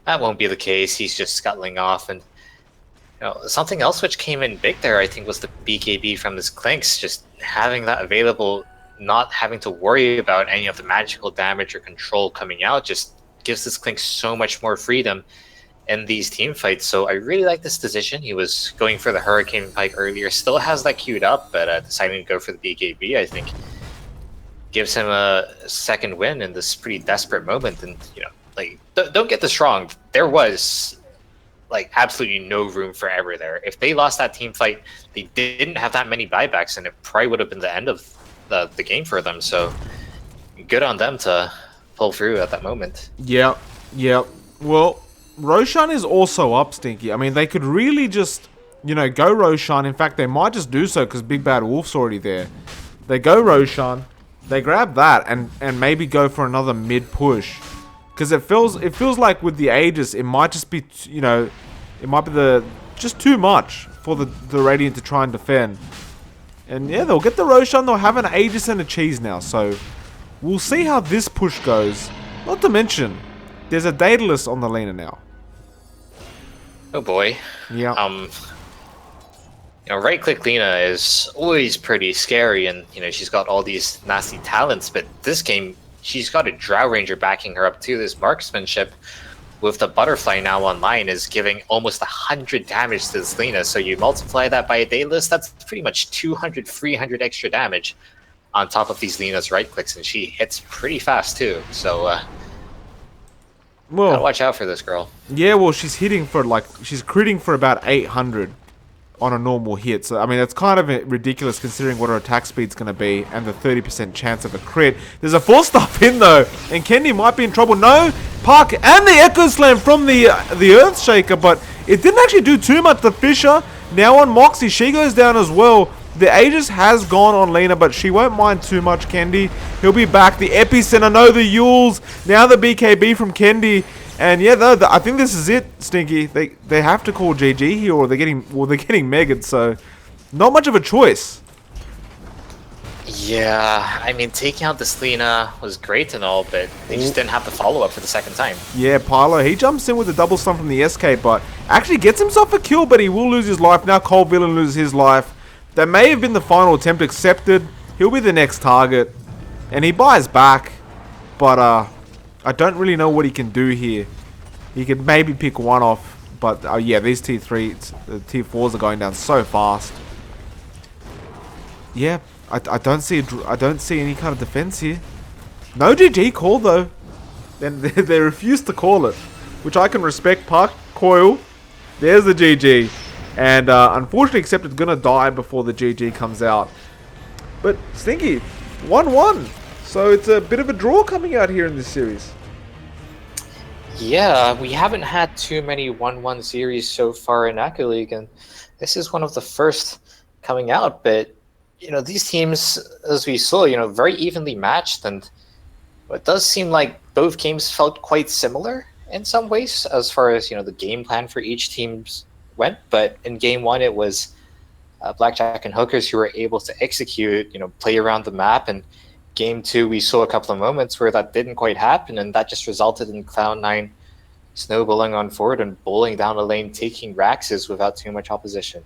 that won't be the case. He's just scuttling off. And you know, something else which came in big there, I think, was the BKB from this Clinks. Just having that available, not having to worry about any of the magical damage or control coming out, just gives this Clinks so much more freedom in these team fights. So I really like this decision. He was going for the Hurricane Pike earlier, still has that queued up, but deciding to go for the BKB, I think, gives him a second win in this pretty desperate moment. And, you know, like, don't get this wrong. There was, like, absolutely no room for error there. If they lost that team fight, they didn't have that many buybacks, and it probably would have been the end of the game for them. So good on them to pull through at that moment. Yeah. Well, Roshan is also up, Stinky. I mean, they could really just, you know, go Roshan. In fact, they might just do so because Big Bad Wolf's already there. They go Roshan. They grab that and maybe go for another mid push. Because it feels like with the Aegis, it might just be, you know, it might be just too much for the Radiant to try and defend. And yeah, they'll get the Roshan. They'll have an Aegis and a cheese now. So we'll see how this push goes. Not to mention, there's a Daedalus on the Lina now. Oh boy. Yeah. You know, right-click Lina is always pretty scary, and you know she's got all these nasty talents. But this game, she's got a Drow Ranger backing her up too. This marksmanship with the Butterfly now online is giving almost 100 damage to this Lina. So you multiply that by a Daedalus, that's pretty much 200, 300 extra damage on top of these Lina's right-clicks, and she hits pretty fast too. So gotta watch out for this girl. Yeah, well, she's hitting for she's critting for about 800 on a normal hit. So, I mean, that's kind of ridiculous considering what her attack speed's going to be and the 30% chance of a crit. There's a 4-star pin, though, and Kendi might be in trouble. No, Puck and the Echo Slam from the Earthshaker, but it didn't actually do too much. The Fisher now on Moxie. She goes down as well. The Aegis has gone on Lina, but she won't mind too much, Kendi. He'll be back. The Epicenter, no, the Yules. Now the BKB from Kendi. And yeah, though, I think this is it, Stinky. They have to call GG here, or they're getting megged. So, not much of a choice. Yeah, I mean, taking out this Lina was great and all, but they just didn't have the follow-up for the second time. Yeah, Pylo, he jumps in with a double stun from the SK, but actually gets himself a kill, but he will lose his life. Now Cold Villain loses his life. That may have been the final attempt accepted. He'll be the next target. And he buys back. But, I don't really know what he can do here. He could maybe pick one off. But, yeah, these T3s, the T4s are going down so fast. Yeah, I don't see I don't see any kind of defense here. No GG call though. Then they refuse to call it, which I can respect. Park Coil. There's the GG, and unfortunately, Accepted's gonna die before the GG comes out. But Stinky, 1-1. So it's a bit of a draw coming out here in this series. Yeah, we haven't had too many 1-1 series so far in Echo League, and this is one of the first coming out. But these teams, as we saw, very evenly matched, and it does seem like both games felt quite similar in some ways as far as the game plan for each team went. But in game one, it was Blackjack and Hookers who were able to execute, play around the map. And game two, we saw a couple of moments where that didn't quite happen, and that just resulted in Clown9 snowballing on forward and bowling down the lane, taking Raxes without too much opposition.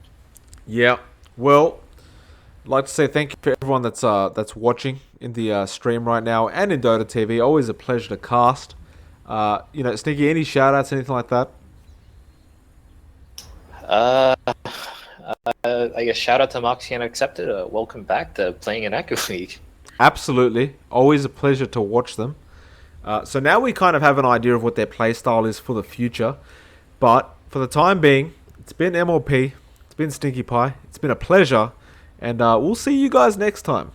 Yeah, well, I'd like to say thank you for everyone that's watching in the stream right now and in Dota TV. Always a pleasure to cast. Sneaky, any shout-outs, anything like that? I guess shout out to Moxie and Accepted. Welcome back to playing in Echo League. Absolutely. Always a pleasure to watch them. So now we kind of have an idea of what their playstyle is for the future. But for the time being, it's been MLP. It's been StinkyPie. It's been a pleasure. And we'll see you guys next time.